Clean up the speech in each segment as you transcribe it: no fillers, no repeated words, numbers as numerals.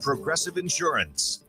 Progressive Insurance.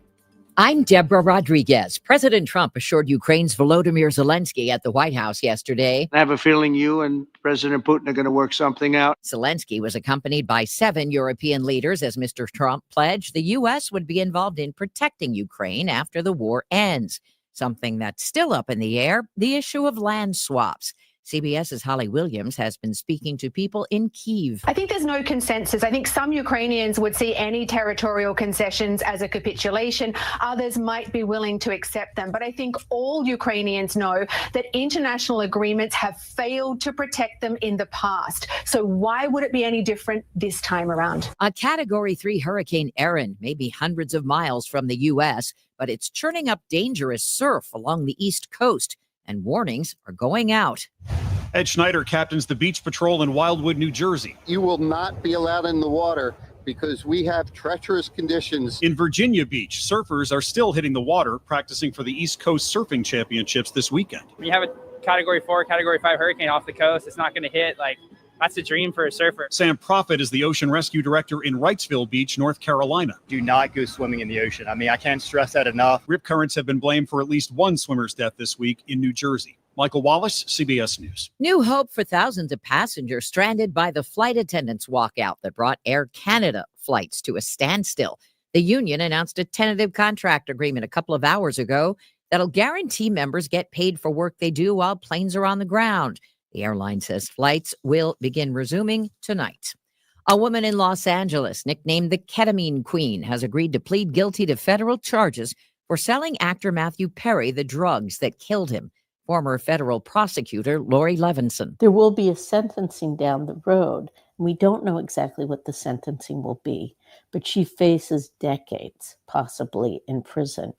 I'm Deborah Rodriguez. President Trump assured Ukraine's Volodymyr Zelensky at the White House yesterday. I have a feeling you and President Putin are going to work something out. Zelensky was accompanied by 7 European leaders as Mr. Trump pledged the U.S. would be involved in protecting Ukraine after the war ends. Something that's still up in the air, the issue of land swaps. CBS's Holly Williams has been speaking to people in Kyiv. I think there's no consensus. I think some Ukrainians would see any territorial concessions as a capitulation. Others might be willing to accept them. But I think all Ukrainians know that international agreements have failed to protect them in the past. So why would it be any different this time around? A Category 3 Hurricane Erin may be hundreds of miles from the U.S., but it's churning up dangerous surf along the East Coast, and warnings are going out. Ed Schneider captains the Beach Patrol in Wildwood, New Jersey. You will not be allowed in the water because we have treacherous conditions. In Virginia Beach, surfers are still hitting the water, practicing for the East Coast Surfing Championships this weekend. When you have a Category 4, Category 5 hurricane off the coast, it's not going to hit. That's a dream for a surfer. Sam Prophet is the Ocean Rescue Director in Wrightsville Beach, North Carolina. Do not go swimming in the ocean. I can't stress that enough. Rip currents have been blamed for at least one swimmer's death this week in New Jersey. Michael Wallace, CBS News. New hope for thousands of passengers stranded by the flight attendants' walkout that brought Air Canada flights to a standstill. The union announced a tentative contract agreement a couple of hours ago that'll guarantee members get paid for work they do while planes are on the ground. The airline says flights will begin resuming tonight. A woman in Los Angeles, nicknamed the Ketamine Queen, has agreed to plead guilty to federal charges for selling actor Matthew Perry the drugs that killed him. Former federal prosecutor Lori Levinson. There will be a sentencing down the road. We don't know exactly what the sentencing will be, but she faces decades, possibly in prison.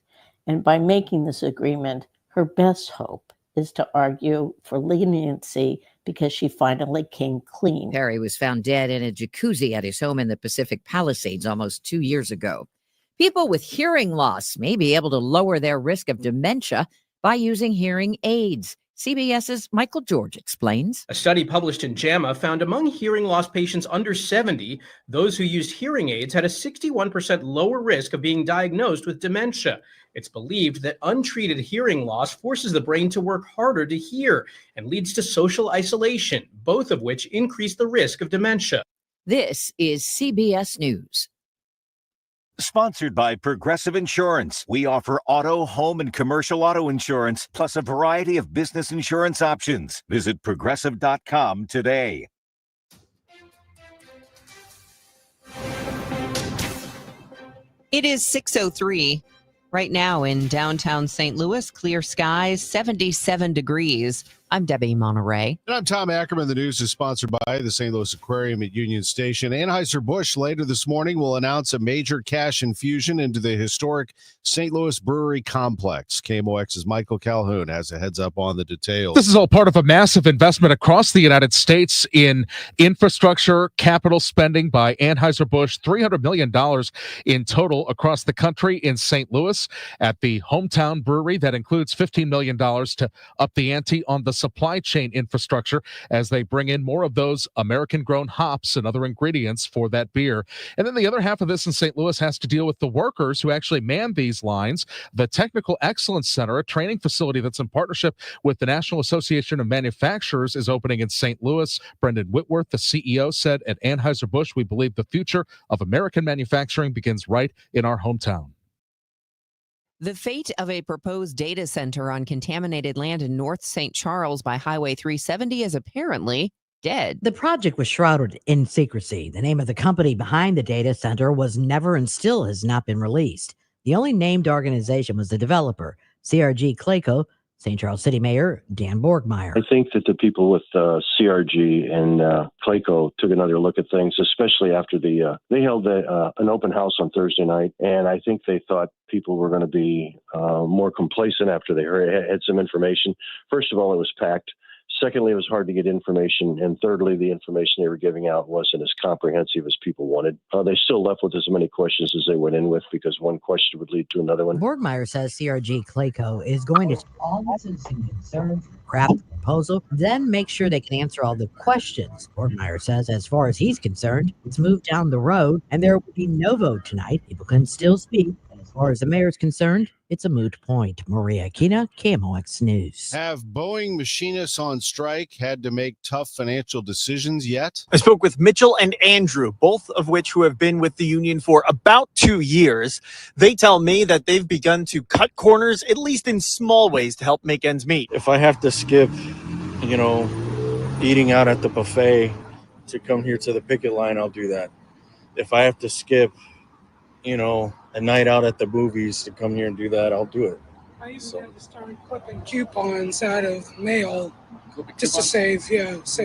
And by making this agreement, her best hope is to argue for leniency because she finally came clean. Perry was found dead in a jacuzzi at his home in the Pacific Palisades almost 2 years ago. People with hearing loss may be able to lower their risk of dementia by using hearing aids. CBS's Michael George explains. A study published in JAMA found among hearing loss patients under 70, those who used hearing aids had a 61% lower risk of being diagnosed with dementia. It's believed that untreated hearing loss forces the brain to work harder to hear and leads to social isolation, both of which increase the risk of dementia. This is CBS News. Sponsored by Progressive Insurance. We offer auto, home, and commercial auto insurance, plus a variety of business insurance options. Visit progressive.com today. It is 6:03 right now in downtown St. Louis. Clear skies, 77 degrees. I'm Debbie Monterey. And I'm Tom Ackerman. The news is sponsored by the St. Louis Aquarium at Union Station. Anheuser-Busch later this morning will announce a major cash infusion into the historic St. Louis Brewery Complex. KMOX's Michael Calhoun has a heads up on the details. This is all part of a massive investment across the United States in infrastructure, capital spending by Anheuser-Busch, $300 million in total across the country in St. Louis at the hometown brewery. That includes $15 million to up the ante on the supply chain infrastructure as they bring in more of those American-grown hops and other ingredients for that beer. And then the other half of this in St. Louis has to deal with the workers who actually man these lines. The Technical Excellence Center, a training facility that's in partnership with the National Association of Manufacturers, is opening in St. Louis. Brendan Whitworth, the CEO, said at Anheuser-Busch, "We believe the future of American manufacturing begins right in our hometown." The fate of a proposed data center on contaminated land in North St. Charles by Highway 370 is apparently dead. The project was shrouded in secrecy. The name of the company behind the data center was never and still has not been released. The only named organization was the developer, CRG Clayco. St. Charles City Mayor Dan Borgmeyer. I think that the people with CRG and Clayco took another look at things, especially after they held an open house on Thursday night, and I think they thought people were going to be more complacent after they had some information. First of all, it was packed. Secondly, it was hard to get information. And thirdly, the information they were giving out wasn't as comprehensive as people wanted. They still left with as many questions as they went in with, because one question would lead to another one. Borgmeyer says CRG Clayco is going to all citizen concerns, craft proposal, then make sure they can answer all the questions. Borgmeyer says as far as he's concerned, it's moved down the road and there will be no vote tonight. People can still speak. And as far as the mayor's concerned, it's a moot point. Maria Aquina, KMOX News. Have Boeing machinists on strike had to make tough financial decisions yet? I spoke with Mitchell and Andrew, both of which who have been with the union for about 2 years. They tell me that they've begun to cut corners, at least in small ways, to help make ends meet. If I have to skip, eating out at the buffet to come here to the picket line, I'll do that. If I have to skip, a night out at the movies to come here and do that, I'll do it. I even had to start clipping coupons out of mail just to save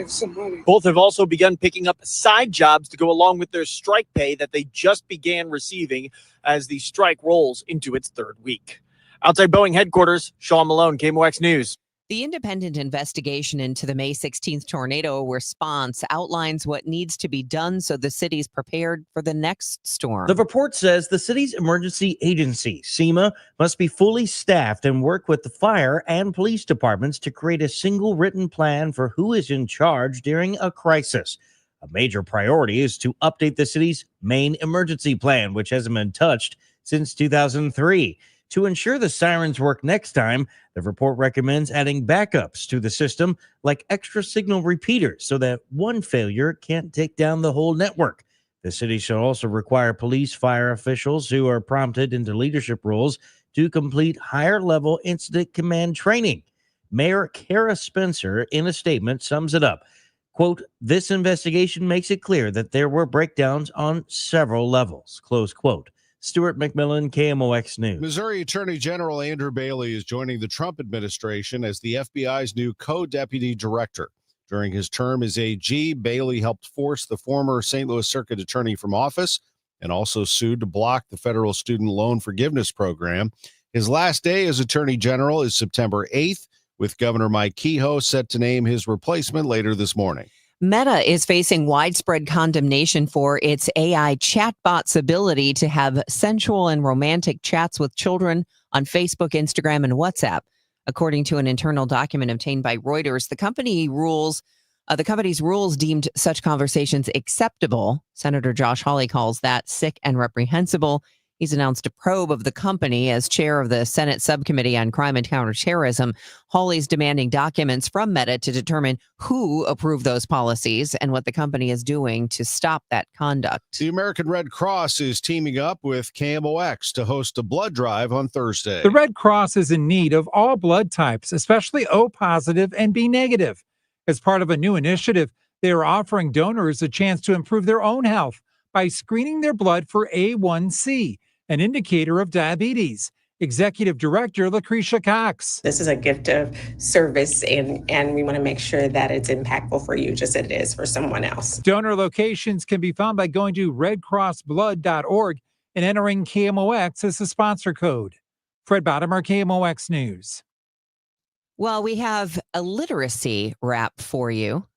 some money. Both have also begun picking up side jobs to go along with their strike pay that they just began receiving as the strike rolls into its third week. Outside Boeing headquarters, Sean Malone, KMOX News. The independent investigation into the May 16th tornado response outlines what needs to be done so the city's prepared for the next storm. The report says the city's emergency agency, SEMA, must be fully staffed and work with the fire and police departments to create a single written plan for who is in charge during a crisis. A major priority is to update the city's main emergency plan, which hasn't been touched since 2003. To ensure the sirens work next time, the report recommends adding backups to the system, like extra signal repeaters, so that one failure can't take down the whole network. The city should also require police fire officials who are prompted into leadership roles to complete higher-level incident command training. Mayor Kara Spencer, in a statement, sums it up. Quote, "This investigation makes it clear that there were breakdowns on several levels," close quote. Stuart McMillan, KMOX News. Missouri Attorney General Andrew Bailey is joining the Trump administration as the FBI's new co-deputy director. During his term as AG, Bailey helped force the former St. Louis Circuit attorney from office and also sued to block the federal student loan forgiveness program. His last day as Attorney General is September 8th, with Governor Mike Kehoe set to name his replacement later this morning. Meta is facing widespread condemnation for its AI chatbot's ability to have sensual and romantic chats with children on Facebook, Instagram, and WhatsApp. According to an internal document obtained by Reuters, the company's rules deemed such conversations acceptable. Senator Josh Hawley calls that sick and reprehensible. He's announced a probe of the company as chair of the Senate Subcommittee on Crime and Counterterrorism. Hawley's demanding documents from Meta to determine who approved those policies and what the company is doing to stop that conduct. The American Red Cross is teaming up with KMOX to host a blood drive on Thursday. The Red Cross is in need of all blood types, especially O positive and B negative. As part of a new initiative, they are offering donors a chance to improve their own health by screening their blood for A1C, an indicator of diabetes. Executive Director Lucretia Cox. This is a gift of service, and we want to make sure that it's impactful for you just as it is for someone else. Donor locations can be found by going to redcrossblood.org and entering KMOX as a sponsor code. Fred Bottomer, KMOX News. Well, we have a literacy wrap for you.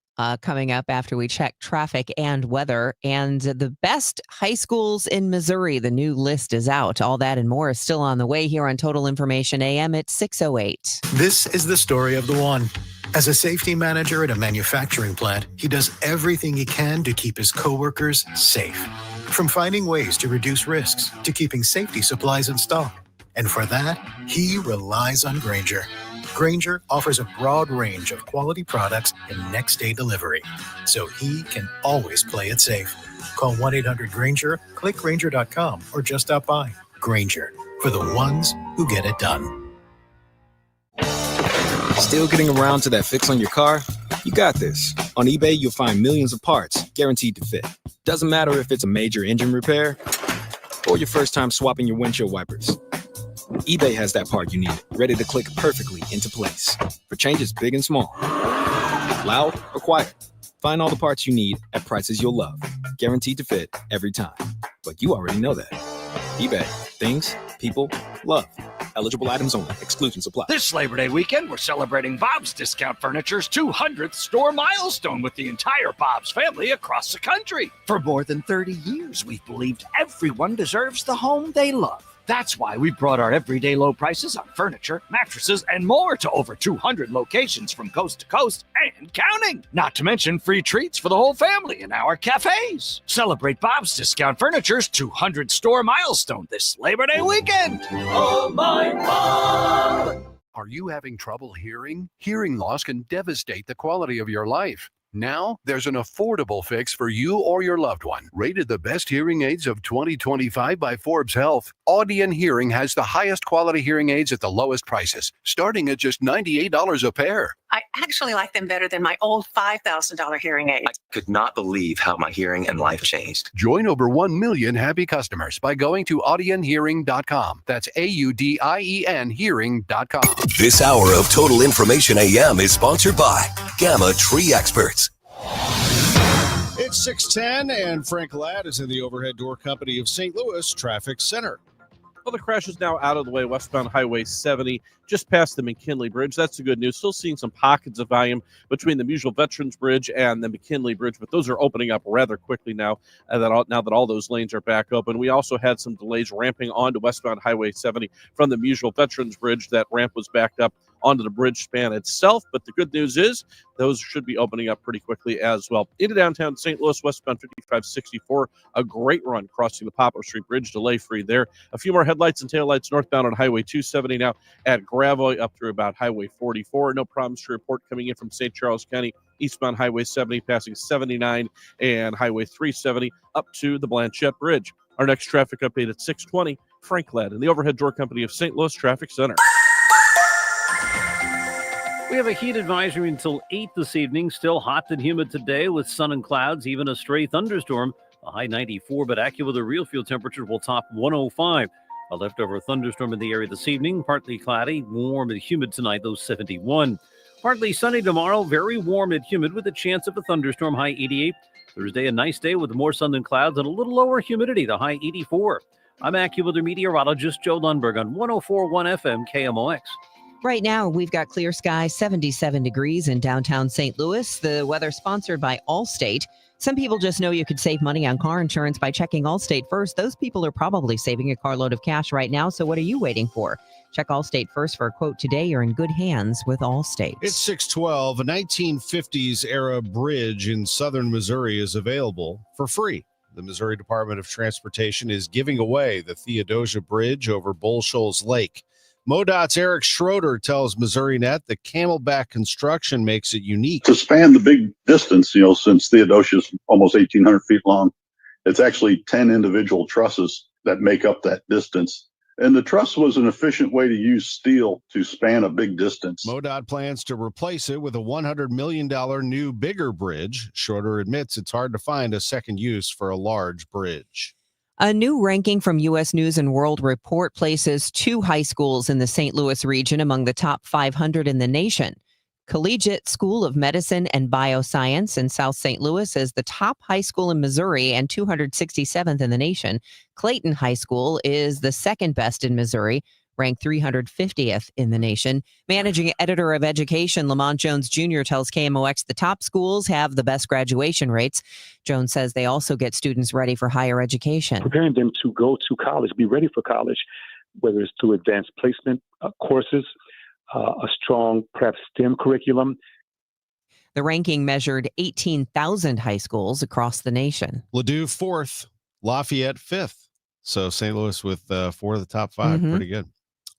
Coming up after we check traffic and weather, and the best high schools in Missouri. The new list is out. All that and more is still on the way here on Total Information AM at 6:08. This is the story of the one. As a safety manager at a manufacturing plant, he does everything he can to keep his coworkers safe. From finding ways to reduce risks to keeping safety supplies in stock. And for that, he relies on Grainger. Grainger offers a broad range of quality products and next-day delivery, so he can always play it safe. Call 1-800-GRAINGER, click Grainger.com, or just stop by. Grainger, for the ones who get it done. Still getting around to that fix on your car? You got this. On eBay, you'll find millions of parts guaranteed to fit. Doesn't matter if it's a major engine repair or your first time swapping your windshield wipers. eBay has that part you need, ready to click perfectly into place for changes big and small. Loud or quiet, find all the parts you need at prices you'll love, guaranteed to fit every time. But you already know that. eBay, things people love. Eligible items only. Exclusions apply. This Labor Day weekend, we're celebrating Bob's Discount Furniture's 200th store milestone with the entire Bob's family across the country. For more than 30 years, we've believed everyone deserves the home they love. That's why we brought our everyday low prices on furniture, mattresses, and more to over 200 locations from coast to coast and counting. Not to mention free treats for the whole family in our cafes. Celebrate Bob's Discount Furniture's 200 store milestone this Labor Day weekend. Oh, my Bob! Are you having trouble hearing? Hearing loss can devastate the quality of your life. Now, there's an affordable fix for you or your loved one. Rated the best hearing aids of 2025 by Forbes Health, Audion Hearing has the highest quality hearing aids at the lowest prices, starting at just $98 a pair. I actually like them better than my old $5,000 hearing aids. I could not believe how my hearing and life changed. Join over 1 million happy customers by going to audionhearing.com. That's AUDIEN hearing.com. This hour of Total Information AM is sponsored by Gamma Tree Experts. It's 6:10, and Frank Ladd is in the Overhead Door Company of St. Louis Traffic Center. Well, the crash is now out of the way, westbound Highway 70, just past the McKinley Bridge. That's the good news. Still seeing some pockets of volume between the Musial Veterans Bridge and the McKinley Bridge, but those are opening up rather quickly now that all those lanes are back open. We also had some delays ramping onto westbound Highway 70 from the Musial Veterans Bridge. That ramp was backed up onto the bridge span itself, but the good news is those should be opening up pretty quickly as well. Into downtown St. Louis, westbound 5564, a great run crossing the Poplar Street Bridge, delay-free there. A few more headlights and taillights northbound on Highway 270 now at Gravois up through about Highway 44. No problems to report coming in from St. Charles County, eastbound Highway 70, passing 79 and Highway 370 up to the Blanchette Bridge. Our next traffic update at 6:20, Frank Ladd in the Overhead Door Company of St. Louis Traffic Center. We have a heat advisory until 8 this evening. Still hot and humid today with sun and clouds, even a stray thunderstorm. A high 94, but AccuWeather real fuel temperature will top 105. A leftover thunderstorm in the area this evening. Partly cloudy, warm and humid tonight, though 71. Partly sunny tomorrow, very warm and humid with a chance of a thunderstorm, high 88. Thursday, a nice day with more sun and clouds and a little lower humidity, the high 84. I'm AccuWeather meteorologist Joe Lundberg on 104.1 FM KMOX. Right now, we've got clear skies, 77 degrees in downtown St. Louis. The weather sponsored by Allstate. Some people just know you could save money on car insurance by checking Allstate first. Those people are probably saving a carload of cash right now. So what are you waiting for? Check Allstate first for a quote today. You're in good hands with Allstate. It's 6:12. A 1950s era bridge in southern Missouri is available for free. The Missouri Department of Transportation is giving away the Theodosia Bridge over Bull Shoals Lake. MoDOT's Eric Schroeder tells MissouriNet the Camelback construction makes it unique. To span the big distance, since Theodosia is almost 1,800 feet long, it's actually 10 individual trusses that make up that distance. And the truss was an efficient way to use steel to span a big distance. MoDOT plans to replace it with a $100 million new, bigger bridge. Schroeder admits it's hard to find a second use for a large bridge. A new ranking from U.S. News and World Report places 2 high schools in the St. Louis region among the top 500 in the nation. Collegiate School of Medicine and Bioscience in South St. Louis is the top high school in Missouri and 267th in the nation. Clayton High School is the second best in Missouri, ranked 350th in the nation. Managing editor of education, Lamont Jones Jr. tells KMOX the top schools have the best graduation rates. Jones says they also get students ready for higher education. Preparing them to go to college, be ready for college, whether it's through advanced placement courses, a strong, perhaps STEM curriculum. The ranking measured 18,000 high schools across the nation. Ladue 4th, Lafayette 5th. So St. Louis with 4 of the top 5. Pretty good.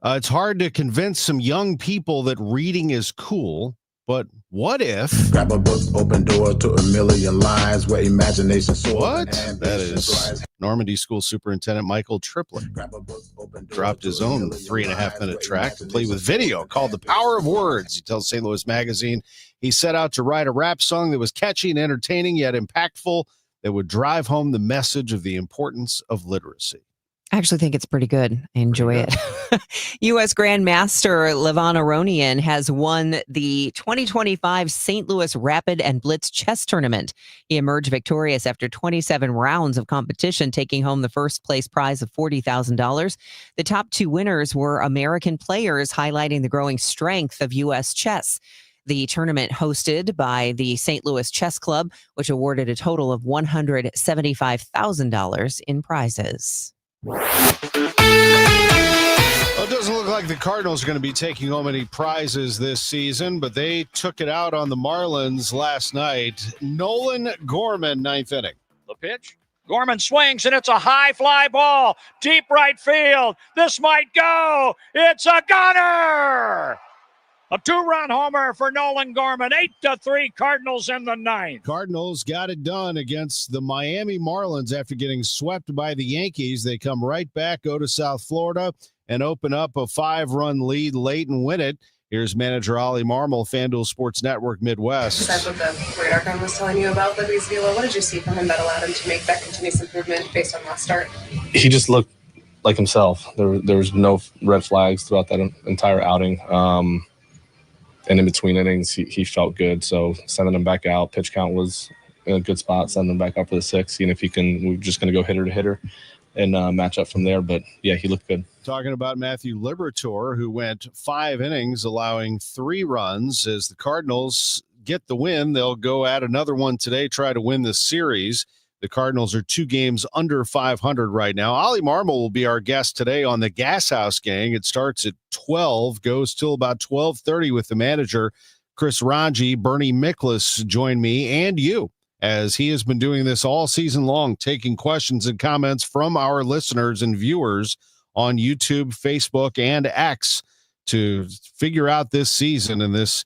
It's hard to convince some young people that reading is cool, but what if... Grab a book, open door to a million lives where imagination soars. What? That is Normandy School Superintendent Michael Triplett. Dropped his own 3.5-minute track complete with video called The Power of Words. He tells St. Louis Magazine he set out to write a rap song that was catchy and entertaining, yet impactful, that would drive home the message of the importance of literacy. I actually think it's pretty good. I enjoy it. U.S. Grandmaster Levon Aronian has won the 2025 St. Louis Rapid and Blitz Chess Tournament. He emerged victorious after 27 rounds of competition, taking home the first place prize of $40,000. The top 2 winners were American players, highlighting the growing strength of U.S. chess. The tournament hosted by the St. Louis Chess Club, which awarded a total of $175,000 in prizes. Cardinals are going to be taking home any prizes this season, but they took it out on the Marlins last night. Nolan Gorman, ninth inning. The pitch. Gorman swings, and it's a high fly ball. Deep right field. This might go. It's a gunner. A two-run homer for Nolan Gorman. 8-3 Cardinals in the ninth. Cardinals got it done against the Miami Marlins after getting swept by the Yankees. They come right back, go to South Florida, and open up a 5-run lead late and win it. Here's manager Ollie Marmol, FanDuel Sports Network Midwest. Besides what the radar gun was telling you about Luis Vila, what did you see from him that allowed him to make that continuous improvement based on last start? He just looked like himself. There was no red flags throughout that entire outing. And in between innings, he felt good. So sending him back out, pitch count was in a good spot, sending him back up for the 6th. Seeing if he can, we're just going to go hitter to hitter and match up from there. But, yeah, he looked good. Talking about Matthew Liberatore, who went 5 innings, allowing 3 runs. As the Cardinals get the win, they'll go at another one today, try to win the series. The Cardinals are 2 games under 500 right now. Ollie Marmol will be our guest today on the Gas House Gang. It starts at 12, goes till about 12:30 with the manager, Chris Ranji. Bernie Miklas join me and you, as he has been doing this all season long, taking questions and comments from our listeners and viewers on YouTube, Facebook, and X to figure out this season and this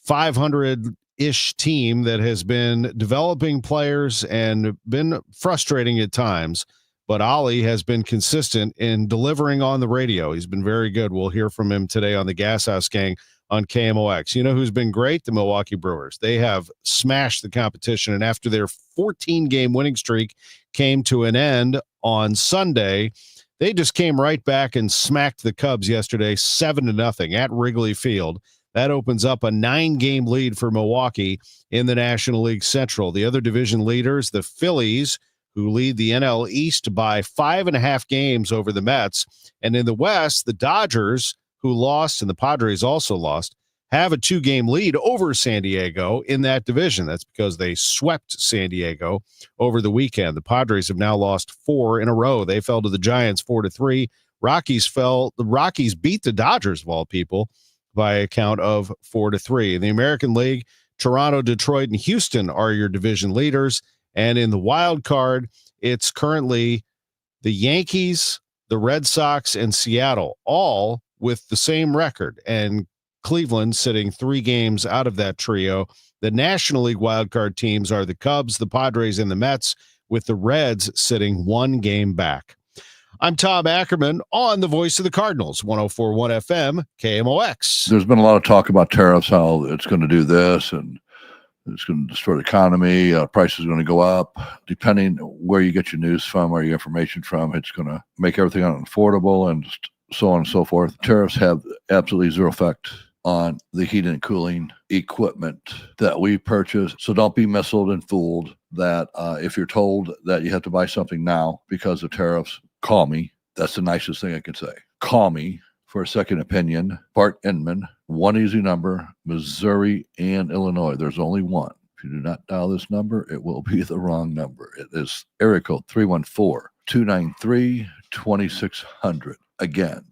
500-ish team that has been developing players and been frustrating at times. But Ollie has been consistent in delivering on the radio. He's been very good. We'll hear from him today on the Gas House Gang on KMOX. You know who's been great? The Milwaukee Brewers. They have smashed the competition, and after their 14-game winning streak came to an end on Sunday, they just came right back and smacked the Cubs yesterday 7-0 at Wrigley Field. That opens up a 9-game lead for Milwaukee in the National League Central. The other division leaders, the Phillies, who lead the NL East by 5.5 games over the Mets. And in the West, the Dodgers, who lost, and the Padres also lost, have a 2-game lead over San Diego in that division. That's because they swept San Diego over the weekend. The Padres have now lost 4 in a row. They fell to the Giants 4-3. The Rockies beat the Dodgers, of all people, by a count of 4-3. In the American League, Toronto, Detroit, and Houston are your division leaders. And in the wild card, it's currently the Yankees, the Red Sox, and Seattle, all with the same record. And Cleveland sitting 3 games out of that trio. The National League wildcard teams are the Cubs, the Padres, and the Mets, with the Reds sitting 1 game back. I'm Tom Ackerman on the Voice of the Cardinals, 104.1 FM, KMOX. There's been a lot of talk about tariffs, how it's going to do this and it's going to destroy the economy. Prices are going to go up. Depending where you get your news from or your information from, it's going to make everything unaffordable and so on and so forth. Tariffs have absolutely zero effect on the heating and cooling equipment that we purchase. So don't be misled and fooled that if you're told that you have to buy something now because of tariffs, call me. That's the nicest thing I can say. Call me for a second opinion. Bart Inman, one easy number, Missouri and Illinois. There's only one. If you do not dial this number, it will be the wrong number. It is area code 314-293-2600. Again,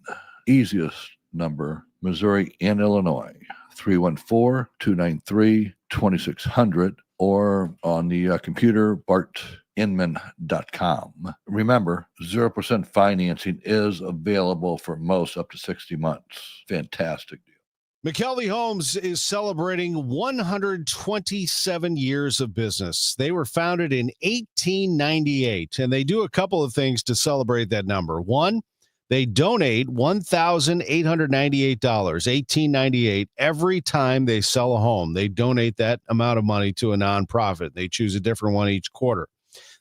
easiest number, Missouri and Illinois, 314-293-2600, or on the computer, bartinman.com. Remember, 0% financing is available for most up to 60 months. Fantastic deal. McKelvey Homes is celebrating 127 years of business. They were founded in 1898, and they do a couple of things to celebrate that number. One, they donate $1,898, $1,898, every time they sell a home. They donate that amount of money to a nonprofit. They choose a different one each quarter.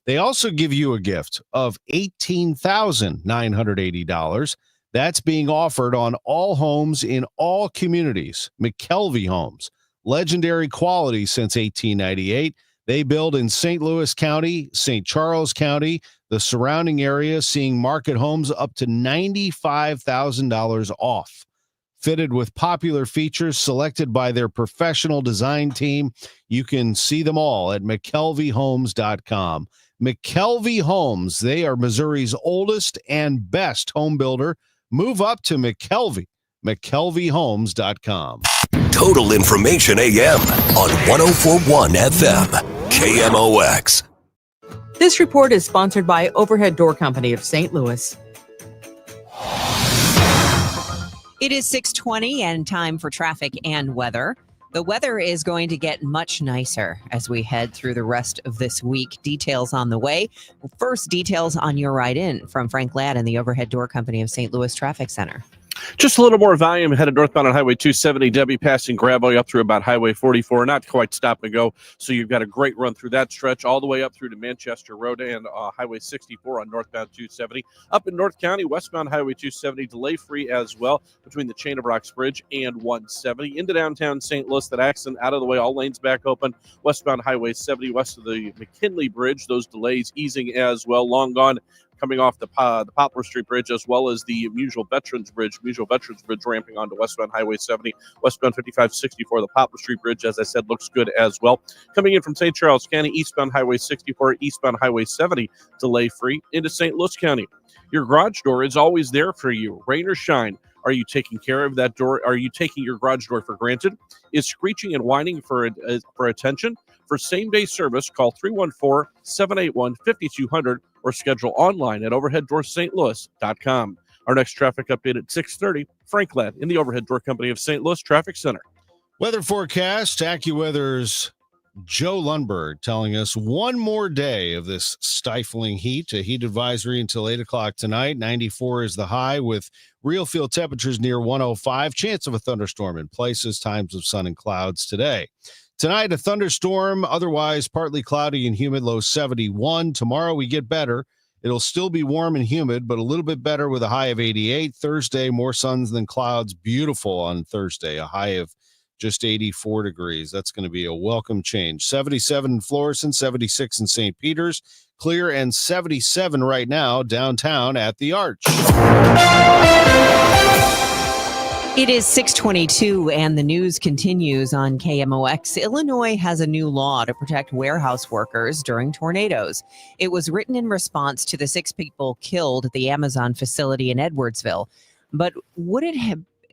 They also give you a gift of $18,980. That's being offered on all homes in all communities. McKelvey Homes, legendary quality since 1898. They build in St. Louis County, St. Charles County, the surrounding area, seeing market homes up to $95,000 off. Fitted with popular features selected by their professional design team. You can see them all at McKelveyHomes.com. McKelvey Homes, they are Missouri's oldest and best home builder. Move up to McKelvey. McKelveyHomes.com. Total Information AM on 104.1 FM, KMOX. This report is sponsored by Overhead Door Company of St. Louis. It is 6:20 and time for traffic and weather. The weather is going to get much nicer as we head through the rest of this week. Details on the way. First, details on your ride in from Frank Ladd and the Overhead Door Company of St. Louis Traffic Center. Just a little more volume headed northbound on Highway 270, Debbie passing Gravois up through about Highway 44, not quite stop and go. So you've got a great run through that stretch all the way up through to Manchester Road and Highway 64 on northbound 270. Up in North County, westbound Highway 270, delay free as well between the Chain of Rocks Bridge and 170. Into downtown St. Louis, that accident out of the way, all lanes back open. Westbound Highway 70 west of the McKinley Bridge, those delays easing as well. Long gone coming off the Poplar Street Bridge, as well as the Musial Veterans Bridge ramping onto westbound Highway 70, westbound 5564, the Poplar Street Bridge, as I said, looks good as well. Coming in from St. Charles County, eastbound Highway 64, eastbound Highway 70, delay free into St. Louis County. Your garage door is always there for you, rain or shine. Are you taking care of that door? Are you taking your garage door for granted? Is screeching and whining for attention? For same-day service, call 314-781-5200 or schedule online at overheaddoorsstlouis.com. Our next traffic update at 6:30. Frank Ladd in the Overhead Door Company of St. Louis Traffic Center. Weather forecast, AccuWeather's Joe Lundberg telling us one more day of this stifling heat. A heat advisory until 8 o'clock tonight. 94 is the high with real field temperatures near 105. Chance of a thunderstorm in places. Times of sun and clouds today. Tonight, a thunderstorm, otherwise partly cloudy and humid, low 71. Tomorrow, we get better. It'll still be warm and humid, but a little bit better with a high of 88. Thursday, more suns than clouds. Beautiful on Thursday, a high of just 84 degrees. That's going to be a welcome change. 77 in Florissant, 76 in St. Peter's. Clear and 77 right now downtown at the Arch. It is 6:22 and the news continues on KMOX. Illinois has a new law to protect warehouse workers during tornadoes. It was written in response to the 6 people killed at the Amazon facility in Edwardsville. But would it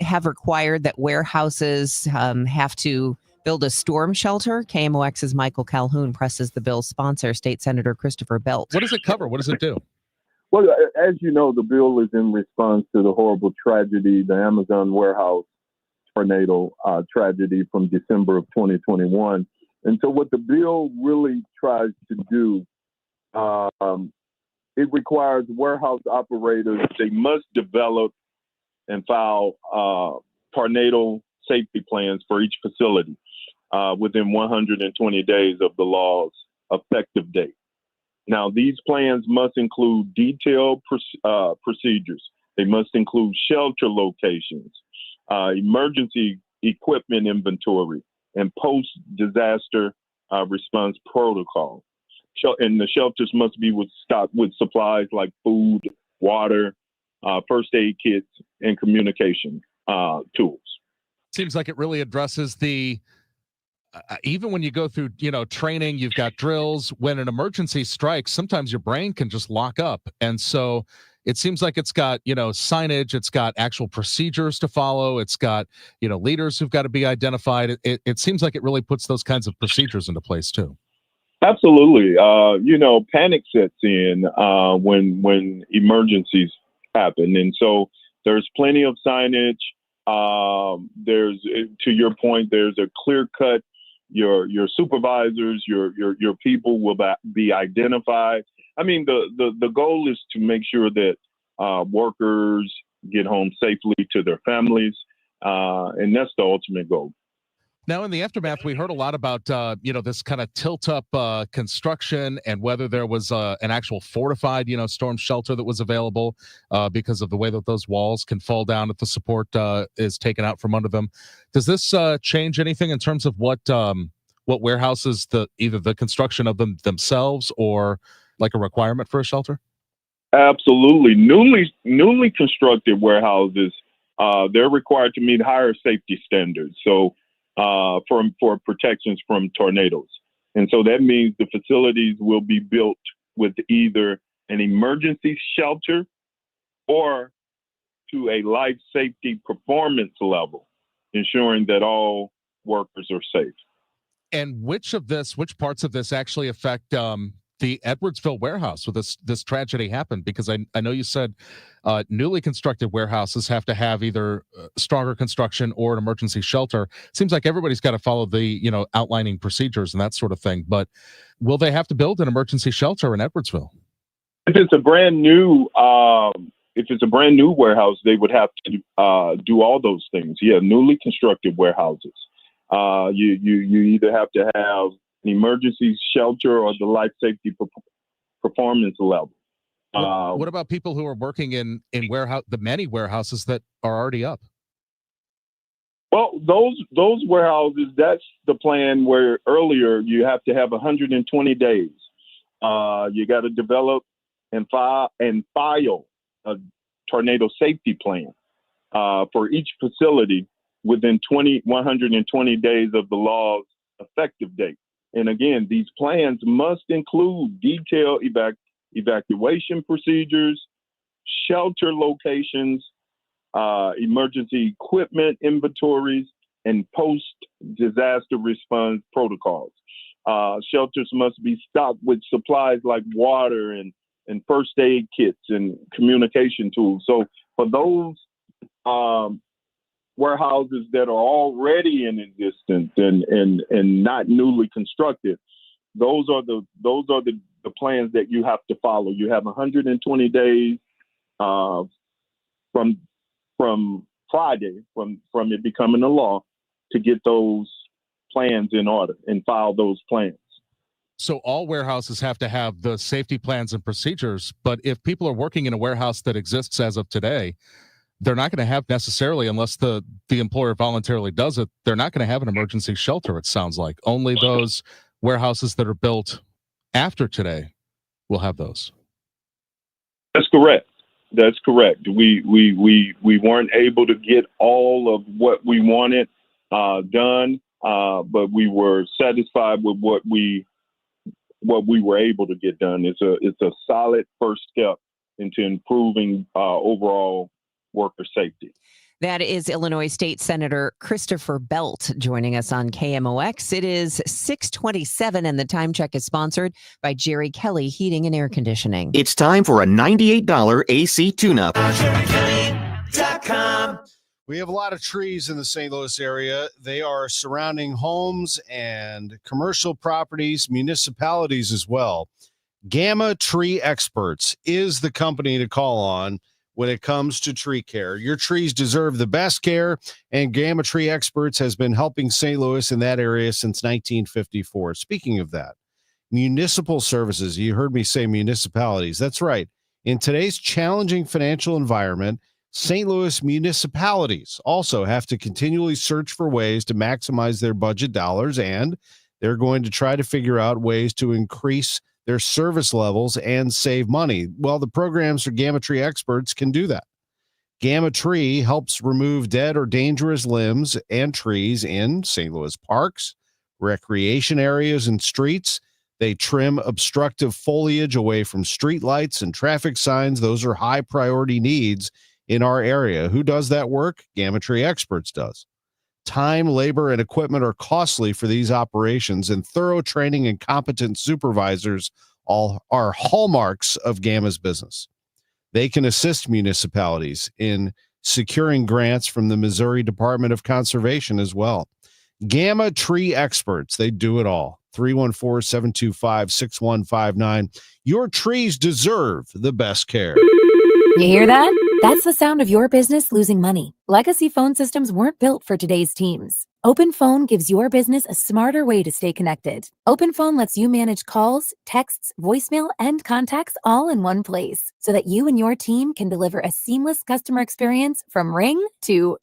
have required that warehouses have to build a storm shelter? KMOX's Michael Calhoun presses the bill's sponsor, State Senator Christopher Belt. What does it cover? What does it do? Well, as you know, the bill is in response to the horrible tragedy, the Amazon warehouse tornado tragedy from December of 2021. And so what the bill really tries to do, it requires warehouse operators, they must develop and file tornado safety plans for each facility within 120 days of the law's effective date. Now, these plans must include detailed procedures. They must include shelter locations, emergency equipment inventory, and post-disaster response protocol. And the shelters must be stocked with supplies like food, water, first aid kits, and communication tools. Seems like it really addresses the even when you go through, training, you've got drills. When an emergency strikes, sometimes your brain can just lock up. And so it seems like it's got, signage, it's got actual procedures to follow. It's got, leaders who've got to be identified. It seems like it really puts those kinds of procedures into place too. Absolutely. Panic sets in when emergencies happen. And so there's plenty of signage. There's, to your point, there's a clear cut. Your supervisors, your people will be identified. I mean, the goal is to make sure that workers get home safely to their families, and that's the ultimate goal. Now, in the aftermath, we heard a lot about, this kind of tilt-up construction and whether there was an actual fortified, storm shelter that was available because of the way that those walls can fall down if the support is taken out from under them. Does this change anything in terms of what warehouses, either the construction of them themselves or like a requirement for a shelter? Absolutely. Newly constructed warehouses, they're required to meet higher safety standards. So for protections from tornadoes. And so that means the facilities will be built with either an emergency shelter or to a life safety performance level, ensuring that all workers are safe. And which parts of this actually affect the Edwardsville warehouse where this tragedy happened? Because I know you said newly constructed warehouses have to have either stronger construction or an emergency shelter. Seems like everybody's got to follow the outlining procedures and that sort of thing. But will they have to build an emergency shelter in Edwardsville? If it's a brand new warehouse, they would have to do all those things. Yeah, newly constructed warehouses. You either have to have an emergency shelter or the life safety performance level. What about people who are working in the many warehouses that are already up? Well, those warehouses, that's the plan where earlier you have to have 120 days. You got to develop and file a tornado safety plan for each facility within 120 days of the law's effective date. And again, these plans must include detailed evacuation procedures, shelter locations, emergency equipment inventories, and post-disaster response protocols. Shelters must be stocked with supplies like water and first aid kits and communication tools. So for those warehouses that are already in existence and not newly constructed, those are the plans that you have to follow. You have 120 days from Friday, from it becoming a law, to get those plans in order and file those plans. So all warehouses have to have the safety plans and procedures, but if people are working in a warehouse that exists as of today, they're not going to have necessarily, unless the employer voluntarily does it, they're not going to have an emergency shelter, it sounds like. Only those warehouses that are built after today will have those. That's correct. That's correct. We weren't able to get all of what we wanted done, but we were satisfied with what we were able to get done. It's a solid first step into improving overall worker safety. That is Illinois State Senator Christopher Belt joining us on KMOX. It is 6:27 and the time check is sponsored by Jerry Kelly Heating and Air Conditioning. It's time for a $98 AC tune-up. We have a lot of trees in the St. Louis area. They are surrounding homes and commercial properties, municipalities as well. Gamma Tree Experts is the company to call on when it comes to tree care. Your trees deserve the best care, and Gamma Tree Experts has been helping St. Louis in that area since 1954. Speaking of that, municipal services, you heard me say municipalities. That's right. In today's challenging financial environment, St. Louis municipalities also have to continually search for ways to maximize their budget dollars, and they're going to try to figure out ways to increase their service levels and save money. Well, the programs for Gamma Tree Experts can do that. Gamma Tree helps remove dead or dangerous limbs and trees in St. Louis parks, recreation areas, and streets. They trim obstructive foliage away from street lights and traffic signs. Those are high priority needs in our area. Who does that work? Gamma Tree Experts does. Time, labor, and equipment are costly for these operations, and thorough training and competent supervisors all are hallmarks of Gamma's business. They can assist municipalities in securing grants from the Missouri Department of Conservation as well. Gamma Tree Experts, they do it all. 314-725-6159. Your trees deserve the best care. You hear that? That's the sound of your business losing money. Legacy phone systems weren't built for today's teams. OpenPhone gives your business a smarter way to stay connected. OpenPhone lets you manage calls, texts, voicemail, and contacts all in one place so that you and your team can deliver a seamless customer experience from ring to...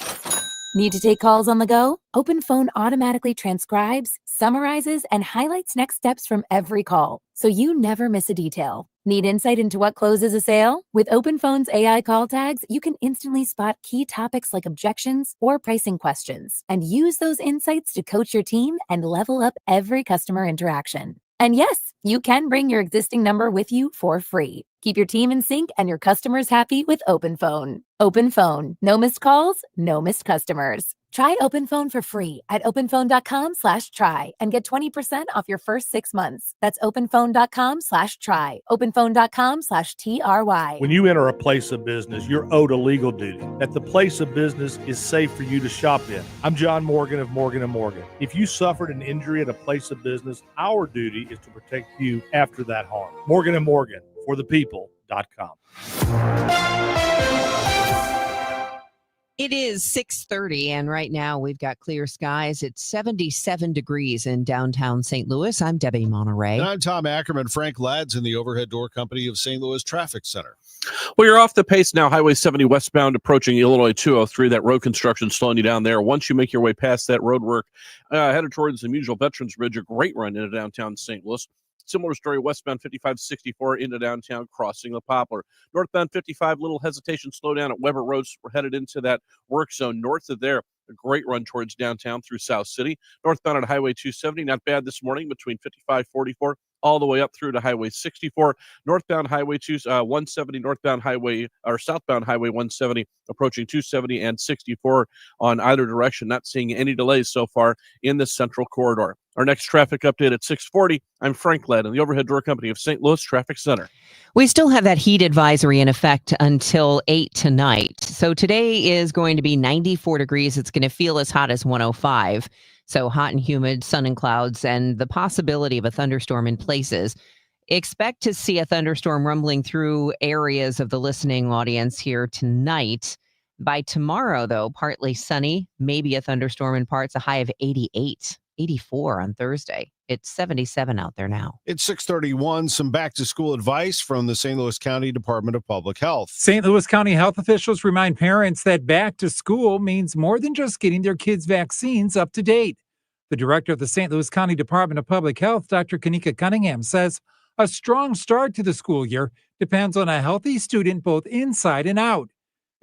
Need to take calls on the go? OpenPhone automatically transcribes, summarizes, and highlights next steps from every call, so you never miss a detail. Need insight into what closes a sale? With OpenPhone's AI call tags, you can instantly spot key topics like objections or pricing questions, and use those insights to coach your team and level up every customer interaction. And yes, you can bring your existing number with you for free. Keep your team in sync and your customers happy with OpenPhone. OpenPhone. No missed calls, no missed customers. Try OpenPhone for free at openphone.com/try and get 20% off your first 6 months. That's openphone.com/try. openphone.com/TRY. When you enter a place of business, you're owed a legal duty that the place of business is safe for you to shop in. I'm John Morgan of Morgan & Morgan. If you suffered an injury at a place of business, our duty is to protect you after that harm. Morgan & Morgan, for the people.com. It is 6:30, and right now we've got clear skies. It's 77 degrees in downtown St. Louis. I'm Debbie Monterey. And I'm Tom Ackerman. Frank Ladd's in the Overhead Door Company of St. Louis Traffic Center. Well, you're off the pace now. Highway 70 westbound approaching Illinois 203. That road construction slowing you down there. Once you make your way past that road work, headed towards the Musial Veterans Bridge, a great run into downtown St. Louis. Similar story, westbound 5564 into downtown, crossing the Poplar. Northbound 55, little hesitation, slow down at Weber Roads. We're headed into that work zone. North of there, a great run towards downtown through South City. Northbound at Highway 270, not bad this morning between 5544 all the way up through to Highway 64. Northbound Highway 170, northbound highway or southbound Highway 170, approaching 270 and 64 on either direction. Not seeing any delays so far in the central corridor. Our next traffic update at 6:40. I'm Frank Ladd in the Overhead Door Company of St. Louis Traffic Center. We still have that heat advisory in effect until 8 tonight. So today is going to be 94 degrees. It's going to feel as hot as 105. So hot and humid, sun and clouds, and the possibility of a thunderstorm in places. Expect to see a thunderstorm rumbling through areas of the listening audience here tonight. By tomorrow, though, partly sunny, maybe a thunderstorm in parts, a high of 88. 84 on Thursday. It's 77 out there now. It's 6:31. Some back-to-school advice from the St. Louis County Department of Public Health. St. Louis County health officials remind parents that back to school means more than just getting their kids' vaccines up to date. The director of the St. Louis County Department of Public Health, Dr. Kanika Cunningham, says a strong start to the school year depends on a healthy student both inside and out.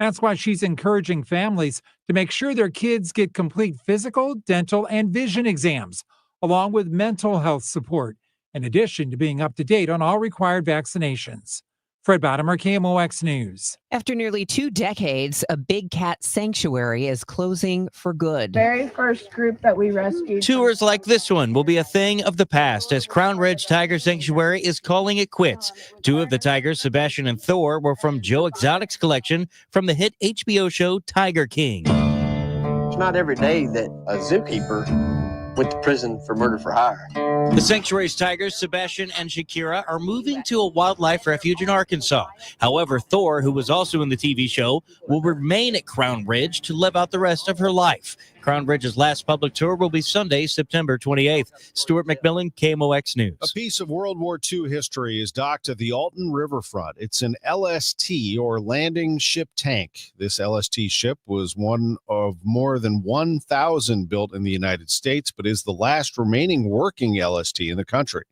That's why she's encouraging families to make sure their kids get complete physical, dental, and vision exams, along with mental health support, in addition to being up to date on all required vaccinations. Fred Bottomer, KMOX News. After nearly 2 decades, a big cat sanctuary is closing for good. Very first group that we rescued. Tours like this one will be a thing of the past as Crown Ridge Tiger Sanctuary is calling it quits. 2 of the tigers, Sebastian and Thor, were from Joe Exotic's collection from the hit HBO show Tiger King. It's not every day that a zookeeper went to prison for murder for hire. The sanctuary's tigers, Sebastian and Shakira, are moving to a wildlife refuge in Arkansas. However, Thor, who was also in the TV show, will remain at Crown Ridge to live out the rest of her life. Crown Ridge's last public tour will be Sunday, September 28th. Stuart McMillan, KMOX News. A piece of World War II history is docked at the Alton Riverfront. It's an LST, or landing ship tank. This LST ship was one of more than 1,000 built in the United States, but is the last remaining working LST in the country.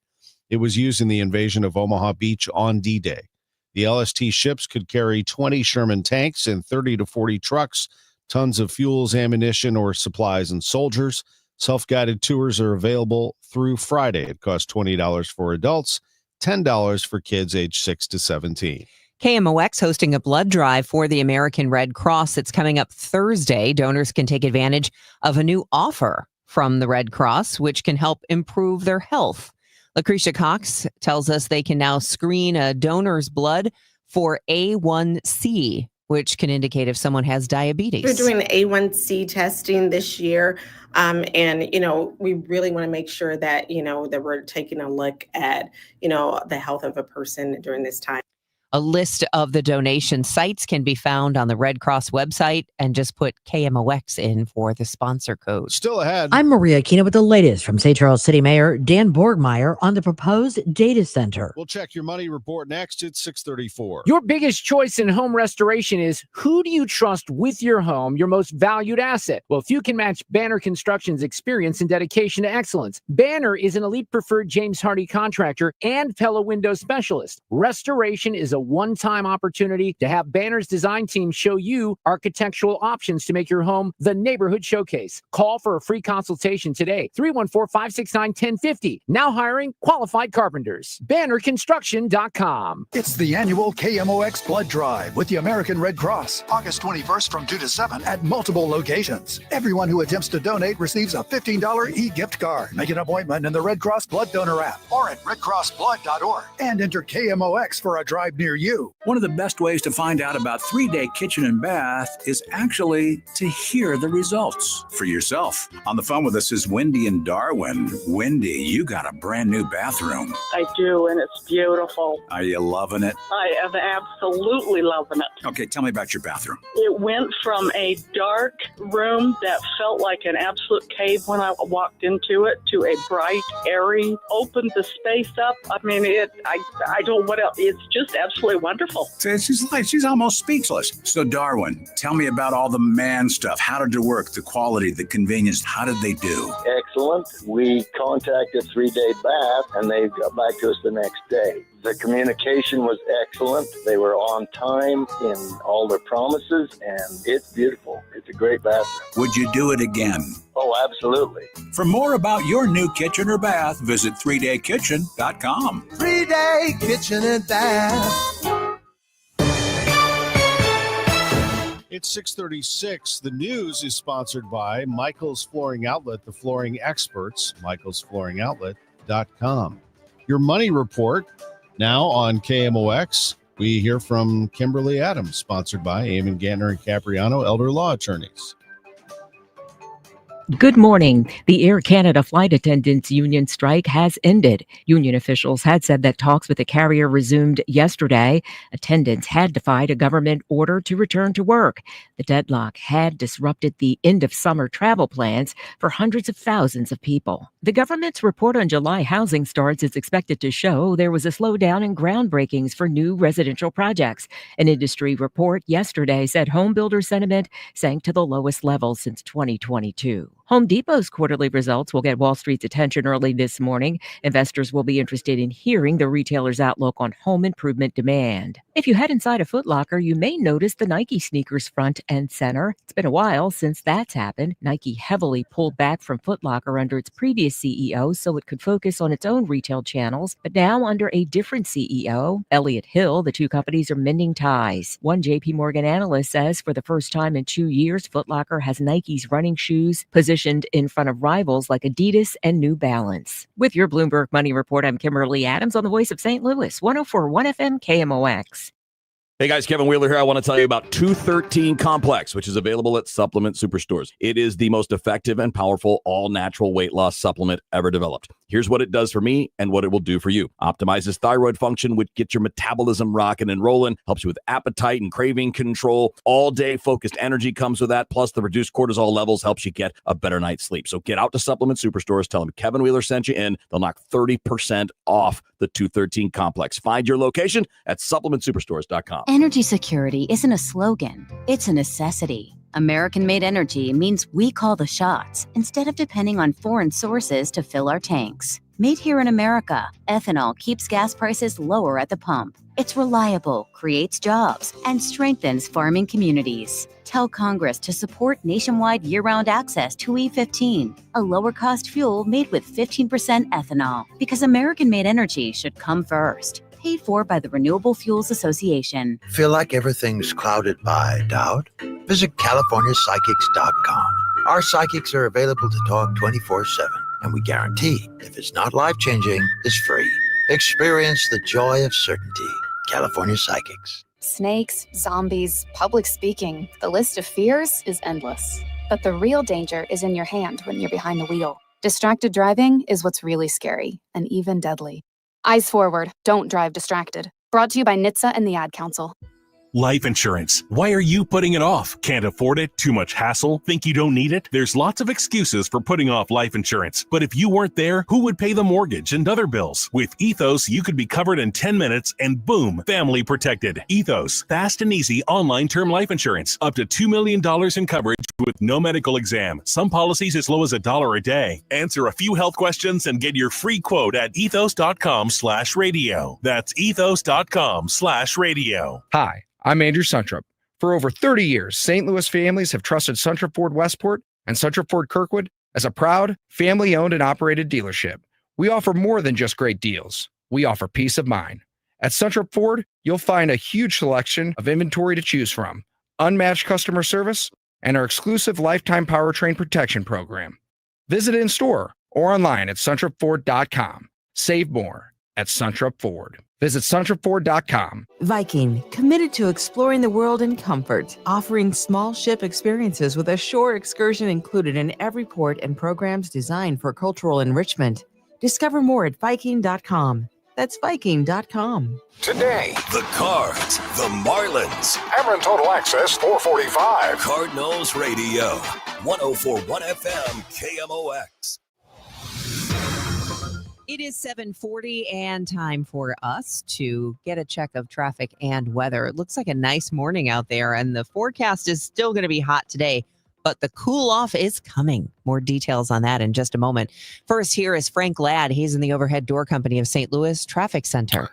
It was used in the invasion of Omaha Beach on D-Day. The LST ships could carry 20 Sherman tanks and 30 to 40 trucks, tons of fuels, ammunition, or supplies and soldiers. Self-guided tours are available through Friday. It costs $20 for adults, $10 for kids aged 6 to 17. KMOX hosting a blood drive for the American Red Cross that's coming up Thursday. Donors can take advantage of a new offer from the Red Cross, which can help improve their health. Lucretia Cox tells us they can now screen a donor's blood for A1C, which can indicate if someone has diabetes. We're doing the A1C testing this year. And, we really want to make sure that, that we're taking a look at, the health of a person during this time. A list of the donation sites can be found on the Red Cross website, and just put KMOX in for the sponsor code. Still ahead. I'm Maria Aquino with the latest from St. Charles City Mayor Dan Borgmeyer on the proposed data center. We'll check your money report next. It's 6:34. Your biggest choice in home restoration is, who do you trust with your home, your most valued asset? Well, if you can match Banner Construction's experience and dedication to excellence. Banner is an elite preferred James Hardie contractor and Pella window specialist. Restoration is a one-time opportunity to have Banner's design team show you architectural options to make your home the neighborhood showcase. Call for a free consultation today. 314-569-1050. Now hiring qualified carpenters. BannerConstruction.com. It's the annual KMOX Blood Drive with the American Red Cross, August 21st from 2 to 7 at multiple locations. Everyone who attempts to donate receives a $15 e-gift card. Make an appointment in the Red Cross Blood Donor app or at redcrossblood.org and enter KMOX for a drive near you. One of the best ways to find out about 3-Day Kitchen and Bath is actually to hear the results for yourself. On the phone with us is Wendy in Darwin. Wendy, you got a brand new bathroom. I do, and it's beautiful. Are you loving it? I am absolutely loving it. Okay, tell me about your bathroom. It went from a dark room that felt like an absolute cave when I walked into it to a bright, airy, opened the space up. I mean, I don't know what else. It's just absolutely wonderful. She's almost speechless. So, Darwin, tell me about all the man stuff. How did it work? The quality, the convenience, how did they do? Excellent. We contacted 3-Day Bath, and they got back to us the next day. The communication was excellent. They were on time in all their promises, and it's beautiful. It's a great bathroom. Would you do it again? Oh, absolutely. For more about your new kitchen or bath, visit 3daykitchen.com. 3-Day Kitchen and Bath. It's 6:36. The news is sponsored by Michael's Flooring Outlet, the flooring experts, michaelsflooringoutlet.com. Your money report now on KMOX. We hear from Kimberly Adams, sponsored by Eamon Gantner and Capriano, elder law attorneys. Good morning. The Air Canada flight attendants union strike has ended. Union officials had said that talks with the carrier resumed yesterday. Attendants had defied a government order to return to work. The deadlock had disrupted the end of summer travel plans for hundreds of thousands of people. The government's report on July housing starts is expected to show there was a slowdown in groundbreakings for new residential projects. An industry report yesterday said home builder sentiment sank to the lowest level since 2022. Home Depot's quarterly results will get Wall Street's attention early this morning. Investors will be interested in hearing the retailer's outlook on home improvement demand. If you head inside a Foot Locker, you may notice the Nike sneakers front and center. It's been a while since that's happened. Nike heavily pulled back from Foot Locker under its previous CEO so it could focus on its own retail channels. But now under a different CEO, Elliott Hill, the two companies are mending ties. One JP Morgan analyst says for the first time in 2 years, Foot Locker has Nike's running shoes positioned in front of rivals like Adidas and New Balance. With your Bloomberg Money Report, I'm Kimberly Adams on the Voice of St. Louis, 104.1 FM KMOX. Hey guys, Kevin Wheeler here. I want to tell you about 213 Complex, which is available at Supplement Superstores. It is the most effective and powerful all-natural weight loss supplement ever developed. Here's what it does for me and what it will do for you. Optimizes thyroid function, which gets your metabolism rocking and rolling, helps you with appetite and craving control. All-day focused energy comes with that, plus the reduced cortisol levels helps you get a better night's sleep. So get out to Supplement Superstores, tell them Kevin Wheeler sent you in. They'll knock 30% off the 213 Complex. Find your location at supplementsuperstores.com. Energy security isn't a slogan, it's a necessity. American-made energy means we call the shots instead of depending on foreign sources to fill our tanks. Made here in America, ethanol keeps gas prices lower at the pump. It's reliable, creates jobs, and strengthens farming communities. Tell Congress to support nationwide year-round access to E15, a lower-cost fuel made with 15% ethanol, because American-made energy should come first. Paid for by the Renewable Fuels Association. Feel like everything's clouded by doubt? Visit CaliforniaPsychics.com. Our psychics are available to talk 24/7, and we guarantee if it's not life-changing, it's free. Experience the joy of certainty. California Psychics. Snakes, zombies, public speaking. The list of fears is endless. But the real danger is in your hand when you're behind the wheel. Distracted driving is what's really scary and even deadly. Eyes forward, don't drive distracted. Brought to you by NHTSA and the Ad Council. Life insurance. Why are you putting it off? Can't afford it? Too much hassle? Think you don't need it? There's lots of excuses for putting off life insurance. But if you weren't there, who would pay the mortgage and other bills? With Ethos, you could be covered in 10 minutes and boom, family protected. Ethos, fast and easy online term life insurance. Up to $2 million in coverage with no medical exam. Some policies as low as $1 a day. Answer a few health questions and get your free quote at ethos.com/radio. That's ethos.com/radio. Hi, I'm Andrew Suntrup. For over 30 years, St. Louis families have trusted Suntrup Ford Westport and Suntrup Ford Kirkwood as a proud, family-owned and operated dealership. We offer more than just great deals. We offer peace of mind. At Suntrup Ford, you'll find a huge selection of inventory to choose from, unmatched customer service, and our exclusive lifetime powertrain protection program. Visit in-store or online at suntrupford.com. Save more at Suntrup Ford. Visit suntrupford.com. Viking, committed to exploring the world in comfort, offering small ship experiences with a shore excursion included in every port and programs designed for cultural enrichment. Discover more at Viking.com. That's Viking.com. Today, the Cards, the Marlins. Ameren Total Access 445. Cardinals Radio, 104.1 FM, KMOX. It is 7:40 and time for us to get a check of traffic and weather. It looks like a nice morning out there, and the forecast is still going to be hot today, but the cool off is coming. More details on that in just a moment. First, here is Frank Ladd. He's in the Overhead Door Company of St. Louis Traffic Center.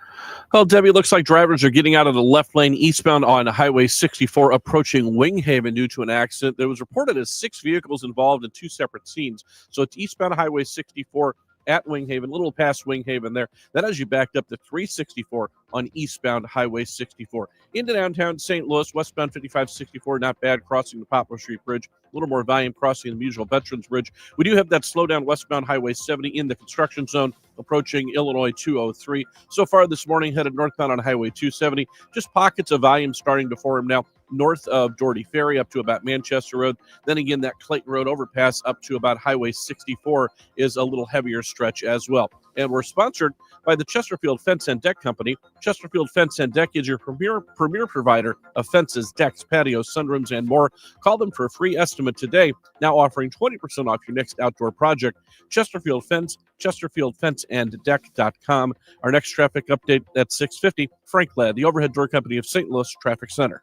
Well, Debbie, looks like drivers are getting out of the left lane eastbound on Highway 64 approaching Winghaven due to an accident. There was reported as 6 vehicles involved in 2 separate scenes. So it's eastbound Highway 64 at Winghaven, a little past Winghaven there. That has you backed up to 364 on eastbound Highway 64. Into downtown St. Louis, westbound 5564, not bad, crossing the Poplar Street Bridge. A little more volume crossing the Musial Veterans Bridge. We do have that slowdown westbound Highway 70 in the construction zone, approaching Illinois 203. So far this morning, headed northbound on Highway 270. Just pockets of volume starting to form now north of Doherty Ferry up to about Manchester Road. Then again, that Clayton Road overpass up to about Highway 64 is a little heavier stretch as well. And we're sponsored by the Chesterfield Fence and Deck Company. Chesterfield Fence and Deck is your premier provider of fences, decks, patios, sunrooms, and more. Call them for a free estimate today. Now offering 20% off your next outdoor project. Chesterfield Fence, ChesterfieldFenceandDeck.com. Our next traffic update at 6:50. Frank Ladd, the Overhead Door Company of St. Louis Traffic Center.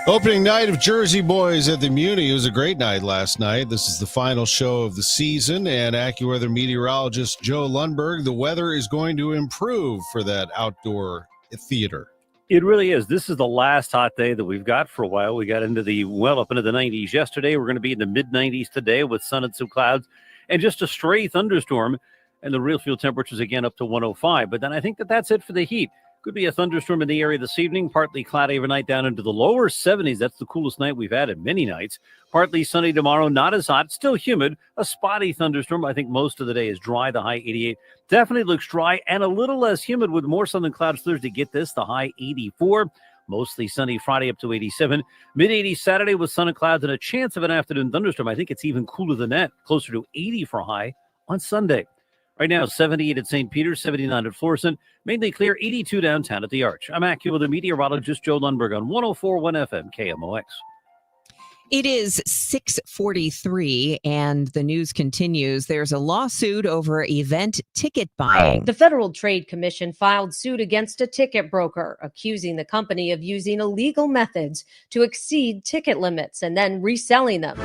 Opening night of Jersey Boys at the Muni. It was a great night last night. This is the final show of the season, and AccuWeather meteorologist Joe Lundberg, the weather is going to improve for that outdoor theater. It really is. This is the last hot day that we've got for a while. We got up into the 90s yesterday. We're going to be in the mid-90s today with sun and some clouds and just a stray thunderstorm, and the real field temperatures again up to 105. But then I think that's it for the heat. Could be a thunderstorm in the area this evening, partly cloudy overnight down into the lower 70s. That's the coolest night we've had in many nights. Partly sunny tomorrow, not as hot, still humid. A spotty thunderstorm. I think most of the day is dry, the high 88. Definitely looks dry and a little less humid with more sun than clouds Thursday. Get this, the high 84. Mostly sunny Friday up to 87. Mid-80s Saturday with sun and clouds and a chance of an afternoon thunderstorm. I think it's even cooler than that, closer to 80 for a high on Sunday. Right now, 78 at St. Peter's, 79 at Florissant, mainly clear, 82 downtown at the Arch. I'm AccuWeather meteorologist Joe Lundberg on 104.1 FM KMOX. It is 6:43 and the news continues. There's a lawsuit over event ticket buying. The Federal Trade Commission filed suit against a ticket broker, accusing the company of using illegal methods to exceed ticket limits and then reselling them.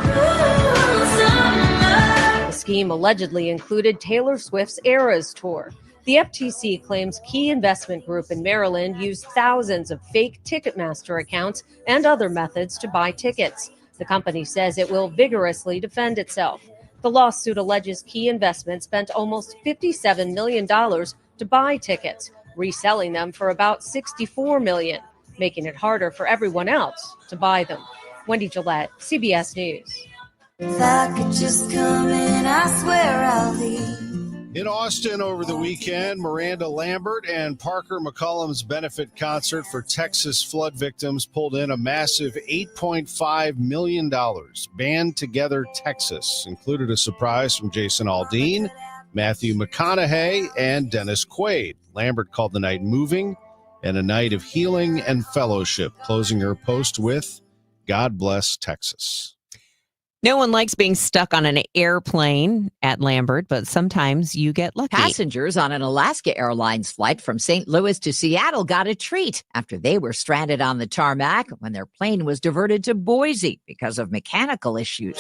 The scheme allegedly included Taylor Swift's Eras tour. The FTC claims Key Investment Group in Maryland used thousands of fake Ticketmaster accounts and other methods to buy tickets. The company says it will vigorously defend itself. The lawsuit alleges Key Investment spent almost $57 million to buy tickets, reselling them for about $64 million, making it harder for everyone else to buy them. Wendy Gillette, CBS News. If I could just come in, I swear I'll leave. In Austin over the weekend, Miranda Lambert and Parker McCollum's benefit concert for Texas flood victims pulled in a massive $8.5 million. Band Together Texas included a surprise from Jason Aldean, Matthew McConaughey, and Dennis Quaid. Lambert called the night moving and a night of healing and fellowship, closing her post with, God bless Texas. No one likes being stuck on an airplane at Lambert, but sometimes you get lucky. Passengers on an Alaska Airlines flight from St. Louis to Seattle got a treat after they were stranded on the tarmac when their plane was diverted to Boise because of mechanical issues.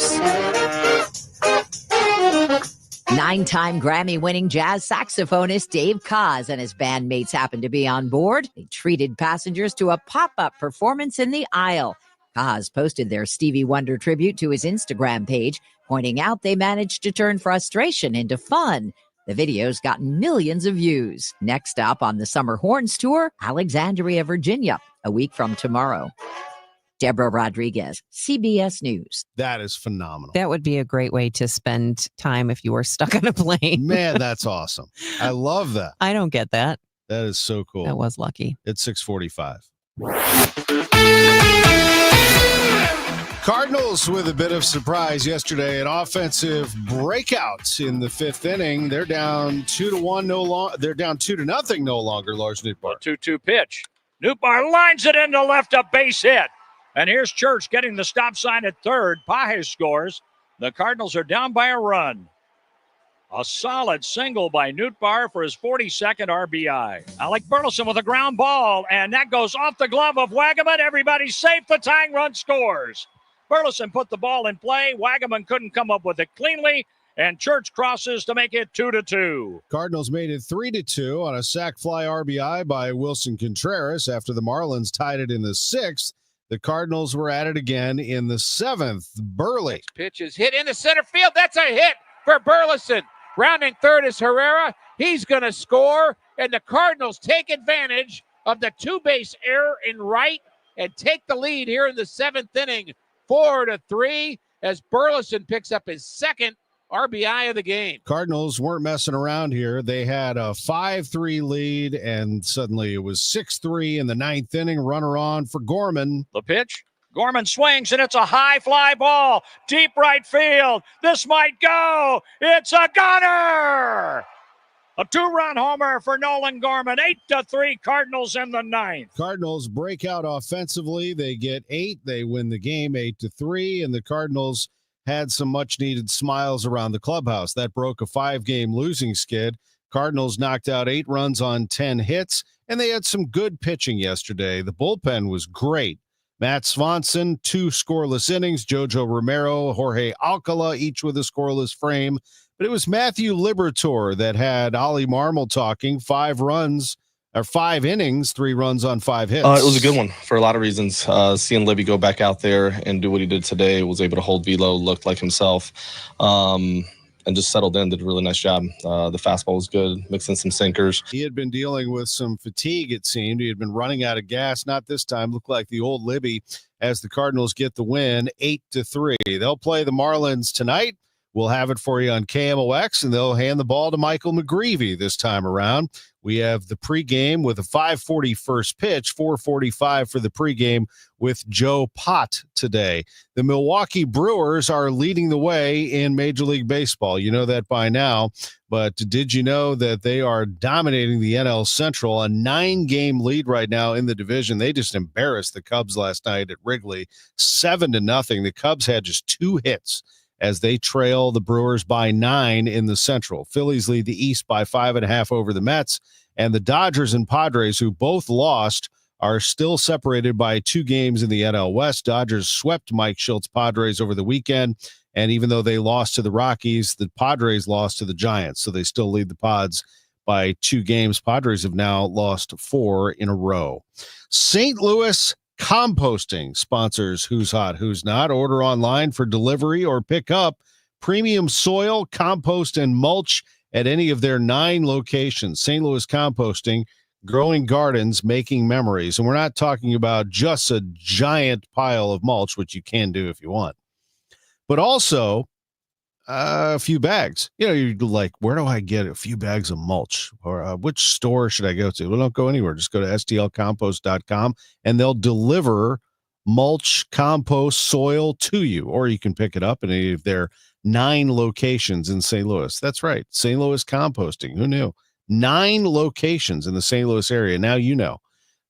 9-time Grammy-winning jazz saxophonist Dave Koz and his bandmates happened to be on board. They treated passengers to a pop-up performance in the aisle. Koz posted their Stevie Wonder tribute to his Instagram page, pointing out they managed to turn frustration into fun. The video's gotten millions of views. Next up on the Summer Horns Tour, Alexandria, Virginia, a week from tomorrow. Deborah Rodriguez, CBS News. That is phenomenal. That would be a great way to spend time if you were stuck on a plane. Man, that's awesome. I love that. I don't get that. That is so cool. That was lucky. It's 6:45. Cardinals with a bit of surprise yesterday, an offensive breakout in the fifth inning. They're down 2-1 they're down 2-0 no longer, Lars Nootbaar. 2-2 pitch. Nootbaar lines it into left, a base hit. And here's Church getting the stop sign at third. Pages scores. The Cardinals are down by a run. A solid single by Nootbaar for his 42nd RBI. Alec Burleson with a ground ball, and that goes off the glove of Wagaman. Everybody's safe. The tying run scores. Burleson put the ball in play. Wagaman couldn't come up with it cleanly, and Church crosses to make it 2-2. Cardinals made it 3-2 on a sac fly RBI by Wilson Contreras after the Marlins tied it in the sixth. The Cardinals were at it again in the seventh. Burley. Pitch is hit into center field. That's a hit for Burleson. Rounding third is Herrera. He's going to score, and the Cardinals take advantage of the two-base error in right and take the lead here in the seventh inning, 4-3, as Burleson picks up his second RBI of the game. Cardinals weren't messing around here. They had a 5-3 lead, and suddenly it was 6-3 in the ninth inning. Runner on for Gorman. The pitch. Gorman swings, and it's a high fly ball. Deep right field. This might go. It's a gunner. A two-run homer for Nolan Gorman. 8-3 Cardinals in the ninth. Cardinals break out offensively. They get 8. They win the game 8-3, and the Cardinals had some much-needed smiles around the clubhouse. That broke a 5-game losing skid. Cardinals knocked out 8 runs on 10 hits, and they had some good pitching yesterday. The bullpen was great. Matt Swanson, 2 scoreless innings. Jojo Romero, Jorge Alcala, each with a scoreless frame. But it was Matthew Liberatore that had Ollie Marmol talking. 5 innings, 3 runs on 5 hits. It was a good one for a lot of reasons. Seeing Libby go back out there and do what he did today, was able to hold velo, looked like himself, and just settled in, did a really nice job. The fastball was good, mixing some sinkers. He had been dealing with some fatigue, it seemed. He had been running out of gas. Not this time. Looked like the old Libby as the Cardinals get the win, 8-3. They'll play the Marlins tonight. We'll have it for you on KMOX, and they'll hand the ball to Michael McGreevy this time around. We have the pregame with a 5:40 first pitch, 4:45 for the pregame with Joe Pott today. The Milwaukee Brewers are leading the way in Major League Baseball. You know that by now, but did you know that they are dominating the NL Central, a 9-game lead right now in the division? They just embarrassed the Cubs last night at Wrigley, 7-0. The Cubs had just 2 hits as they trail the Brewers by 9 in the Central. Phillies lead the East by 5.5 over the Mets, and the Dodgers and Padres, who both lost, are still separated by 2 games in the NL West. Dodgers swept Mike Schultz Padres over the weekend, and even though they lost to the Rockies, the Padres lost to the Giants, so they still lead the Pods by 2 games. Padres have now lost 4 in a row. St. Louis Composting sponsors Who's Hot, Who's Not. Order online for delivery or pick up premium soil, compost, and mulch at any of their 9 locations. St. Louis Composting, growing gardens, making memories. And we're not talking about just a giant pile of mulch, which you can do if you want, but also a few bags. You know, you're like, where do I get a few bags of mulch? Or which store should I go to? Well, don't go anywhere. Just go to stlcompost.com and they'll deliver mulch, compost, soil to you, or you can pick it up in any of their 9 locations in St. Louis. That's right. St. Louis Composting. Who knew? 9 locations in the St. Louis area. Now you know.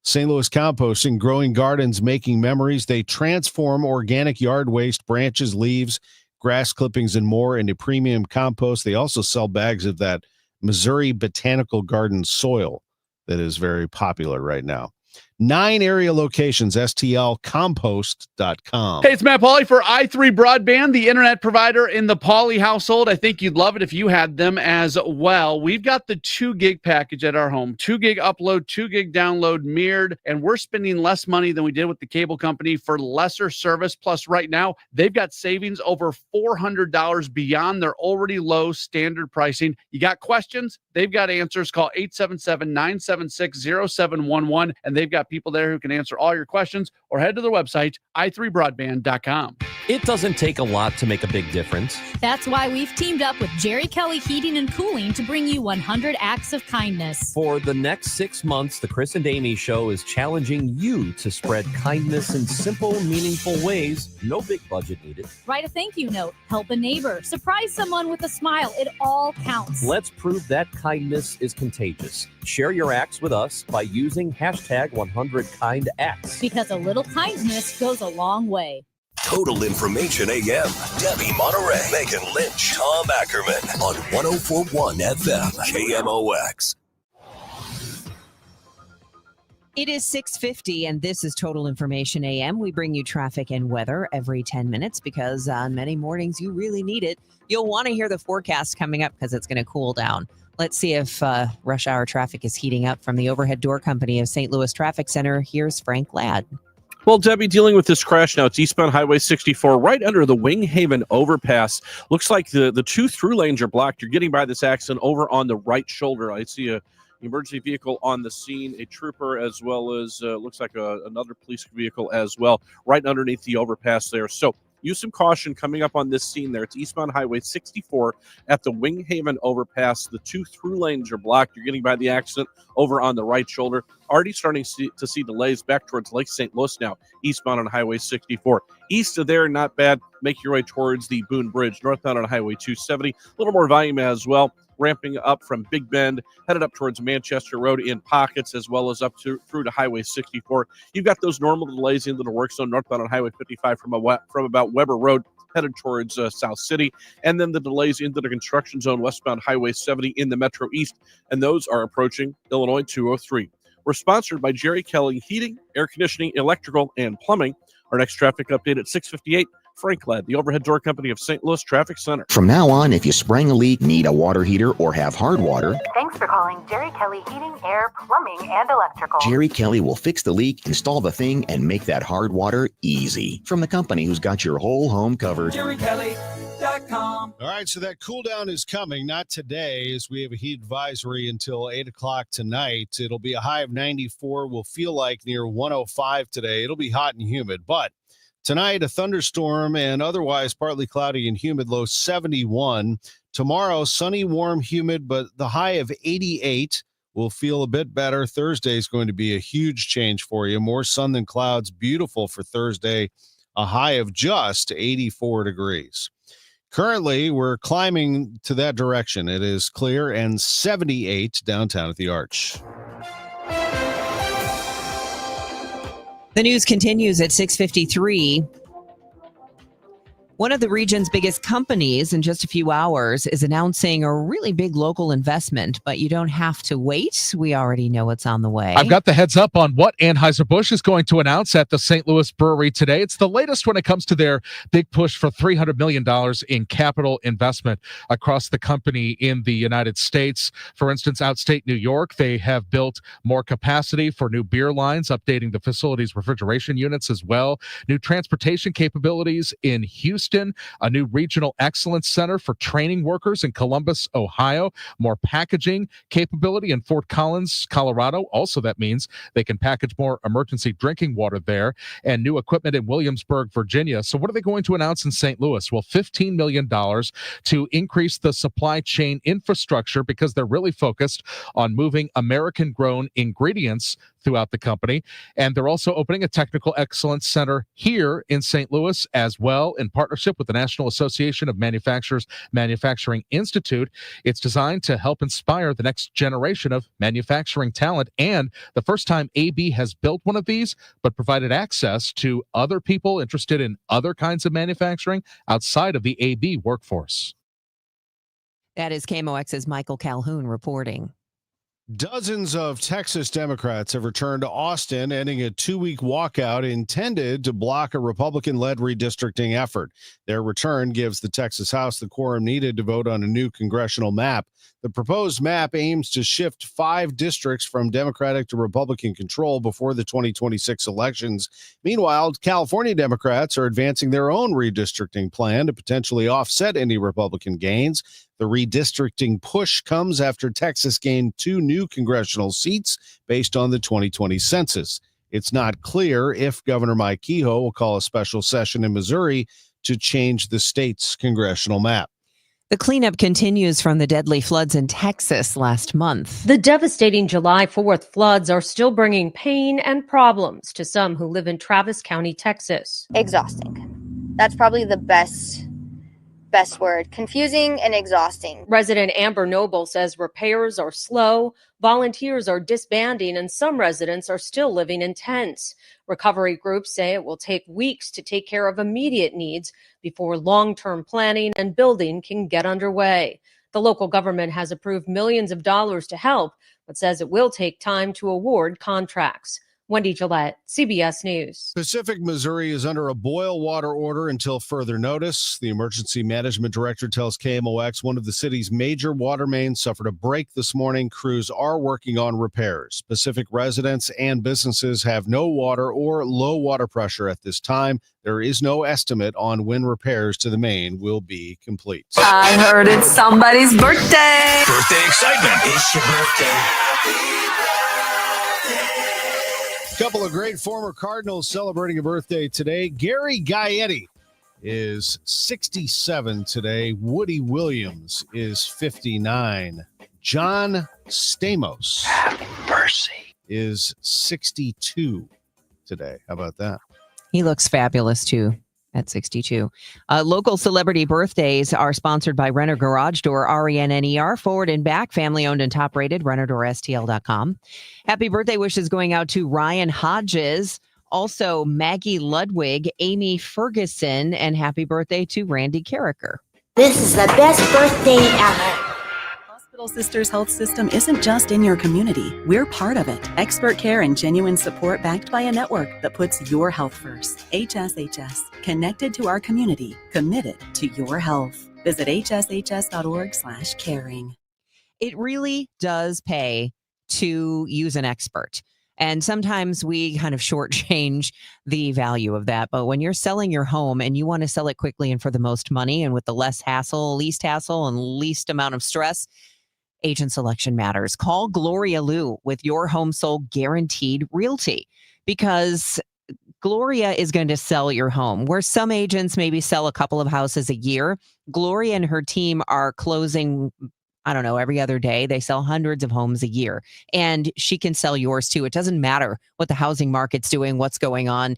St. Louis Composting, growing gardens, making memories. They transform organic yard waste, branches, leaves, grass clippings, and more into premium compost. They also sell bags of that Missouri Botanical Garden soil that is very popular right now. 9 area locations, stlcompost.com. Hey, it's Matt Pauley for i3 Broadband, the internet provider in the Pauley household. I think you'd love it if you had them as well. We've got the 2 gig package at our home, 2 gig upload, 2 gig download mirrored, and we're spending less money than we did with the cable company for lesser service. Plus, right now, they've got savings over $400 beyond their already low standard pricing. You got questions? They've got answers. Call 877-976-0711, and they've got people there who can answer all your questions, or head to their website, i3broadband.com. It doesn't take a lot to make a big difference. That's why we've teamed up with Jerry Kelly Heating and Cooling to bring you 100 acts of kindness. For the next 6 months, the Chris and Amy Show is challenging you to spread kindness in simple, meaningful ways. No big budget needed. Write a thank you note, help a neighbor, surprise someone with a smile. It all counts. Let's prove that kindness is contagious. Share your acts with us by using hashtag 100KindActs. Because a little kindness goes a long way. Total Information AM. Debbie Monterey, Megan Lynch, Tom Ackerman on 104.1 FM KMOX. It is 6:50, and this is Total Information AM. We bring you traffic and weather every 10 minutes because on many mornings you really need it. You'll want to hear the forecast coming up because it's going to cool down. Let's see if rush hour traffic is heating up from the Overhead Door Company of St. Louis Traffic Center. Here's Frank Ladd. Well, Debbie, dealing with this crash now. It's eastbound Highway 64, right under the Winghaven overpass. Looks like the 2 through lanes are blocked. You're getting by this accident over on the right shoulder. I see a emergency vehicle on the scene, a trooper, as well as looks like another police vehicle as well, right underneath the overpass there. So use some caution coming up on this scene there. It's eastbound Highway 64 at the Winghaven overpass. The 2 through lanes are blocked. You're getting by the accident over on the right shoulder. Already starting to see delays back towards Lake St. Louis now, eastbound on Highway 64. East of there, not bad. Make your way towards the Boone Bridge, northbound on Highway 270. A little more volume as well. Ramping up from Big Bend, headed up towards Manchester Road in pockets, as well as up through to Highway 64. You've got those normal delays into the work zone northbound on Highway 55 from about Weber Road, headed towards South City, and then the delays into the construction zone westbound Highway 70 in the Metro East, and those are approaching Illinois 203. We're sponsored by Jerry Kelly Heating, Air Conditioning, Electrical, and Plumbing. Our next traffic update at 6:58. Frank Ladd, the Overhead Door Company of St. Louis Traffic Center. From now on, if you spring a leak, need a water heater, or have hard water, Thanks for calling Jerry Kelly Heating, Air, Plumbing, and Electrical. Jerry Kelly will fix the leak, install the thing, and make that hard water easy. From the company who's got your whole home covered. JerryKelly.com. All right, so that cool down is coming. Not today, as we have a heat advisory until 8 o'clock tonight. It'll be a high of 94. Will feel like near 105 today. It'll be hot and humid, but tonight, a thunderstorm and otherwise partly cloudy and humid, low 71. Tomorrow, sunny, warm, humid, but the high of 88 will feel a bit better. Thursday is going to be a huge change for you. More sun than clouds. Beautiful for Thursday. A high of just 84 degrees. Currently, we're climbing to that direction. It is clear and 78 downtown at the Arch. The news continues at 6:53. One of the region's biggest companies in just a few hours is announcing a really big local investment, but you don't have to wait. We already know what's on the way. I've got the heads up on what Anheuser-Busch is going to announce at the St. Louis Brewery today. It's the latest when it comes to their big push for $300 million in capital investment across the company in the United States. For instance, outstate New York, they have built more capacity for new beer lines, updating the facility's refrigeration units as well. New transportation capabilities in Houston, a new regional excellence center for training workers in Columbus, Ohio, more packaging capability in Fort Collins, Colorado. Also, that means they can package more emergency drinking water there, and new equipment in Williamsburg, Virginia. So what are they going to announce in St. Louis? Well, $15 million to increase the supply chain infrastructure because they're really focused on moving American-grown ingredients throughout the company. And they're also opening a technical excellence center here in St. Louis as well in partnership partnership with the National Association of Manufacturers Manufacturing Institute. It's designed to help inspire the next generation of manufacturing talent, and the first time AB has built one of these, but provided access to other people interested in other kinds of manufacturing outside of the AB workforce. That is KMOX's Michael Calhoun reporting. Dozens of Texas Democrats have returned to Austin, ending a 2-week walkout intended to block a Republican-led redistricting effort. Their return gives the Texas House the quorum needed to vote on a new congressional map. The proposed map aims to shift 5 districts from Democratic to Republican control before the 2026 elections. Meanwhile, California Democrats are advancing their own redistricting plan to potentially offset any Republican gains. The redistricting push comes after Texas gained 2 new congressional seats based on the 2020 census. It's not clear if Governor Mike Kehoe will call a special session in Missouri to change the state's congressional map. The cleanup continues from the deadly floods in Texas last month. The devastating July 4th floods are still bringing pain and problems to some who live in Travis County, Texas. Exhausting. That's probably the best word. Confusing and exhausting. Resident Amber Noble says repairs are slow, volunteers are disbanding, and some residents are still living in tents. Recovery groups say it will take weeks to take care of immediate needs before long-term planning and building can get underway. The local government has approved millions of dollars to help, but says it will take time to award contracts. Wendy Gillette, CBS News. Pacific Missouri is under a boil water order until further notice. The emergency management director tells KMOX one of the city's major water mains suffered a break this morning. Crews are working on repairs. Pacific residents and businesses have no water or low water pressure at this time. There is no estimate on when repairs to the main will be complete. I heard it's somebody's birthday. Birthday excitement. It's your birthday. Couple of great former Cardinals celebrating a birthday today. Gary Gaetti is 67 today. Woody Williams is 59. John Stamos is 62 today. How about that? He looks fabulous too at 62. Local celebrity birthdays are sponsored by Renner Garage Door, RENNER, forward and back, family owned and top rated, RennerDoorSTL.com. Happy birthday wishes going out to Ryan Hodges, also Maggie Ludwig, Amy Ferguson, and happy birthday to Randy Carricker. This is the best birthday ever. Hospital Sisters Health System isn't just in your community. We're part of it. Expert care and genuine support backed by a network that puts your health first. HSHS, connected to our community, committed to your health. Visit hshs.org/caring. It really does pay to use an expert. And sometimes we kind of shortchange the value of that. But when you're selling your home and you want to sell it quickly and for the most money and with the least hassle, and least amount of stress, agent selection matters. Call Gloria Liu with Your Home Sold Guaranteed Realty, because Gloria is going to sell your home. Where some agents maybe sell a couple of houses a year, Gloria and her team are closing, I don't know, every other day. They sell hundreds of homes a year, and she can sell yours too. It doesn't matter what the housing market's doing, what's going on.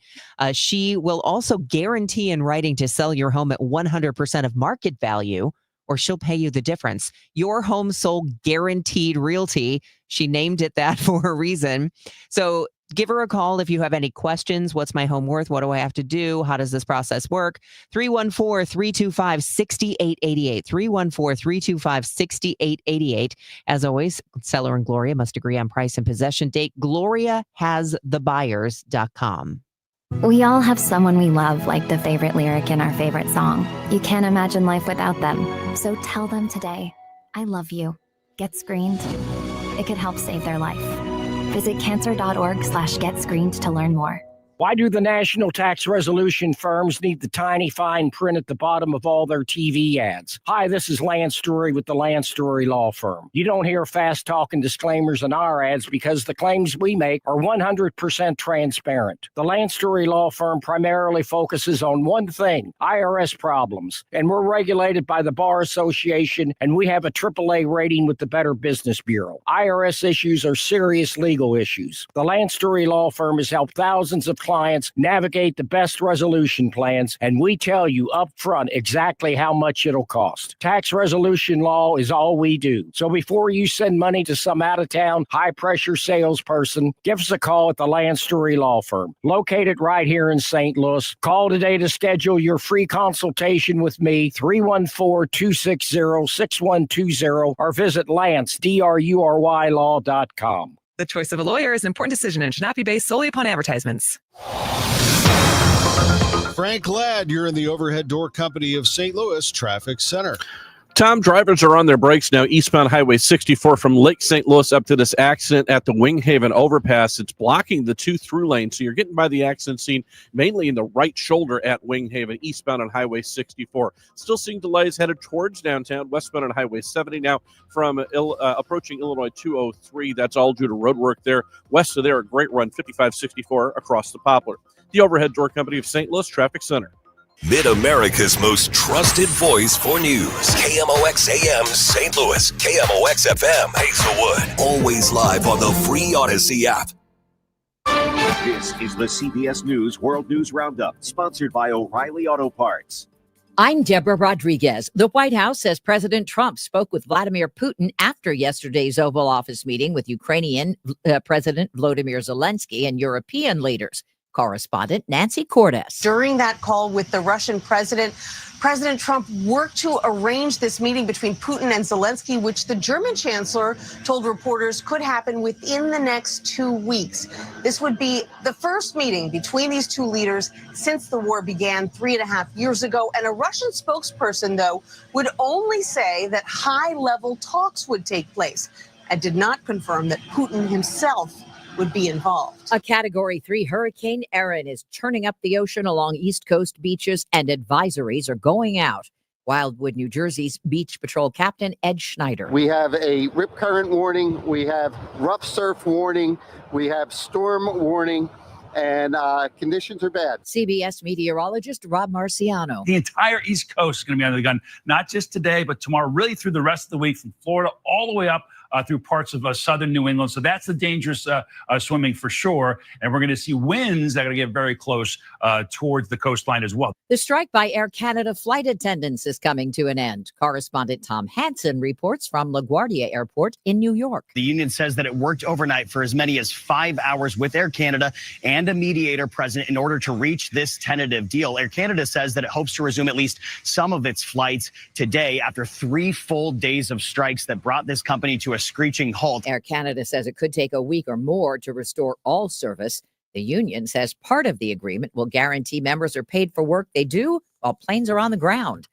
She will also guarantee in writing to sell your home at 100% of market value, or she'll pay you the difference. Your Home Sold Guaranteed Realty. She named it that for a reason. So give her a call if you have any questions. What's my home worth? What do I have to do? How does this process work? 314-325-6888. 314-325-6888. As always, seller and Gloria must agree on price and possession date. GloriaHasTheBuyers.com. We all have someone we love, like the favorite lyric in our favorite song. You can't imagine life without them. So tell them today, I love you. Get screened. It could help save their life. Visit cancer.org/getscreened to learn more. Why do the national tax resolution firms need the tiny fine print at the bottom of all their TV ads? Hi, this is Lance Story with the Lance Story Law Firm. You don't hear fast-talking disclaimers in our ads because the claims we make are 100% transparent. The Lance Story Law Firm primarily focuses on one thing, IRS problems, and we're regulated by the Bar Association, and we have a AAA rating with the Better Business Bureau. IRS issues are serious legal issues. The Lance Story Law Firm has helped thousands of clients navigate the best resolution plans, and we tell you up front exactly how much it'll cost. Tax resolution law is all we do. So before you send money to some out-of-town, high-pressure salesperson, give us a call at the Land Story Law Firm, located right here in St. Louis. Call today to schedule your free consultation with me, 314-260-6120, or visit LanceDruryLaw.com. The choice of a lawyer is an important decision and should not be based solely upon advertisements. Frank Ladd, you're in the Overhead Door Company of St. Louis Traffic Center. Tom, drivers are on their brakes now eastbound Highway 64 from Lake St. Louis up to this accident at the Winghaven overpass. It's blocking the 2 through lanes, so you're getting by the accident scene mainly in the right shoulder at Winghaven, eastbound on Highway 64. Still seeing delays headed towards downtown, westbound on Highway 70 now from approaching Illinois 203. That's all due to road work there. West of there, a great run, 5564 across the Poplar. The Overhead Door Company of St. Louis Traffic Center. Mid-America's most trusted voice for news. KMOX AM St. Louis. KMOX FM Hazelwood. Always live on the free Odyssey app. This is the CBS News World News Roundup, sponsored by O'Reilly Auto Parts. I'm Deborah Rodriguez. The White House says President Trump spoke with Vladimir Putin after yesterday's Oval Office meeting with Ukrainian President Volodymyr Zelensky and European leaders. Correspondent Nancy Cordes. During that call with the Russian president, President Trump worked to arrange this meeting between Putin and Zelensky, which the German chancellor told reporters could happen within the next 2 weeks. This would be the first meeting between these two leaders since the war began 3.5 years ago. And a Russian spokesperson, though, would only say that high-level talks would take place and did not confirm that Putin himself would be involved. A Category 3 Hurricane Erin is churning up the ocean along East Coast beaches, and advisories are going out. Wildwood, New Jersey's Beach Patrol Captain Ed Schneider. We have a rip current warning, we have rough surf warning, we have storm warning, and conditions are bad. CBS meteorologist Rob Marciano. The entire East Coast is going to be under the gun, not just today, but tomorrow, really through the rest of the week, from Florida all the way up through parts of southern New England. So that's the dangerous swimming for sure. And we're going to see winds that are going to get very close towards the coastline as well. The strike by Air Canada flight attendants is coming to an end. Correspondent Tom Hansen reports from LaGuardia Airport in New York. The union says that it worked overnight for as many as 5 hours with Air Canada and a mediator present in order to reach this tentative deal. Air Canada says that it hopes to resume at least some of its flights today after 3 full days of strikes that brought this company to a screeching halt. Air Canada says it could take a week or more to restore all service. The union says part of the agreement will guarantee members are paid for work they do while planes are on the ground.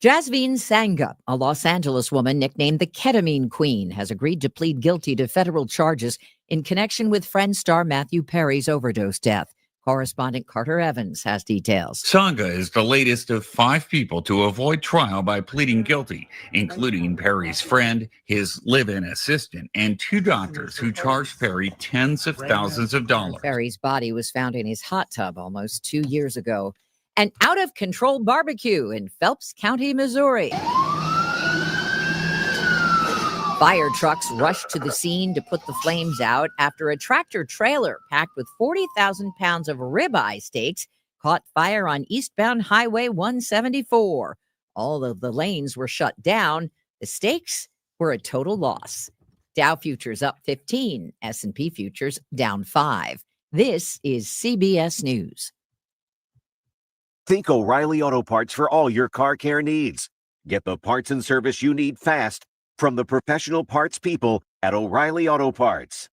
Jasveen Sangha, a Los Angeles woman nicknamed the Ketamine Queen, has agreed to plead guilty to federal charges in connection with Friends star Matthew Perry's overdose death. Correspondent Carter Evans has details. Sangha is the latest of 5 people to avoid trial by pleading guilty, including Perry's friend, his live-in assistant, and 2 doctors who charged Perry tens of thousands of dollars. Perry's body was found in his hot tub almost 2 years ago. An out-of-control barbecue in Phelps County, Missouri. Fire trucks rushed to the scene to put the flames out after a tractor trailer packed with 40,000 pounds of ribeye steaks caught fire on eastbound Highway 174. All of the lanes were shut down. The steaks were a total loss. Dow futures up 15, S&P futures down 5. This is CBS News. Think O'Reilly Auto Parts for all your car care needs. Get the parts and service you need fast from the professional parts people at O'Reilly Auto Parts.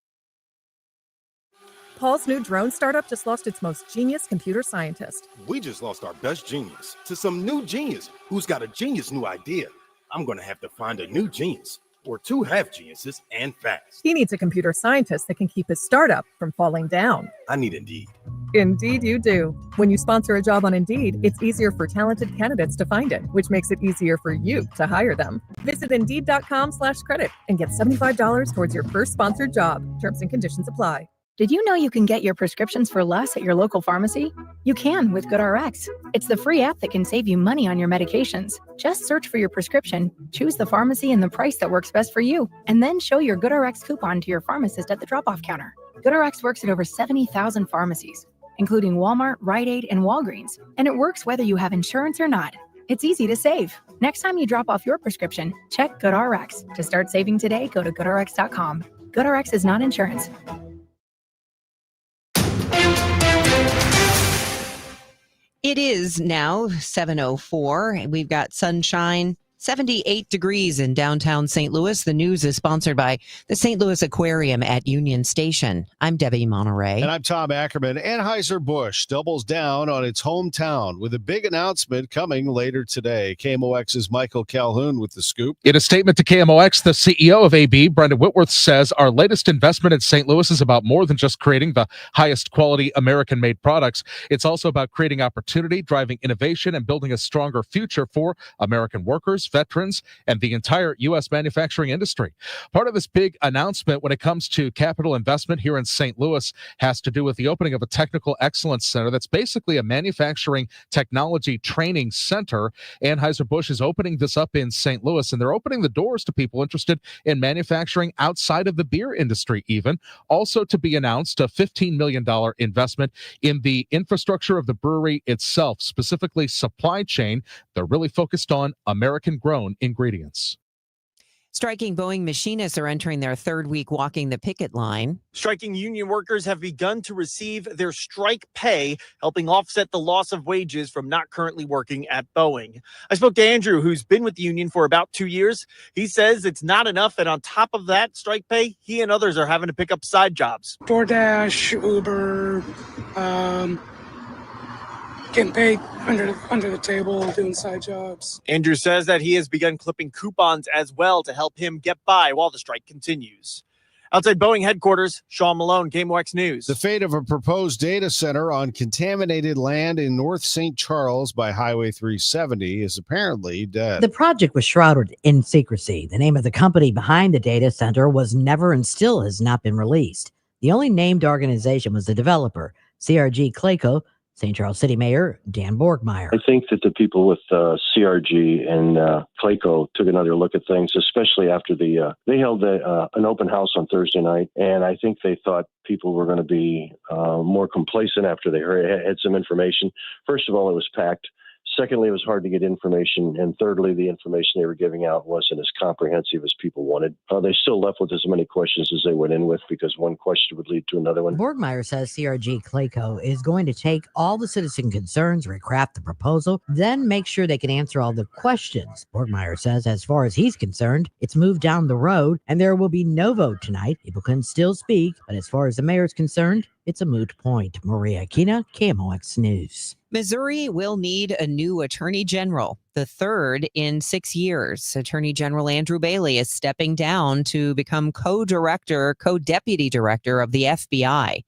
Paul's new drone startup just lost its most genius computer scientist. We just lost our best genius to some new genius who's got a genius new idea. I'm going to have to find a new genius or 2 half geniuses and fast. He needs a computer scientist that can keep his startup from falling down. I need Indeed. Indeed you do. When you sponsor a job on Indeed, it's easier for talented candidates to find it, which makes it easier for you to hire them. Visit Indeed.com/credit and get $75 towards your first sponsored job. Terms and conditions apply. Did you know you can get your prescriptions for less at your local pharmacy? You can with GoodRx. It's the free app that can save you money on your medications. Just search for your prescription, choose the pharmacy and the price that works best for you, and then show your GoodRx coupon to your pharmacist at the drop-off counter. GoodRx works at over 70,000 pharmacies. including Walmart, Rite Aid, and Walgreens. And it works whether you have insurance or not. It's easy to save. Next time you drop off your prescription, check GoodRx. To start saving today, go to goodrx.com. GoodRx is not insurance. It is now 7:04. We've got sunshine, 78 degrees in downtown St. Louis. The news is sponsored by the St. Louis Aquarium at Union Station. I'm Debbie Monterey. And I'm Tom Ackerman. Anheuser-Busch doubles down on its hometown with a big announcement coming later today. KMOX's Michael Calhoun with the scoop. In a statement to KMOX, the CEO of AB, Brendan Whitworth, says our latest investment in St. Louis is about more than just creating the highest quality American-made products. It's also about creating opportunity, driving innovation, and building a stronger future for American workers, veterans, and the entire U.S. manufacturing industry. Part of this big announcement when it comes to capital investment here in St. Louis has to do with the opening of a technical excellence center that's basically a manufacturing technology training center. Anheuser-Busch is opening this up in St. Louis, and they're opening the doors to people interested in manufacturing outside of the beer industry even. Also to be announced, a $15 million investment in the infrastructure of the brewery itself, specifically supply chain. They're really focused on American-grown ingredients. Striking Boeing machinists are entering their third week walking the picket line. Striking union workers have begun to receive their strike pay, helping offset the loss of wages from not currently working at Boeing. I spoke to Andrew, who's been with the union for about 2 years. He says it's not enough, and on top of that strike pay, he and others are having to pick up side jobs. DoorDash, Uber, getting paid under the table, doing side jobs. Andrew says that he has begun clipping coupons as well to help him get by while the strike continues. Outside Boeing headquarters, Sean Malone, KMOX News. The fate of a proposed data center on contaminated land in North St. Charles by Highway 370 is apparently dead. The project was shrouded in secrecy. The name of the company behind the data center was never and still has not been released. The only named organization was the developer, CRG Clayco. St. Charles City Mayor Dan Borgmeyer. I think that the people with CRG and Clayco took another look at things, especially after they held an open house on Thursday night, and I think they thought people were going to be more complacent after they had some information. First of all, it was packed. Secondly, it was hard to get information. And thirdly, the information they were giving out wasn't as comprehensive as people wanted. They still left with as many questions as they went in with, because one question would lead to another one. Borgmeyer says CRG Clayco is going to take all the citizen concerns, recraft the proposal, then make sure they can answer all the questions. Borgmeyer says as far as he's concerned, it's moved down the road and there will be no vote tonight. People can still speak, but as far as the mayor's concerned, it's a moot point. Maria Aquina, KMOX News. Missouri will need a new attorney general, the third in 6 years. Attorney General Andrew Bailey is stepping down to become co-deputy director of the FBI.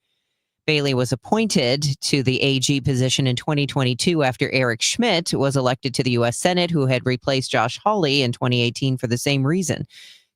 Bailey was appointed to the AG position in 2022 after Eric Schmidt was elected to the U.S. Senate, who had replaced Josh Hawley in 2018 for the same reason.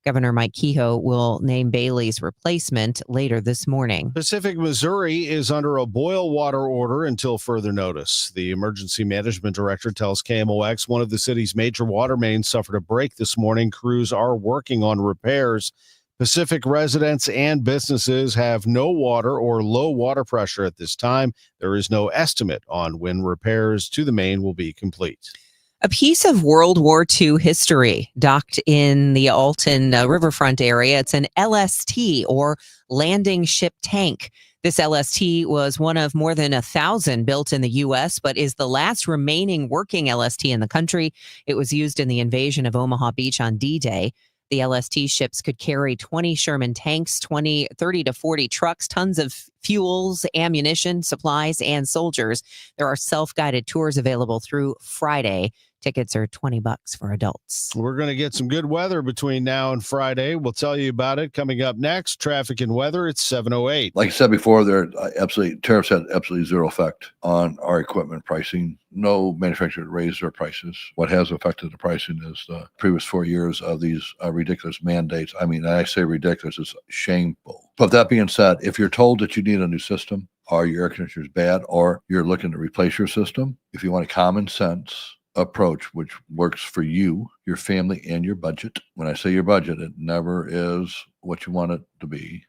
Governor Mike Kehoe will name Bailey's replacement later this morning. Pacific Missouri is under a boil water order until further notice. The emergency management director tells KMOX one of the city's major water mains suffered a break this morning. Crews are working on repairs. Pacific residents and businesses have no water or low water pressure at this time. There is no estimate on when repairs to the main will be complete. A piece of World War II history docked in the Alton riverfront area. It's an LST, or landing ship tank. This LST was one of more than 1,000 built in the U.S., but is the last remaining working LST in the country. It was used in the invasion of Omaha Beach on D-Day. The LST ships could carry 20 Sherman tanks, 30 to 40 trucks, tons of fuels, ammunition, supplies, and soldiers. There are self-guided tours available through Friday. Tickets are $20 for adults. We're going to get some good weather between now and Friday. We'll tell you about it coming up next. Traffic and weather, it's 7:08. Like I said before, tariffs had absolutely zero effect on our equipment pricing. No manufacturer raised their prices. What has affected the pricing is the previous 4 years of these ridiculous mandates. I mean, I say ridiculous, it's shameful. But that being said, if you're told that you need a new system, or your air conditioner is bad, or you're looking to replace your system, if you want a common sense approach which works for you, your family, and your budget. When I say your budget, it never is what you want it to be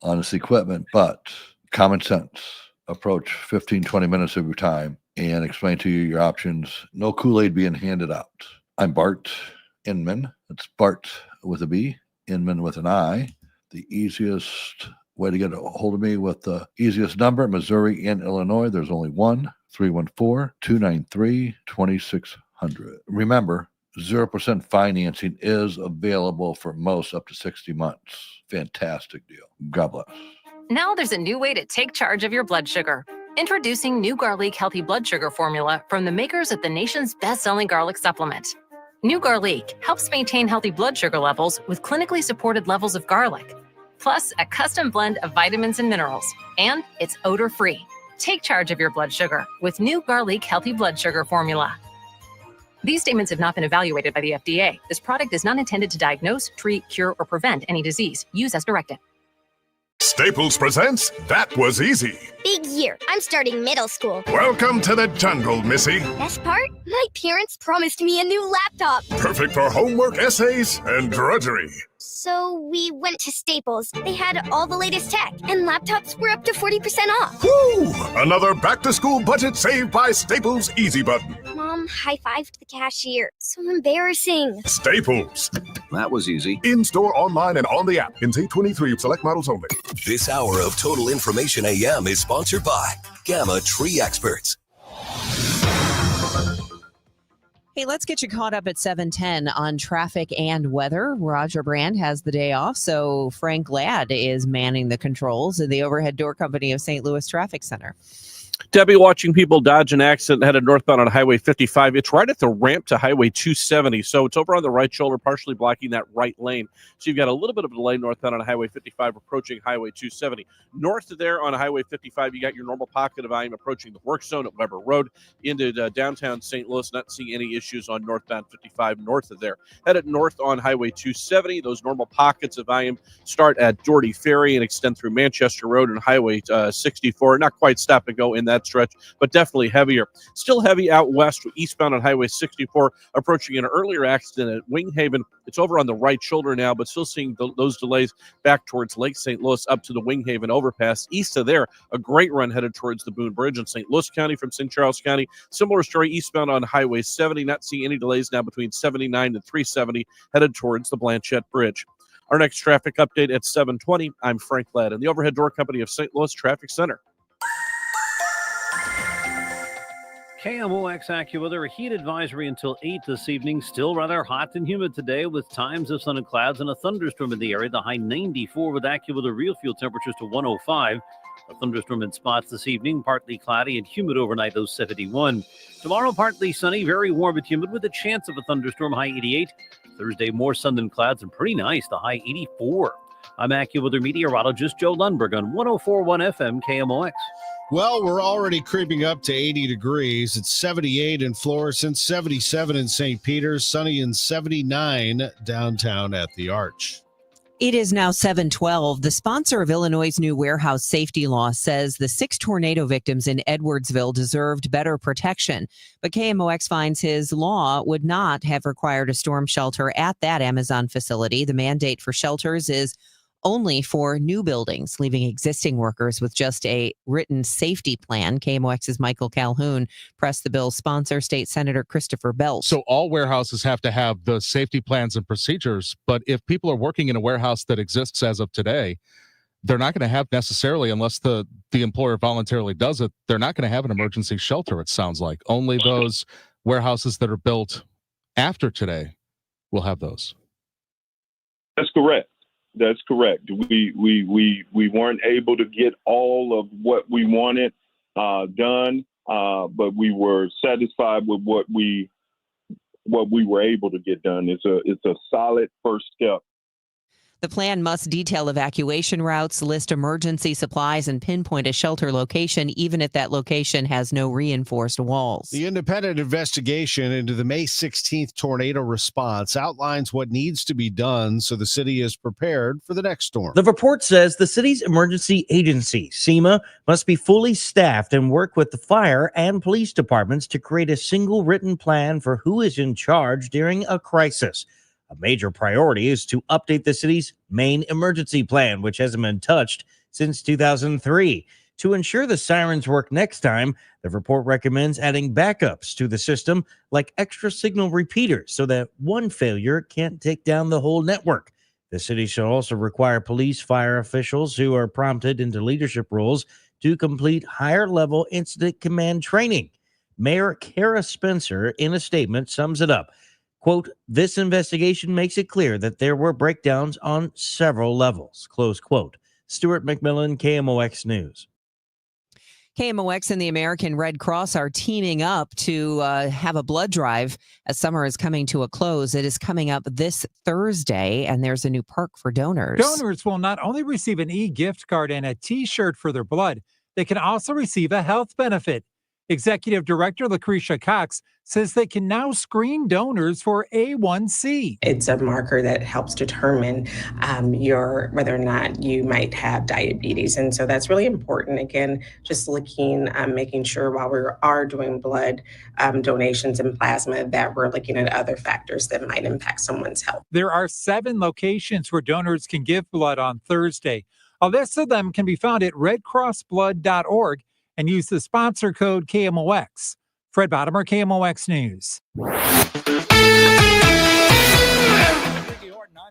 on this equipment, but common sense. approach 15, 20 minutes of your time and explain to you your options. No Kool-Aid being handed out. I'm Bart Inman. It's Bart with a B, Inman with an I. The easiest way to get a hold of me with the easiest number, Missouri and Illinois, there's only one, 314-293-2600. Remember, 0% financing is available for most up to 60 months. Fantastic deal. God bless. Now there's a new way to take charge of your blood sugar. Introducing new Garlic Healthy Blood Sugar Formula from the makers of the nation's best-selling garlic supplement. New Garlic helps maintain healthy blood sugar levels with clinically supported levels of garlic, plus a custom blend of vitamins and minerals, and it's odor-free. Take charge of your blood sugar with new Garlic Healthy Blood Sugar Formula. These statements have not been evaluated by the FDA. This product is not intended to diagnose, treat, cure, or prevent any disease. Use as directed. Staples presents That Was Easy. Big year. I'm starting middle school. Welcome to the jungle, Missy. Best part? My parents promised me a new laptop. Perfect for homework, essays, and drudgery. So we went to Staples. They had all the latest tech, and laptops were up to 40% off. Woo! Another back-to-school budget saved by Staples Easy Button. Mom high-fived the cashier. So embarrassing. Staples. That was easy. In-store, online, and on the app. NC 23 of select models only. This hour of Total Information AM is sponsored by Gamma Tree Experts. Hey, let's get you caught up at 7:10 on traffic and weather. Roger Brand has the day off, so Frank Ladd is manning the controls in the Overhead Door Company of St. Louis Traffic Center. Debbie, watching people dodge an accident headed northbound on Highway 55. It's right at the ramp to Highway 270, so it's over on the right shoulder, partially blocking that right lane. So you've got a little bit of a delay northbound on Highway 55 approaching Highway 270. North of there on Highway 55, you got your normal pocket of volume approaching the work zone at Weber Road into downtown St. Louis. Not seeing any issues on northbound 55 north of there. Headed north on Highway 270, those normal pockets of volume start at Doherty Ferry and extend through Manchester Road and Highway 64. Not quite stop and go in that stretch, but definitely heavier. Still heavy out west, eastbound on Highway 64, approaching an earlier accident at Winghaven. It's over on the right shoulder now, but still seeing those delays back towards Lake St. Louis up to the Winghaven overpass. East of there, a great run headed towards the Boone Bridge in St. Louis County from St. Charles County. Similar story eastbound on Highway 70, not seeing any delays now between 79 and 370, headed towards the Blanchette Bridge. Our next traffic update at 7:20. I'm Frank Ladd in the Overhead Door Company of St. Louis Traffic Center. KMOX AccuWeather, a heat advisory until 8 this evening. Still rather hot and humid today with times of sun and clouds and a thunderstorm in the area. The high 94 with AccuWeather real fuel temperatures to 105. A thunderstorm in spots this evening, partly cloudy and humid overnight, those 71. Tomorrow, partly sunny, very warm but humid with a chance of a thunderstorm, high 88. Thursday, more sun than clouds and pretty nice, the high 84. I'm AccuWeather meteorologist Joe Lundberg on 104.1 FM KMOX. Well, we're already creeping up to 80 degrees. It's 78 in Florissant, 77 in St. Peter's, sunny and 79 downtown at the Arch. It is now 7:12. The sponsor of Illinois' new warehouse safety law says the 6 tornado victims in Edwardsville deserved better protection. But KMOX finds his law would not have required a storm shelter at that Amazon facility. The mandate for shelters is only for new buildings, leaving existing workers with just a written safety plan. KMOX's Michael Calhoun pressed the bill's sponsor, State Senator Christopher Belt. So all warehouses have to have the safety plans and procedures, but if people are working in a warehouse that exists as of today, they're not going to have necessarily, unless the employer voluntarily does it, they're not going to have an emergency shelter, it sounds like. Only those warehouses that are built after today will have those. That's correct. That's correct. We weren't able to get all of what we wanted done, but we were satisfied with what we were able to get done. It's a solid first step. The plan must detail evacuation routes, list emergency supplies, and pinpoint a shelter location, even if that location has no reinforced walls. The independent investigation into the May 16th tornado response outlines what needs to be done so the city is prepared for the next storm. The report says the city's emergency agency, SEMA, must be fully staffed and work with the fire and police departments to create a single written plan for who is in charge during a crisis. A major priority is to update the city's main emergency plan, which hasn't been touched since 2003. To ensure the sirens work next time, the report recommends adding backups to the system, like extra signal repeaters, so that one failure can't take down the whole network. The city shall also require police fire officials who are prompted into leadership roles to complete higher-level incident command training. Mayor Kara Spencer, in a statement, sums it up. Quote, "This investigation makes it clear that there were breakdowns on several levels." Close quote. Stuart McMillan, KMOX News. KMOX and the American Red Cross are teaming up to have a blood drive as summer is coming to a close. It is coming up this Thursday, and there's a new perk for donors. Donors will not only receive an e-gift card and a T-shirt for their blood, they can also receive a health benefit. Executive Director Lucretia Cox says they can now screen donors for A1C. It's a marker that helps determine whether or not you might have diabetes. And so that's really important. Again, just looking, making sure while we are doing blood donations and plasma that we're looking at other factors that might impact someone's health. There are 7 locations where donors can give blood on Thursday. A list of them can be found at redcrossblood.org and use the sponsor code KMOX. Fred Bottomer, KMOX News.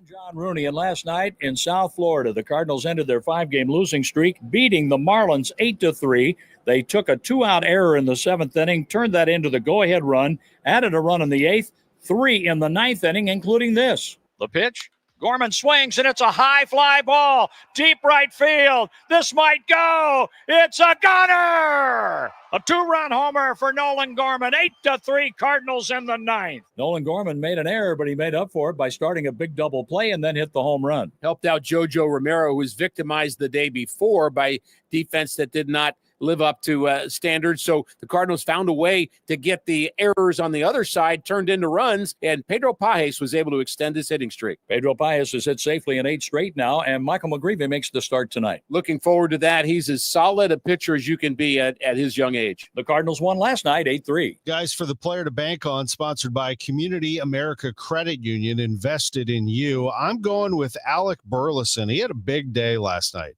John Rooney, and last night in South Florida, the Cardinals ended their 5-game losing streak, beating the Marlins 8-3. They took a 2-out error in the 7th inning, turned that into the go-ahead run, added a run in the 8th, 3 in the 9th inning, including this. The pitch. Gorman swings, and it's a high fly ball, deep right field. This might go. It's a gunner. A 2-run homer for Nolan Gorman. 8-3 Cardinals in the 9th. Nolan Gorman made an error, but he made up for it by starting a big double play and then hit the home run. Helped out Jojo Romero, who was victimized the day before by defense that did not live up to standards. So the Cardinals found a way to get the errors on the other side turned into runs, and Pedro Pajes was able to extend his hitting streak. Pedro Pajes has hit safely in 8 straight now, and Michael McGreevy makes the start tonight. Looking forward to that. He's as solid a pitcher as you can be at his young age. The Cardinals won last night, 8-3. Guys, for the player to bank on, sponsored by Community America Credit Union, invested in you. I'm going with Alec Burleson. He had a big day last night.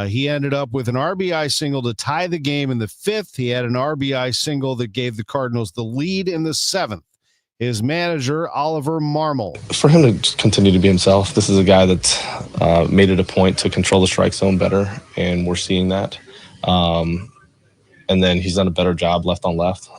He ended up with an RBI single to tie the game in the 5th. He had an RBI single that gave the Cardinals the lead in the 7th. His manager, Oliver Marmol. For him to just continue to be himself, this is a guy that made it a point to control the strike zone better, and we're seeing that. And then he's done a better job left on left.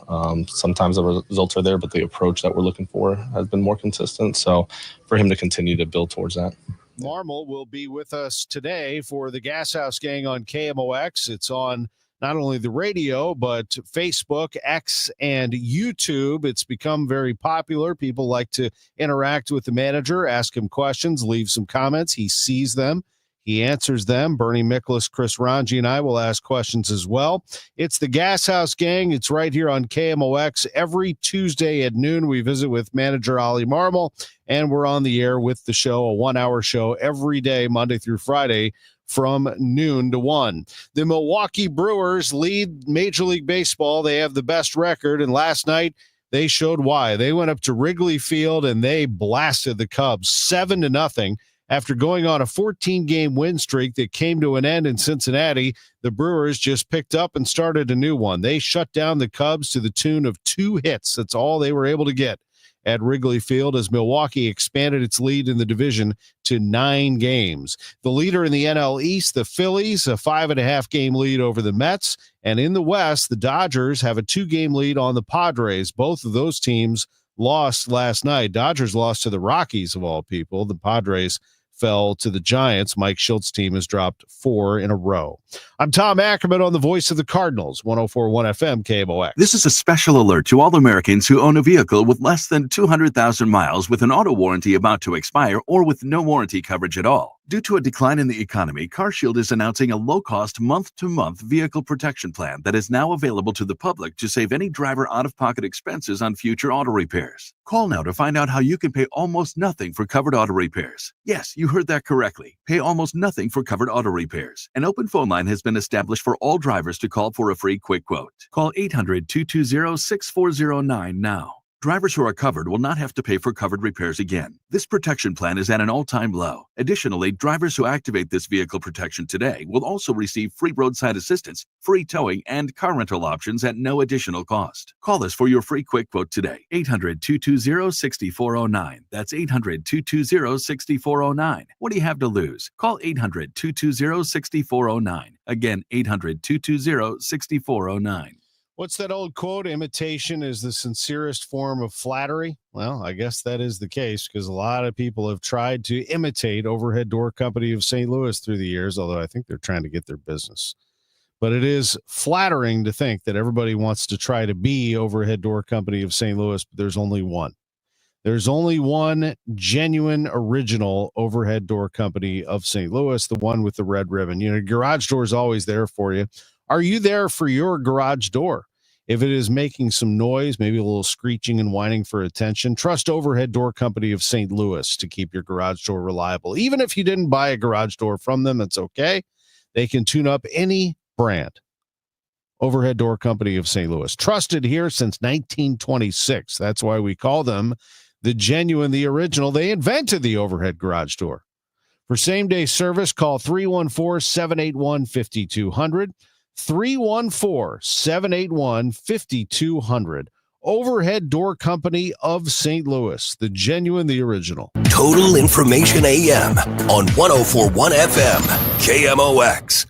Sometimes the results are there, but the approach that we're looking for has been more consistent. So for him to continue to build towards that. Marmol will be with us today for the Gas House Gang on KMOX. It's on not only the radio, but Facebook, X, and YouTube. It's become very popular. People like to interact with the manager, ask him questions, leave some comments. He sees them. He answers them. Bernie Miklasz, Chris Ranji, and I will ask questions as well. It's the Gas House Gang. It's right here on KMOX. Every Tuesday at noon, we visit with manager Ollie Marmol, and we're on the air with the show, a 1-hour show every day, Monday through Friday, from noon to 1. The Milwaukee Brewers lead Major League Baseball. They have the best record, and last night they showed why. They went up to Wrigley Field, and they blasted the Cubs 7-0. After going on a 14-game win streak that came to an end in Cincinnati, the Brewers just picked up and started a new one. They shut down the Cubs to the tune of 2 hits. That's all they were able to get at Wrigley Field as Milwaukee expanded its lead in the division to 9 games. The leader in the NL East, the Phillies, a 5.5-game lead over the Mets. And in the West, the Dodgers have a 2-game lead on the Padres. Both of those teams lost last night. Dodgers lost to the Rockies, of all people. The Padres fell to the Giants. Mike Schultz's team has dropped 4 in a row. I'm Tom Ackerman on the voice of the Cardinals, 104.1 FM KMOX. This is a special alert to all Americans who own a vehicle with less than 200,000 miles with an auto warranty about to expire or with no warranty coverage at all. Due to a decline in the economy, CarShield is announcing a low-cost month-to-month vehicle protection plan that is now available to the public to save any driver out-of-pocket expenses on future auto repairs. Call now to find out how you can pay almost nothing for covered auto repairs. Yes, you heard that correctly. Pay almost nothing for covered auto repairs. An open phone line has been established for all drivers to call for a free quick quote. Call 800-220-6409 now. Drivers who are covered will not have to pay for covered repairs again. This protection plan is at an all-time low. Additionally, drivers who activate this vehicle protection today will also receive free roadside assistance, free towing, and car rental options at no additional cost. Call us for your free quick quote today. 800-220-6409. That's 800-220-6409. What do you have to lose? Call 800-220-6409. Again, 800-220-6409. What's that old quote? Imitation is the sincerest form of flattery. Well, I guess that is the case because a lot of people have tried to imitate Overhead Door Company of St. Louis through the years, although I think they're trying to get their business. But it is flattering to think that everybody wants to try to be Overhead Door Company of St. Louis, but there's only one. There's only one genuine, original Overhead Door Company of St. Louis, the one with the red ribbon. You know, garage door is always there for you. Are you there for your garage door? If it is making some noise, maybe a little screeching and whining for attention, trust Overhead Door Company of St. Louis to keep your garage door reliable. Even if you didn't buy a garage door from them, it's okay. They can tune up any brand. Overhead Door Company of St. Louis. Trusted here since 1926. That's why we call them the genuine, the original. They invented the overhead garage door. For same-day service, call 314-781-5200. 314-781-5200. Overhead Door Company of St. Louis, the genuine, the original. Total Information AM on 104.1 FM, KMOX.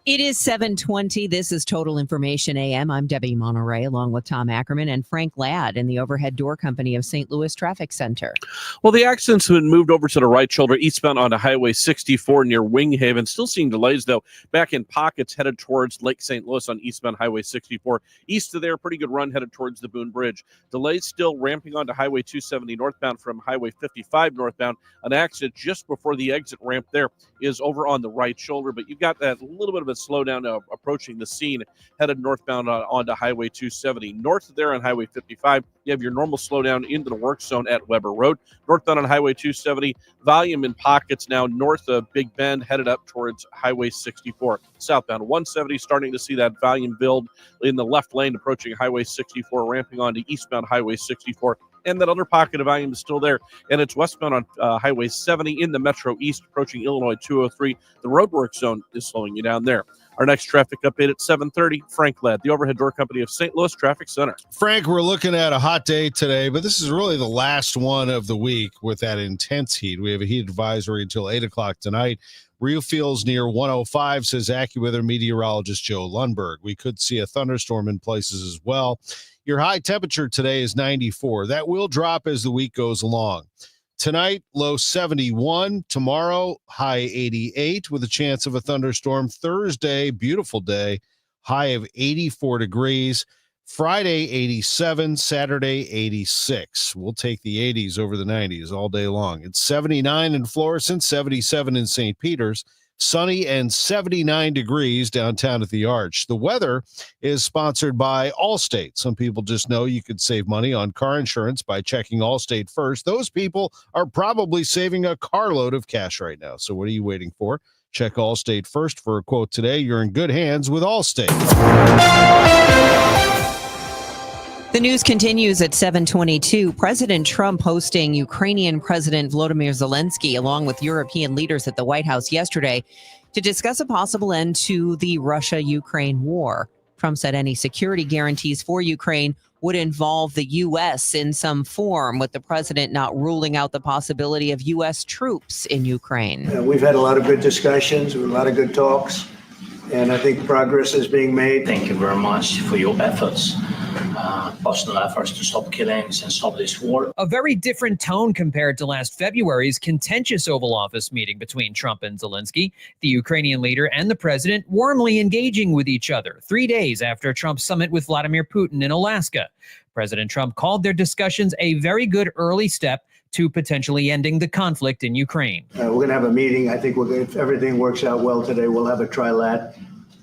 It is 7:20. This is Total Information AM. I'm Debbie Monterey, along with Tom Ackerman and Frank Ladd in the Overhead Door Company of St. Louis Traffic Center. Well, the accident's been moved over to the right shoulder, eastbound onto Highway 64 near Winghaven. Still seeing delays, though, back in pockets headed towards Lake St. Louis on eastbound Highway 64. East of there, pretty good run headed towards the Boone Bridge. Delays still ramping onto Highway 270 northbound from Highway 55 northbound. An accident just before the exit ramp there is over on the right shoulder, but you've got that little bit of a slowdown approaching the scene, headed northbound onto Highway 270. North of there on Highway 55, you have your normal slowdown into the work zone at Weber Road. Northbound on Highway 270, volume in pockets now north of Big Bend, headed up towards Highway 64. Southbound 170, starting to see that volume build in the left lane, approaching Highway 64, ramping onto eastbound Highway 64. And that other pocket of volume is still there, and it's westbound on Highway 70 in the Metro East, approaching Illinois 203. The roadwork zone is slowing you down there. Our next traffic update at 7:30. Frank Ladd, the Overhead Door Company of St. Louis Traffic Center. Frank, we're looking at a hot day today, but this is really the last one of the week with that intense heat. We have a heat advisory until 8 o'clock tonight. Real feels near 105, says AccuWeather meteorologist Joe Lundberg. We could see a thunderstorm in places as well. Your high temperature today is 94. That will drop as the week goes along. Tonight, low 71. Tomorrow, high 88 with a chance of a thunderstorm. Thursday, beautiful day, high of 84 degrees. Friday, 87. Saturday, 86. We'll take the 80s over the 90s all day long. It's 79 in Florissant, 77 in St. Peter's. Sunny and 79 degrees downtown at the Arch. The weather is sponsored by Allstate. Some people just know you could save money on car insurance by checking Allstate first. Those people are probably saving a carload of cash right now. So what are you waiting for? Check Allstate first for a quote today. You're in good hands with Allstate. The news continues at 7:22. President Trump hosting Ukrainian President Volodymyr Zelensky along with European leaders at the White House yesterday to discuss a possible end to the Russia-Ukraine war. Trump said any security guarantees for Ukraine would involve the U.S. in some form, with the president not ruling out the possibility of U.S. troops in Ukraine. We've had a lot of good discussions, a lot of good talks, and I think progress is being made. Thank you very much for your efforts. Personal efforts to stop killings and stop this war. A very different tone compared to last February's contentious Oval Office meeting between Trump and Zelensky. The Ukrainian leader and the president warmly engaging with each other 3 days after Trump's summit with Vladimir Putin in Alaska. President Trump called their discussions a very good early step to potentially ending the conflict in Ukraine. We're going to have a meeting. I think if everything works out well today, we'll have a trilat.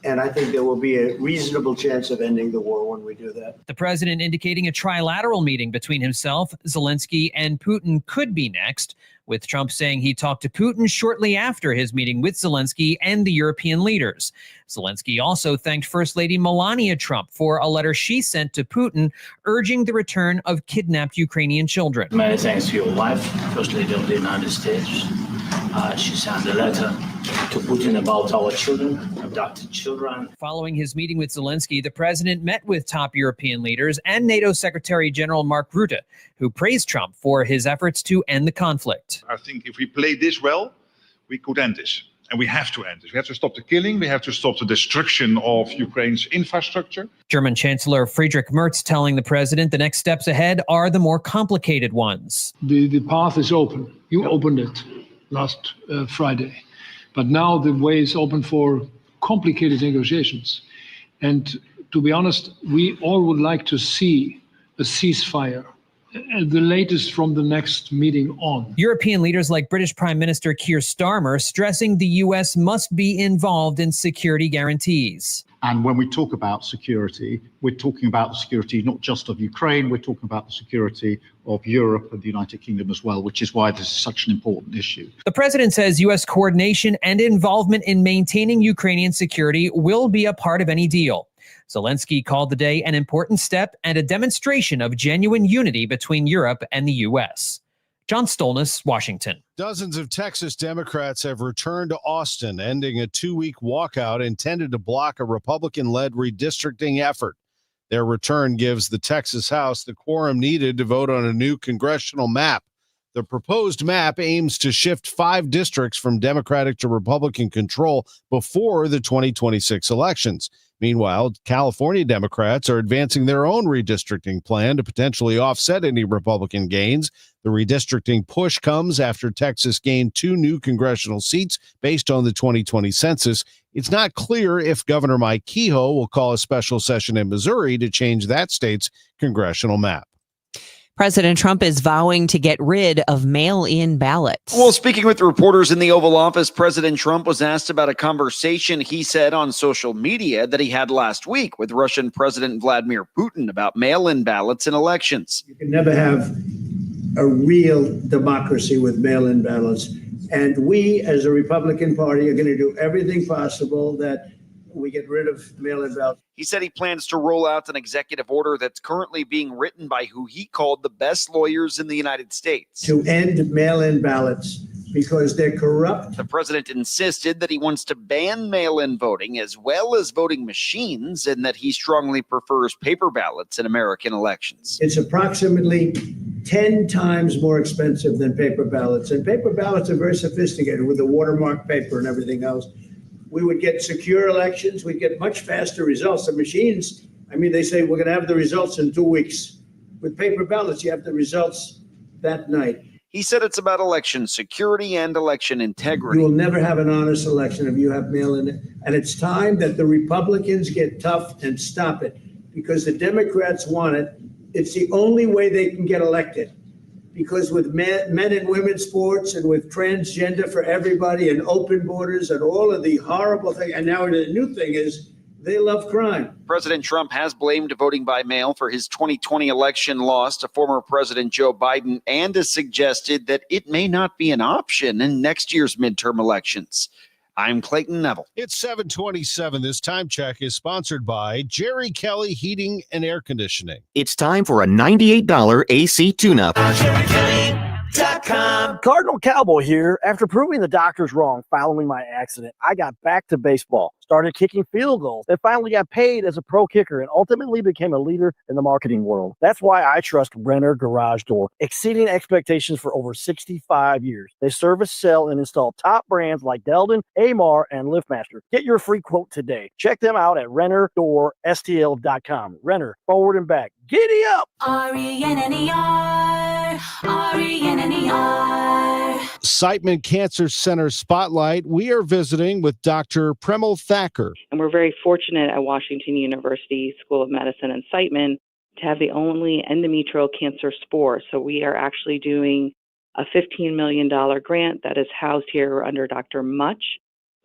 And I think there will be a reasonable chance of ending the war when we do that. The president indicating a trilateral meeting between himself, Zelensky, and Putin could be next. with Trump saying he talked to Putin shortly after his meeting with Zelensky and the European leaders. Zelensky also thanked First Lady Melania Trump for a letter she sent to Putin urging the return of kidnapped Ukrainian children. Many thanks to your wife, First Lady of the United States. She sent a letter to Putin about our children, adopted children. Following his meeting with Zelensky, the president met with top European leaders and NATO Secretary General Mark Rutte, who praised Trump for his efforts to end the conflict. I think if we play this well, we could end this. And we have to end this. We have to stop the killing. We have to stop the destruction of Ukraine's infrastructure. German Chancellor Friedrich Merz telling the president the next steps ahead are the more complicated ones. The path is open. You opened it last Friday. But now the way is open for complicated negotiations. And to be honest, we all would like to see a ceasefire, the latest from the next meeting on. European leaders like British Prime Minister Keir Starmer stressing the U.S. must be involved in security guarantees. And when we talk about security, we're talking about the security not just of Ukraine, we're talking about the security of Europe and the United Kingdom as well, which is why this is such an important issue. The president says U.S. coordination and involvement in maintaining Ukrainian security will be a part of any deal. Zelensky called the day an important step and a demonstration of genuine unity between Europe and the U.S. John Stolness, Washington. Dozens of Texas Democrats have returned to Austin, ending a 2-week walkout intended to block a Republican-led redistricting effort. Their return gives the Texas House the quorum needed to vote on a new congressional map. The proposed map aims to shift 5 districts from Democratic to Republican control before the 2026 elections. Meanwhile, California Democrats are advancing their own redistricting plan to potentially offset any Republican gains. The redistricting push comes after Texas gained 2 new congressional seats based on the 2020 census. It's not clear if Governor Mike Kehoe will call a special session in Missouri to change that state's congressional map. President Trump is vowing to get rid of mail-in ballots. Well, speaking with reporters in the Oval Office, President Trump was asked about a conversation he said on social media that he had last week with Russian President Vladimir Putin about mail-in ballots in elections. You can never have a real democracy with mail-in ballots. And we, as a Republican Party, are going to do everything possible that we get rid of mail-in ballots. He said he plans to roll out an executive order that's currently being written by who he called the best lawyers in the United States. To end mail-in ballots because they're corrupt. The president insisted that he wants to ban mail-in voting as well as voting machines and that he strongly prefers paper ballots in American elections. It's approximately 10 times more expensive than paper ballots. And paper ballots are very sophisticated with the watermark paper and everything else. We would get secure elections. We'd get much faster results. The machines, I mean, they say we're going to have the results in 2 weeks. With paper ballots, you have the results that night. He said it's about election security and election integrity. You will never have an honest election if you have mail-in. And it's time that the Republicans get tough and stop it because the Democrats want it. It's the only way they can get elected. Because with men and women's sports and with transgender for everybody and open borders and all of the horrible things. And now the new thing is they love crime. President Trump has blamed voting by mail for his 2020 election loss to former President Joe Biden and has suggested that it may not be an option in next year's midterm elections. I'm Clayton Neville. It's 7:27. This time check is sponsored by Jerry Kelly Heating and Air Conditioning. It's time for a $98 AC tune-up. Cardinal Cowboy here. After proving the doctors wrong following my accident, I got back to baseball, started kicking field goals, and finally got paid as a pro kicker and ultimately became a leader in the marketing world. That's why I trust Renner Garage Door, exceeding expectations for over 65 years. They service, sell, and install top brands like Delden, Amar, and LiftMaster. Get your free quote today. Check them out at RennerDoorSTL.com. Renner, forward and back. Giddy up! RENNER, RENNER. Siteman Cancer Center Spotlight. We are visiting with Dr. Premal Thacker. And we're very fortunate at Washington University School of Medicine and Siteman to have the only endometrial cancer spore. So we are actually doing a $15 million grant that is housed here under Dr. Much,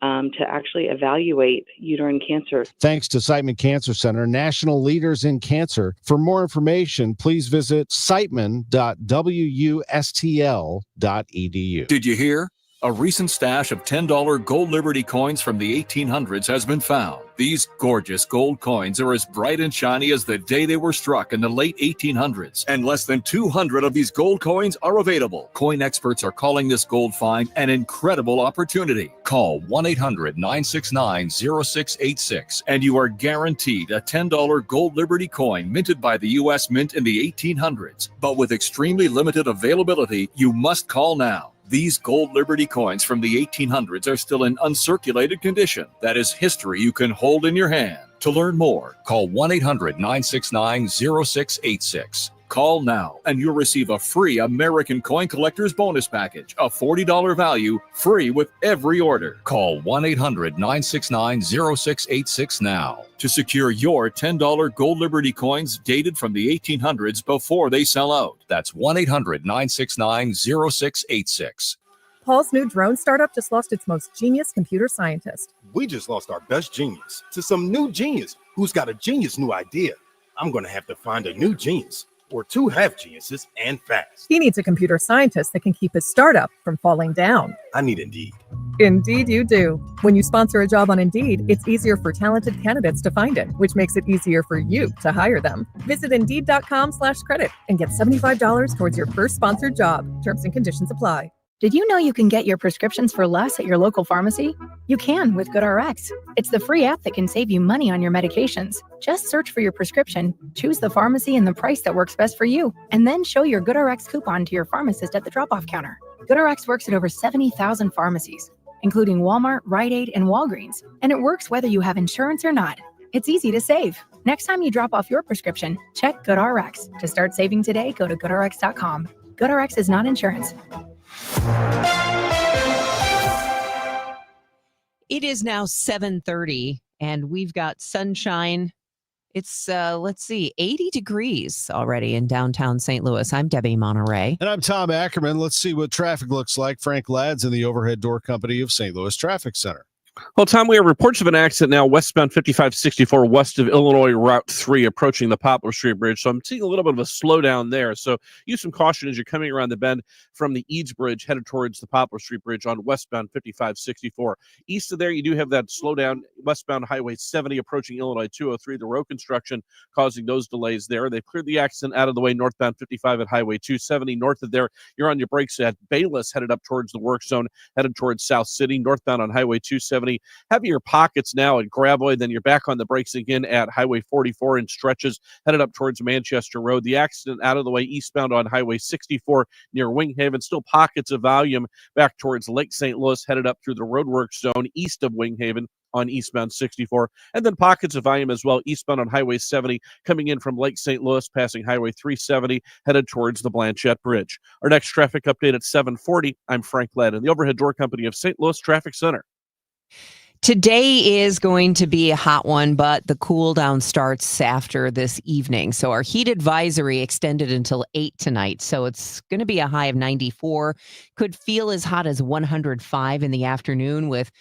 to actually evaluate uterine cancer. Thanks to Siteman Cancer Center, national leaders in cancer. For more information, please visit siteman.wustl.edu. Did you hear? A recent stash of $10 gold Liberty coins from the 1800s has been found. These gorgeous gold coins are as bright and shiny as the day they were struck in the late 1800s, and less than 200 of these gold coins are available. Coin experts are calling this gold find an incredible opportunity. Call 1-800-969-0686 and you are guaranteed a $10 gold Liberty coin minted by the U.S. Mint in the 1800s. But with extremely limited availability, you must call now. These gold Liberty coins from the 1800s are still in uncirculated condition. That is history you can hold in your hand. To learn more, call 1-800-969-0686. Call now and you'll receive a free American Coin Collector's Bonus Package, a $40 value, free with every order. Call 1-800-969-0686 now to secure your $10 gold Liberty coins dated from the 1800s before they sell out. That's 1-800-969-0686. Paul's new drone startup just lost its most genius computer scientist. We just lost our best genius to some new genius who's got a genius new idea. I'm going to have to find a new genius or two half geniuses and fast. He needs a computer scientist that can keep his startup from falling down. I need Indeed. Indeed you do. When you sponsor a job on Indeed, it's easier for talented candidates to find it, which makes it easier for you to hire them. Visit Indeed.com/credit and get $75 towards your first sponsored job. Terms and conditions apply. Did you know you can get your prescriptions for less at your local pharmacy? You can with GoodRx. It's the free app that can save you money on your medications. Just search for your prescription, choose the pharmacy and the price that works best for you, and then show your GoodRx coupon to your pharmacist at the drop-off counter. GoodRx works at over 70,000 pharmacies, including Walmart, Rite Aid, and Walgreens, and it works whether you have insurance or not. It's easy to save. Next time you drop off your prescription, check GoodRx. To start saving today, go to GoodRx.com. GoodRx is not insurance. It is now 7:30 and we've got sunshine. It's 80 degrees already in downtown St. Louis. I'm Debbie Monterey. And I'm Tom Ackerman. Let's see what traffic looks like. Frank Ladd's in the Overhead Door Company of St. Louis Traffic Center. Well, Tom, we have reports of an accident now westbound 5564 west of Illinois Route 3 approaching the Poplar Street Bridge. So I'm seeing a little bit of a slowdown there. So use some caution as you're coming around the bend from the Eads Bridge headed towards the Poplar Street Bridge on westbound 5564. East of there, you do have that slowdown westbound Highway 70 approaching Illinois 203. The road construction causing those delays there. They've cleared the accident out of the way northbound 55 at Highway 270. North of there, you're on your brakes at Bayless headed up towards the work zone, headed towards South City. Northbound on Highway 270. Heavier pockets now at Gravois, then you're back on the brakes again at Highway 44 in stretches headed up towards Manchester Road. The accident out of the way eastbound on Highway 64 near Winghaven. Still pockets of volume back towards Lake St. Louis headed up through the roadwork zone east of Winghaven on eastbound 64, and then pockets of volume as well eastbound on Highway 70 coming in from Lake St. Louis, passing Highway 370 headed towards the Blanchette Bridge. Our next traffic update at 7:40. I'm Frank Ladd in the Overhead Door Company of St. Louis Traffic Center. Today is going to be a hot one, but the cool down starts after this evening. So our heat advisory extended until 8 tonight. So it's going to be a high of 94. Could feel as hot as 105 in the afternoon with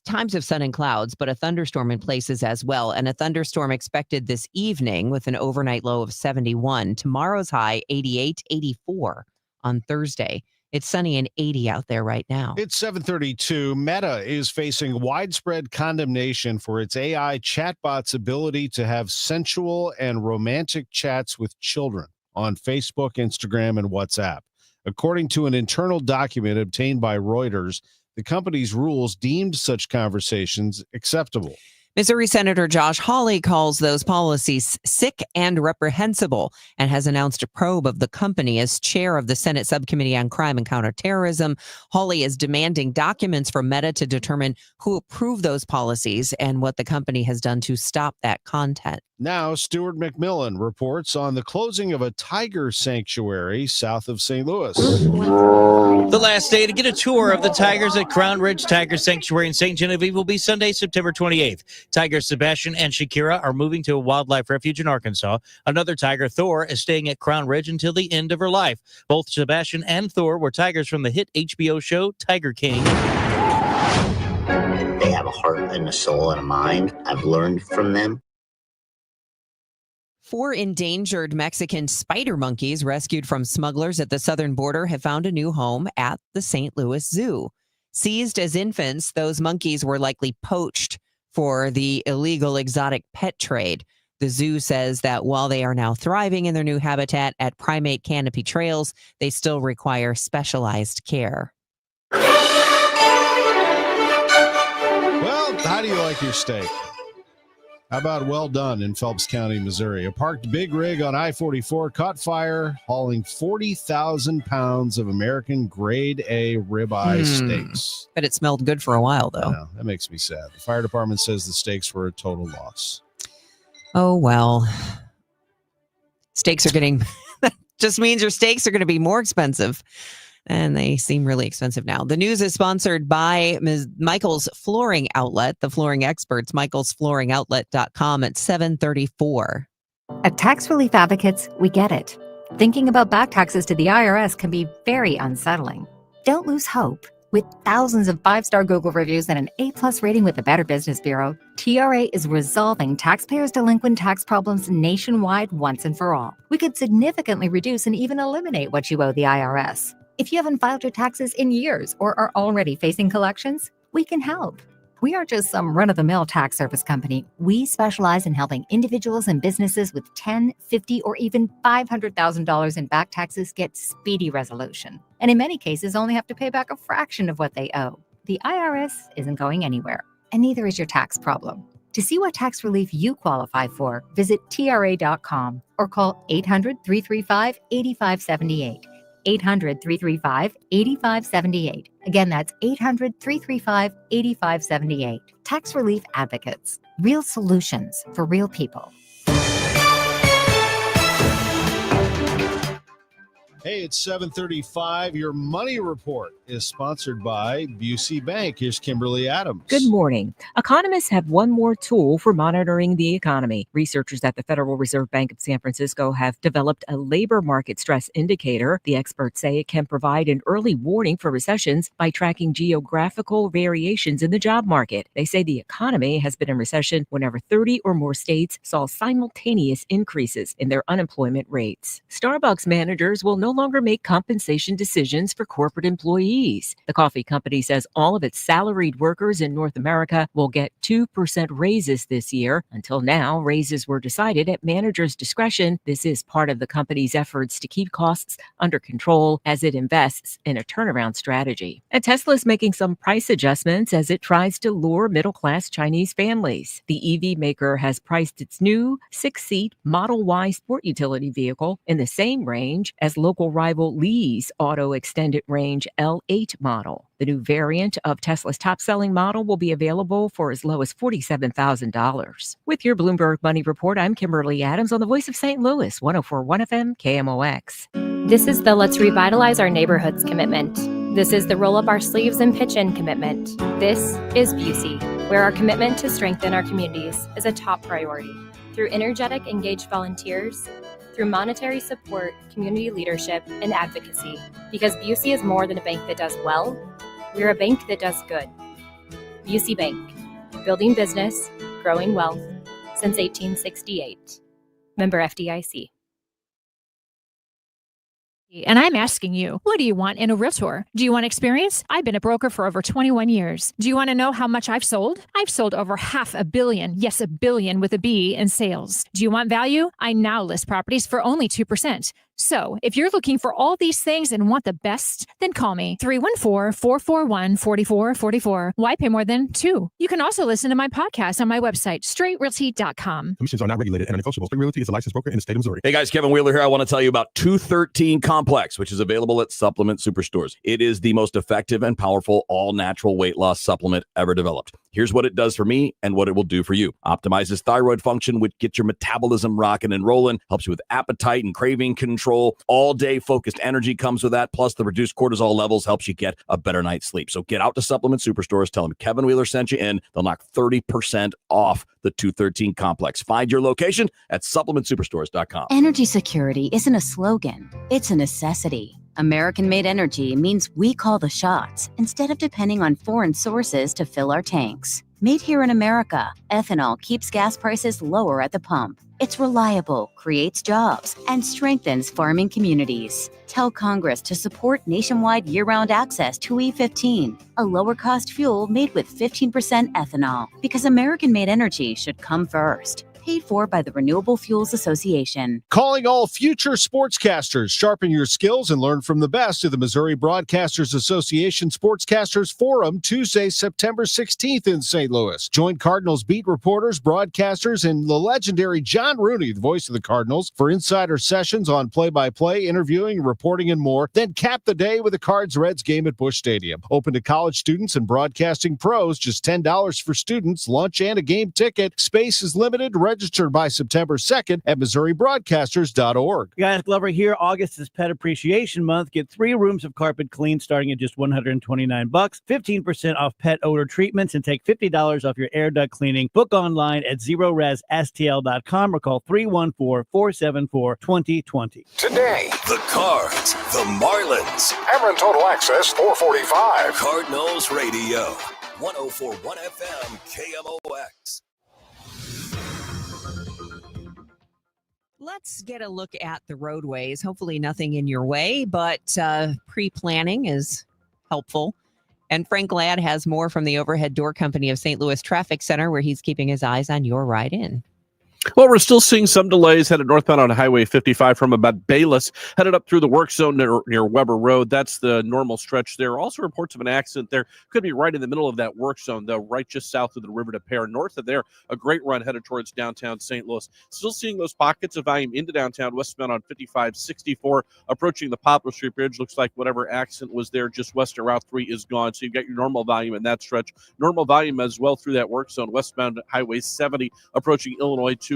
times of sun and clouds, but a thunderstorm in places as well. And a thunderstorm expected this evening with an overnight low of 71. Tomorrow's high, 88, 84 on Thursday. It's sunny and 80 out there right now. It's 7:32. Meta is facing widespread condemnation for its AI chatbot's ability to have sensual and romantic chats with children on Facebook, Instagram, and WhatsApp. According to an internal document obtained by Reuters, the company's rules deemed such conversations acceptable. Missouri Senator Josh Hawley calls those policies sick and reprehensible and has announced a probe of the company. As chair of the Senate Subcommittee on Crime and Counterterrorism, Hawley is demanding documents from Meta to determine who approved those policies and what the company has done to stop that content. Now, Stuart McMillan reports on the closing of a tiger sanctuary south of St. Louis. The last day to get a tour of the tigers at Crown Ridge Tiger Sanctuary in St. Genevieve will be Sunday, September 28th. Tigers Sebastian and Shakira are moving to a wildlife refuge in Arkansas. Another tiger, Thor, is staying at Crown Ridge until the end of her life. Both Sebastian and Thor were tigers from the hit HBO show Tiger King. They have a heart and a soul and a mind. I've learned from them. 4 endangered Mexican spider monkeys rescued from smugglers at the southern border have found a new home at the St. Louis Zoo. Seized as infants, those monkeys were likely poached for the illegal exotic pet trade. The zoo says that while they are now thriving in their new habitat at Primate Canopy Trails, they still require specialized care. Well, how do you like your steak? How about well done in Phelps County, Missouri? A parked big rig on I-44 caught fire, hauling 40,000 pounds of American grade A ribeye steaks. But it smelled good for a while, though. I know, that makes me sad. The fire department says the steaks were a total loss. Oh, well. Steaks are getting... just means your steaks are going to be more expensive. And they seem really expensive now. The news is sponsored by Michael's Flooring Outlet, the flooring experts, michaelsflooringoutlet.com at 7:34. At Tax Relief Advocates, we get it. Thinking about back taxes to the IRS can be very unsettling. Don't lose hope. With thousands of 5-star Google reviews and an A+ rating with the Better Business Bureau, TRA is resolving taxpayers' delinquent tax problems nationwide once and for all. We could significantly reduce and even eliminate what you owe the IRS. If you haven't filed your taxes in years or are already facing collections, we can help. We aren't just some run-of-the-mill tax service company. We specialize in helping individuals and businesses with $10,000, $50,000, or even $500,000 in back taxes get speedy resolution. And in many cases, only have to pay back a fraction of what they owe. The IRS isn't going anywhere, and neither is your tax problem. To see what tax relief you qualify for, visit TRA.com or call 800-335-8578. 800-335-8578. Again, that's 800-335-8578. Tax Relief Advocates. Real solutions for real people. Hey, it's 7:35. Your money report is sponsored by Busey Bank. Here's Kimberly Adams. Good morning. Economists have one more tool for monitoring the economy. Researchers at the Federal Reserve Bank of San Francisco have developed a labor market stress indicator. The experts say it can provide an early warning for recessions by tracking geographical variations in the job market. They say the economy has been in recession whenever 30 or more states saw simultaneous increases in their unemployment rates. Starbucks managers will no longer make compensation decisions for corporate employees. The coffee company says all of its salaried workers in North America will get 2% raises this year. Until now, raises were decided at managers' discretion. This is part of the company's efforts to keep costs under control as it invests in a turnaround strategy. And Tesla is making some price adjustments as it tries to lure middle-class Chinese families. The EV maker has priced its new 6-seat Model Y sport utility vehicle in the same range as local rival Lee's auto extended range L8 model. The new variant of Tesla's top-selling model will be available for as low as $47,000. With your Bloomberg Money Report, I'm Kimberly Adams on the Voice of St. Louis, 104.1 FM KMOX. This is the Let's Revitalize Our Neighborhoods commitment. This is the Roll Up Our Sleeves and Pitch In commitment. This is Busey, where our commitment to strengthen our communities is a top priority. Through energetic, engaged volunteers, through monetary support, community leadership, and advocacy. Because Busey is more than a bank that does well, we're a bank that does good. Busey Bank, building business, growing wealth, since 1868. Member FDIC. And I'm asking you, what do you want in a realtor? Do you want experience? I've been a broker for over 21 years. Do you want to know how much I've sold? I've sold over $500 million, yes, $1 billion with a B in sales. Do you want value? I now list properties for only 2%. So if you're looking for all these things and want the best, then call me 314-441-4444. Why pay more than 2? You can also listen to my podcast on my website, straightrealty.com. Commissions are not regulated and negotiable. Straight Realty is a licensed broker in the state of Missouri. Hey guys, Kevin Wheeler here. I want to tell you about 213 Complex, which is available at Supplement Superstores. It is the most effective and powerful all-natural weight loss supplement ever developed. Here's what it does for me and what it will do for you. Optimizes thyroid function, which gets your metabolism rocking and rolling, helps you with appetite and craving control. All-day focused energy comes with that, plus the reduced cortisol levels helps you get a better night's sleep. So get out to Supplement Superstores, tell them Kevin Wheeler sent you in. They'll knock 30% off the 213 Complex. Find your location at supplementsuperstores.com. Energy security isn't a slogan, it's a necessity. American-made energy means we call the shots instead of depending on foreign sources to fill our tanks. Made here in America, ethanol keeps gas prices lower at the pump. It's reliable, creates jobs, and strengthens farming communities. Tell Congress to support nationwide year-round access to E15, a lower-cost fuel made with 15% ethanol, because American-made energy should come first. Paid for by the Renewable Fuels Association. Calling all future sportscasters. Sharpen your skills and learn from the best of the Missouri Broadcasters Association Sportscasters Forum Tuesday, September 16th in St. Louis. Join Cardinals beat reporters, broadcasters, and the legendary John Rooney, the voice of the Cardinals, for insider sessions on play-by-play, interviewing, reporting, and more. Then cap the day with a Cards-Reds game at Busch Stadium. Open to college students and broadcasting pros. Just $10 for students, lunch, and a game ticket. Space is limited. Register by September 2nd at MissouriBroadcasters.org. Guys, Glover here. August is Pet Appreciation Month. Get 3 rooms of carpet clean starting at just $129, 15% off pet odor treatments, and take $50 off your air duct cleaning. Book online at ZeroResSTL.com or call 314-474-2020. Today, the Cards, the Marlins. Cameron Total Access 445. Cardinals Radio. 104.1 FM KMOX. Let's get a look at the roadways. Hopefully nothing in your way, but pre-planning is helpful. And Frank Ladd has more from the Overhead Door Company of St. Louis Traffic Center, where he's keeping his eyes on your ride in. Well, we're still seeing some delays headed northbound on Highway 55 from about Bayless, headed up through the work zone near Weber Road. That's the normal stretch there. Also reports of an accident there. Could be right in the middle of that work zone, though, right just south of the River de Pere. North of there, a great run headed towards downtown St. Louis. Still seeing those pockets of volume into downtown, westbound on 55-64, approaching the Poplar Street Bridge. Looks like whatever accident was there just west of Route 3 is gone. So you've got your normal volume in that stretch. Normal volume as well through that work zone, westbound Highway 70, approaching Illinois 203.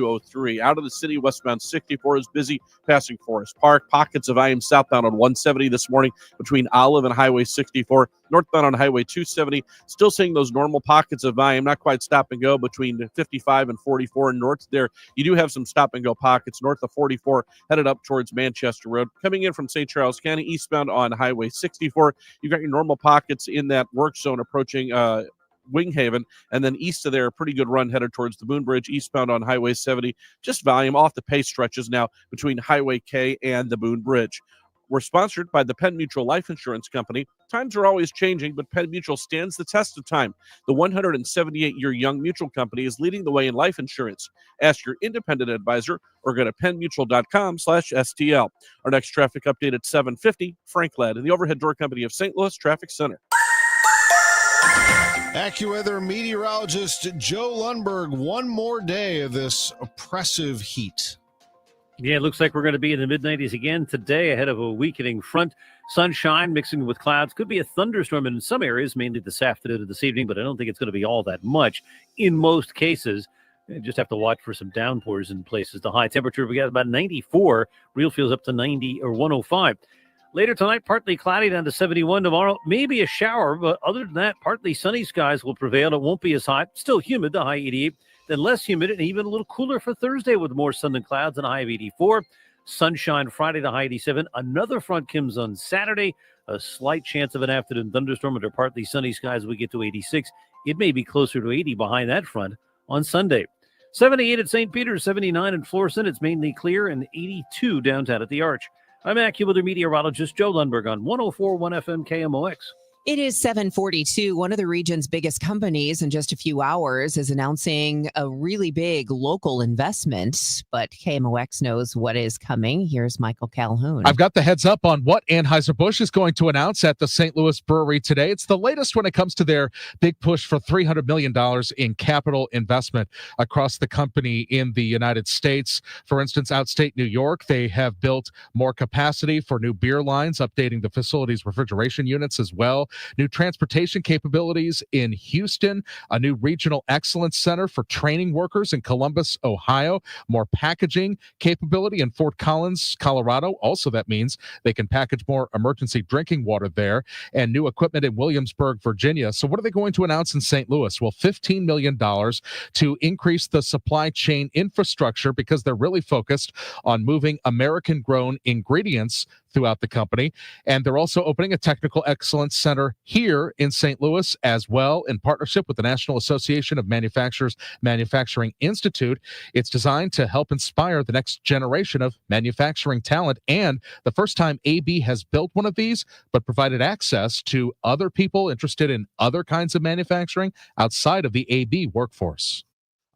Out of the city, westbound 64 is busy, passing Forest Park. Pockets of volume southbound on 170 this morning between Olive and Highway 64. Northbound on Highway 270, still seeing those normal pockets of volume, not quite stop and go between 55 and 44. North there, you do have some stop and go pockets north of 44, headed up towards Manchester Road. Coming in from St. Charles County, eastbound on Highway 64, you've got your normal pockets in that work zone approaching Winghaven, and then east of there, a pretty good run headed towards the Boone Bridge, eastbound on Highway 70. Just volume off the pace stretches now between Highway K and the Boone Bridge. We're sponsored by the Penn Mutual Life Insurance Company. Times are always changing, but Penn Mutual stands the test of time. The 178-year Young Mutual Company is leading the way in life insurance. Ask your independent advisor or go to pennmutual.com/STL. Our next traffic update at 7:50, Frank Ladd in the Overhead Door Company of St. Louis Traffic Center. AccuWeather meteorologist Joe Lundberg, one more day of this oppressive heat. Yeah, it looks like we're going to be in the mid-90s again today ahead of a weakening front. Sunshine mixing with clouds. Could be a thunderstorm in some areas, mainly this afternoon and this evening, but I don't think it's going to be all that much in most cases. You just have to watch for some downpours in places. The high temperature, we got about 94. Real feels up to 90 or 105. Later tonight, partly cloudy down to 71. Tomorrow, maybe a shower, but other than that, partly sunny skies will prevail. It won't be as hot. Still humid, the high 88. Then less humid and even a little cooler for Thursday with more sun and clouds and a high of 84. Sunshine Friday, the high 87. Another front comes on Saturday. A slight chance of an afternoon thunderstorm under partly sunny skies. We get to 86. It may be closer to 80 behind that front on Sunday. 78 at St. Peter's, 79 in Florissant. It's mainly clear, and 82 downtown at the Arch. I'm AccuWeather meteorologist Joe Lundberg on 104.1 FM KMOX. It is 7:42. One of the region's biggest companies in just a few hours is announcing a really big local investment, but KMOX knows what is coming. Here's Michael Calhoun. I've got the heads up on what Anheuser-Busch is going to announce at the St. Louis Brewery today. It's the latest when it comes to their big push for $300 million in capital investment across the company in the United States. For instance, outstate New York, they have built more capacity for new beer lines, updating the facility's refrigeration units as well. New transportation capabilities in Houston, a new regional excellence center for training workers in Columbus, Ohio, more packaging capability in Fort Collins, Colorado. Also, that means they can package more emergency drinking water there, and new equipment in Williamsburg, Virginia. So what are they going to announce in St. Louis? Well, $15 million to increase the supply chain infrastructure because they're really focused on moving American-grown ingredients throughout the company. And they're also opening a technical excellence center here in St. Louis as well, in partnership with the National Association of Manufacturers Manufacturing Institute. It's designed to help inspire the next generation of manufacturing talent. And the first time AB has built one of these, but provided access to other people interested in other kinds of manufacturing outside of the AB workforce.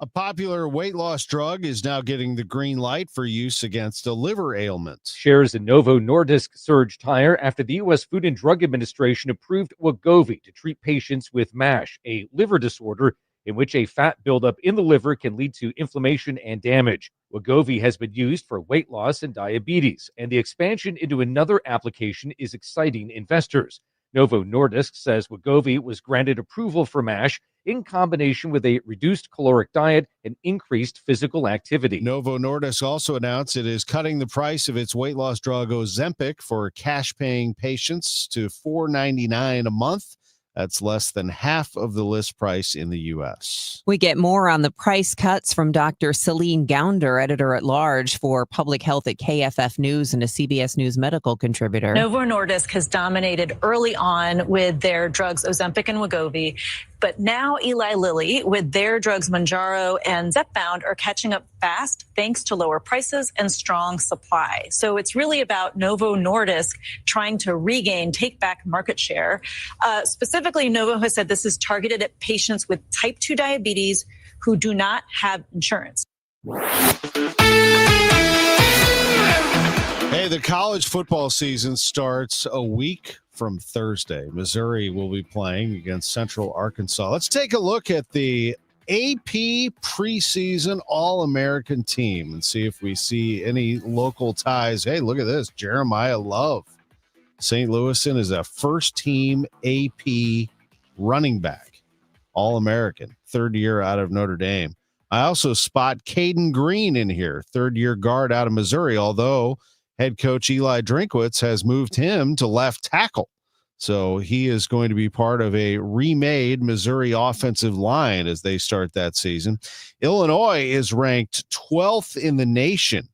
A popular weight loss drug is now getting the green light for use against a liver ailment. Shares in Novo Nordisk surged higher after the U.S. Food and Drug Administration approved Wegovy to treat patients with MASH, a liver disorder in which a fat buildup in the liver can lead to inflammation and damage. Wegovy has been used for weight loss and diabetes, and the expansion into another application is exciting investors. Novo Nordisk says Wegovy was granted approval for MASH in combination with a reduced caloric diet and increased physical activity. Novo Nordisk also announced it is cutting the price of its weight loss drug Ozempic for cash-paying patients to $4.99 a month. That's less than half of the list price in the U.S. We get more on the price cuts from Dr. Celine Gounder, editor-at-large for public health at KFF News and a CBS News medical contributor. Novo Nordisk has dominated early on with their drugs Ozempic and Wegovy, but now Eli Lilly with their drugs Mounjaro and Zepbound are catching up fast thanks to lower prices and strong supply. So it's really about Novo Nordisk trying to take back market share. Specifically, Novo has said this is targeted at patients with type 2 diabetes who do not have insurance. Hey, the college football season starts a week from Thursday. Missouri will be playing against Central Arkansas. Let's take a look at the AP preseason All-American team and see if we see any local ties. Hey, look at this. Jeremiah Love. St. Louisan is a first-team AP running back. All-American. Third year out of Notre Dame. I also spot Caden Green in here. Third-year guard out of Missouri, although head coach Eli Drinkwitz has moved him to left tackle. So he is going to be part of a remade Missouri offensive line as they start that season. Illinois is ranked 12th in the nation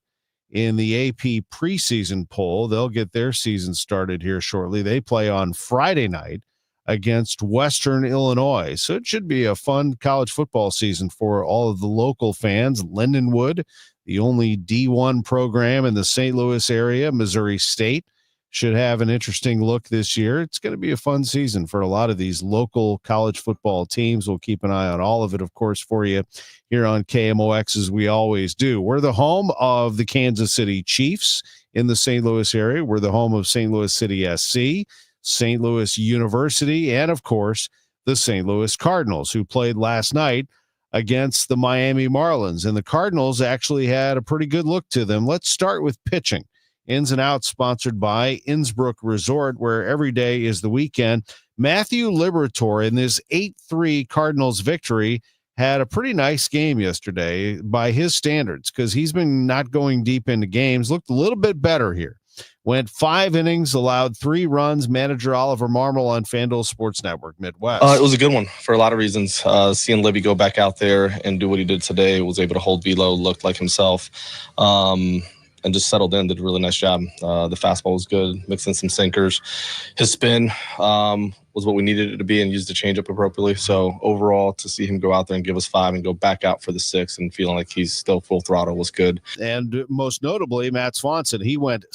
in the AP preseason poll. They'll get their season started here shortly. They play on Friday night against Western Illinois. So it should be a fun college football season for all of the local fans. Lindenwood, the only D1 program in the St. Louis area, Missouri State, should have an interesting look this year. It's going to be a fun season for a lot of these local college football teams. We'll keep an eye on all of it, of course, for you here on KMOX, as we always do. We're the home of the Kansas City Chiefs in the St. Louis area. We're the home of St. Louis City SC, St. Louis University, and, of course, the St. Louis Cardinals, who played last night against the Miami Marlins. And the Cardinals actually had a pretty good look to them. Let's start with pitching. Ins and Outs sponsored by Innsbrook Resort, where every day is the weekend. Matthew Liberatore, in this 8-3 Cardinals victory, had a pretty nice game yesterday by his standards, because he's been not going deep into games. Looked a little bit better here. Went 5 innings, allowed 3 runs. Manager Oliver Marmol on FanDuel Sports Network Midwest. It was a good one for a lot of reasons. Seeing Libby go back out there and do what he did today, was able to hold velo, looked like himself, and just settled in, did a really nice job. The fastball was good, mixed in some sinkers. His spin was what we needed it to be, and used the changeup appropriately. So overall, to see him go out there and give us 5 and go back out for the 6 and feeling like he's still full throttle was good. And most notably, Matt Swanson, he went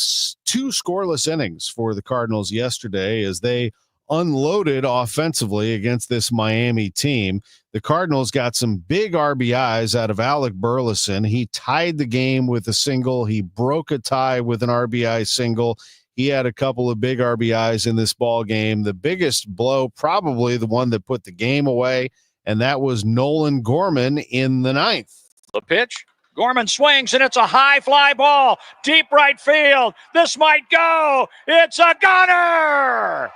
2 scoreless innings for the Cardinals yesterday as they unloaded offensively against this Miami team. The Cardinals got some big RBIs out of Alec Burleson. He tied the game with a single. He broke a tie with an RBI single. He had a couple of big RBIs in this ball game. The biggest blow, probably the one that put the game away, and that was Nolan Gorman in the 9th. The pitch. Gorman swings, and it's a high fly ball. Deep right field. This might go. It's a gunner.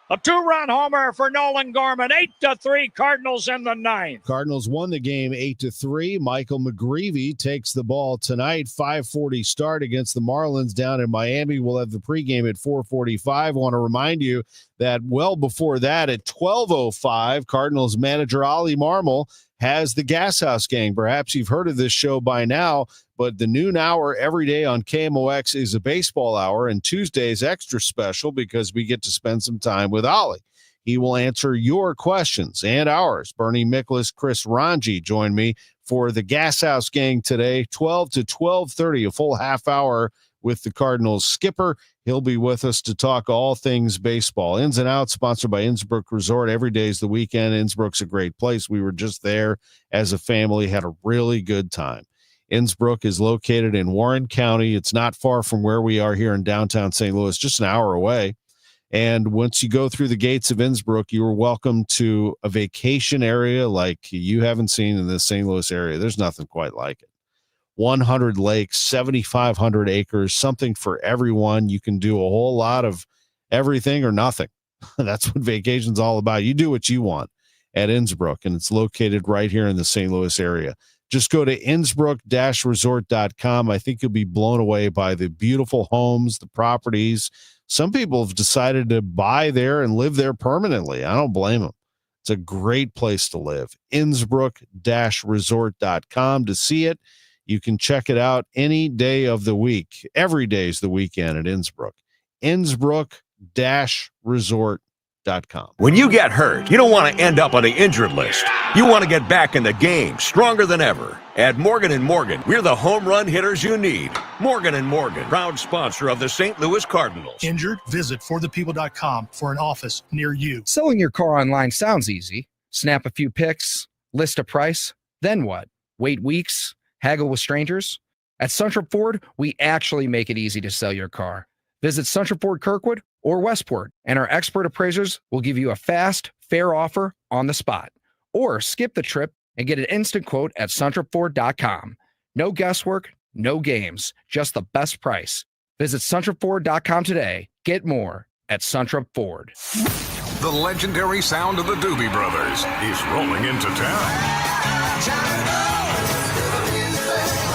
A 2-run homer for Nolan Gorman. 8-3 Cardinals in the 9th. Cardinals won the game 8-3. Michael McGreevy takes the ball tonight. 5:40 start against the Marlins down in Miami. We'll have the pregame at 4:45. I want to remind you that well before that at 12:05, Cardinals manager Ollie Marmol has the Gas House Gang. Perhaps you've heard of this show by now, but the noon hour every day on KMOX is a baseball hour, and Tuesday is extra special because we get to spend some time with Ollie. He will answer your questions and ours. Bernie Miklasz, Chris Ranji join me for the Gas House Gang today, 12 to 12:30, a full half hour with the Cardinals skipper. He'll be with us to talk all things baseball. Ins and Outs, sponsored by Innsbrook Resort. Every day is the weekend. Innsbrook's a great place. We were just there as a family, had a really good time. Innsbrook is located in Warren County. It's not far from where we are here in downtown St. Louis, just an hour away. And once you go through the gates of Innsbrook, you are welcome to a vacation area like you haven't seen in the St. Louis area. There's nothing quite like it. 100 lakes, 7,500 acres, something for everyone. You can do a whole lot of everything or nothing. That's what vacation's all about. You do what you want at Innsbrook, and it's located right here in the St. Louis area. Just go to innsbrook-resort.com. I think you'll be blown away by the beautiful homes, the properties. Some people have decided to buy there and live there permanently. I don't blame them. It's a great place to live. innsbrook-resort.com to see it. You can check it out any day of the week. Every day is the weekend at Innsbrook. Innsbrook-resort.com. When you get hurt, you don't want to end up on the injured list. You want to get back in the game, stronger than ever. At Morgan & Morgan, we're the home run hitters you need. Morgan & Morgan, proud sponsor of the St. Louis Cardinals. Injured? Visit forthepeople.com for an office near you. Selling your car online sounds easy. Snap a few pics, list a price, then what? Wait weeks? Haggle with strangers? At Central Ford, we actually make it easy to sell your car. Visit Central Ford Kirkwood or Westport, and our expert appraisers will give you a fast, fair offer on the spot. Or skip the trip and get an instant quote at centralford.com. No guesswork, no games, just the best price. Visit centralford.com today. Get more at Central Ford. The legendary sound of the Doobie Brothers is rolling into town.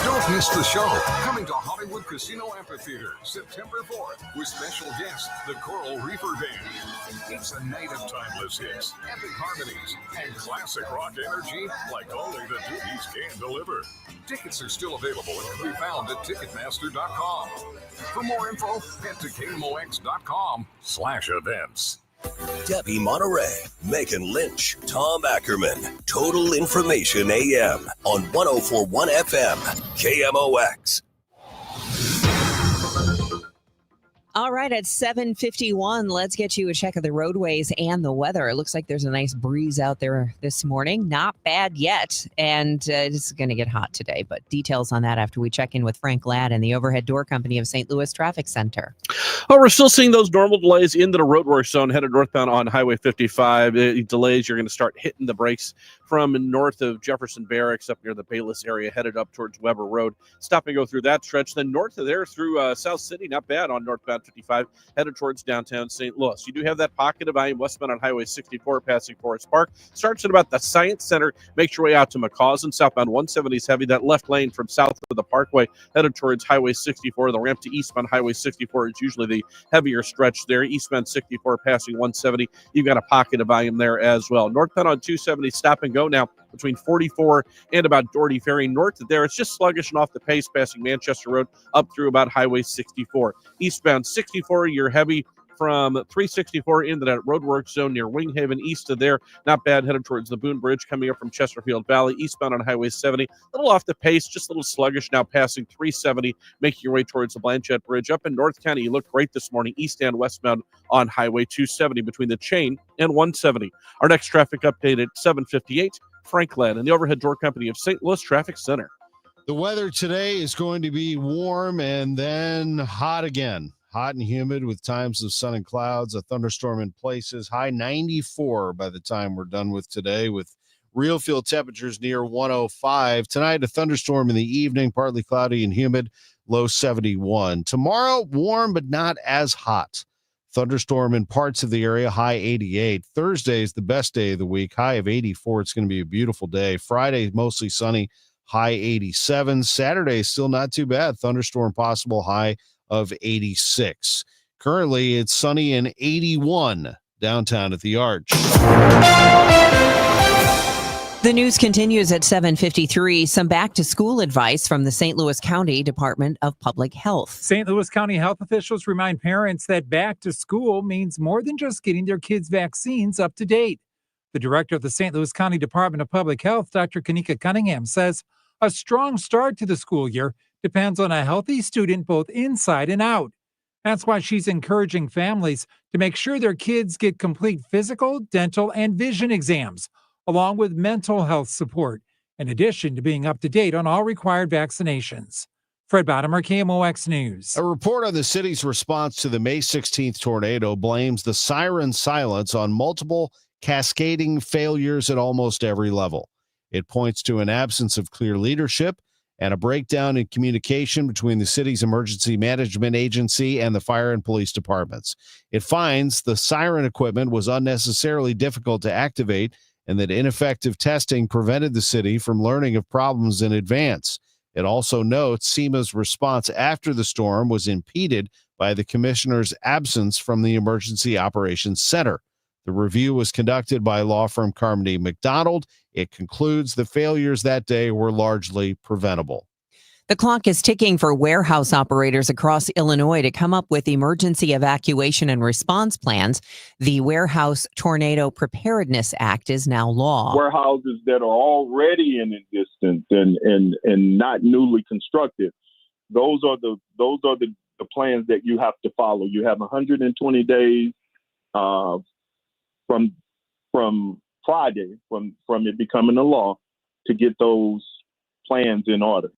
Don't miss the show. Coming to Hollywood Casino Amphitheater, September 4th, with special guest, the Coral Reefer Band. It's a night of timeless hits, epic harmonies, and classic rock energy like only the Doobies can deliver. Tickets are still available and can be found at Ticketmaster.com. For more info, head to KMOX.com/events. Debbie Monterey, Megan Lynch, Tom Ackerman. Total Information AM on 104.1 FM, KMOX. All right, at 7:51, let's get you a check of the roadways and the weather. It looks like there's a nice breeze out there this morning. Not bad yet, and it's going to get hot today, but details on that after we check in with Frank Ladd and the Overhead Door Company of St. Louis Traffic Center. Oh, we're still seeing those normal delays into the roadwork zone headed northbound on Highway 55. Delays, you're going to start hitting the brakes from north of Jefferson Barracks up near the Bayless area, headed up towards Weber Road. Stop and go through that stretch. Then north of there through South City, not bad on northbound 55, headed towards downtown St. Louis. You do have that pocket of volume westbound on Highway 64 passing Forest Park. Starts at about the Science Center. Make your way out to McCausland. Southbound 170 is heavy. That left lane from south of the Parkway headed towards Highway 64. The ramp to eastbound Highway 64 is usually the heavier stretch there. Eastbound 64 passing 170. You've got a pocket of volume there as well. Northbound on 270, stop and go now between 44 and about Doherty Ferry. North of there, it's just sluggish and off the pace passing Manchester Road up through about Highway 64. Eastbound 64, you're heavy from 364 into that roadwork zone near Winghaven. East of there, not bad, headed towards the Boone Bridge coming up from Chesterfield Valley. Eastbound on Highway 70, a little off the pace, just a little sluggish now passing 370, making your way towards the Blanchette Bridge. Up in North County, you looked great this morning, east and westbound on Highway 270 between the Chain and 170. Our next traffic update at 7:58. Frank Ladd and the Overhead Door Company of St. Louis Traffic Center. The weather today is going to be warm and then hot again. Hot and humid with times of sun and clouds, a thunderstorm in places, high 94 by the time we're done with today, with real field temperatures near 105. Tonight, a thunderstorm in the evening, partly cloudy and humid, low 71. Tomorrow, warm but not as hot. Thunderstorm in parts of the area, high 88. Thursday is the best day of the week, high of 84. It's going to be a beautiful day. Friday, mostly sunny, high 87. Saturday, still not too bad. Thunderstorm possible, high of 86. Currently, it's sunny and 81 downtown at the Arch. The news continues at 7:53. Some back-to-school advice from the St. Louis County Department of Public Health. St. Louis County health officials remind parents that back to school means more than just getting their kids' vaccines up to date. The director of the St. Louis County Department of Public Health, Dr. Kanika Cunningham, says a strong start to the school year depends on a healthy student both inside and out. That's why she's encouraging families to make sure their kids get complete physical, dental, and vision exams, along with mental health support, in addition to being up to date on all required vaccinations. Fred Bottomer, KMOX News. A report on the city's response to the May 16th tornado blames the siren silence on multiple cascading failures at almost every level. It points to an absence of clear leadership and a breakdown in communication between the city's emergency management agency and the fire and police departments. It finds the siren equipment was unnecessarily difficult to activate and that ineffective testing prevented the city from learning of problems in advance. It also notes SEMA's response after the storm was impeded by the commissioner's absence from the Emergency Operations Center. The review was conducted by law firm Carmody McDonald. It concludes the failures that day were largely preventable. The clock is ticking for warehouse operators across Illinois to come up with emergency evacuation and response plans. The Warehouse Tornado Preparedness Act is now law. Warehouses that are already in existence and not newly constructed, those are the plans that you have to follow. You have 120 days from Friday, from it becoming a law, to get those plans in order.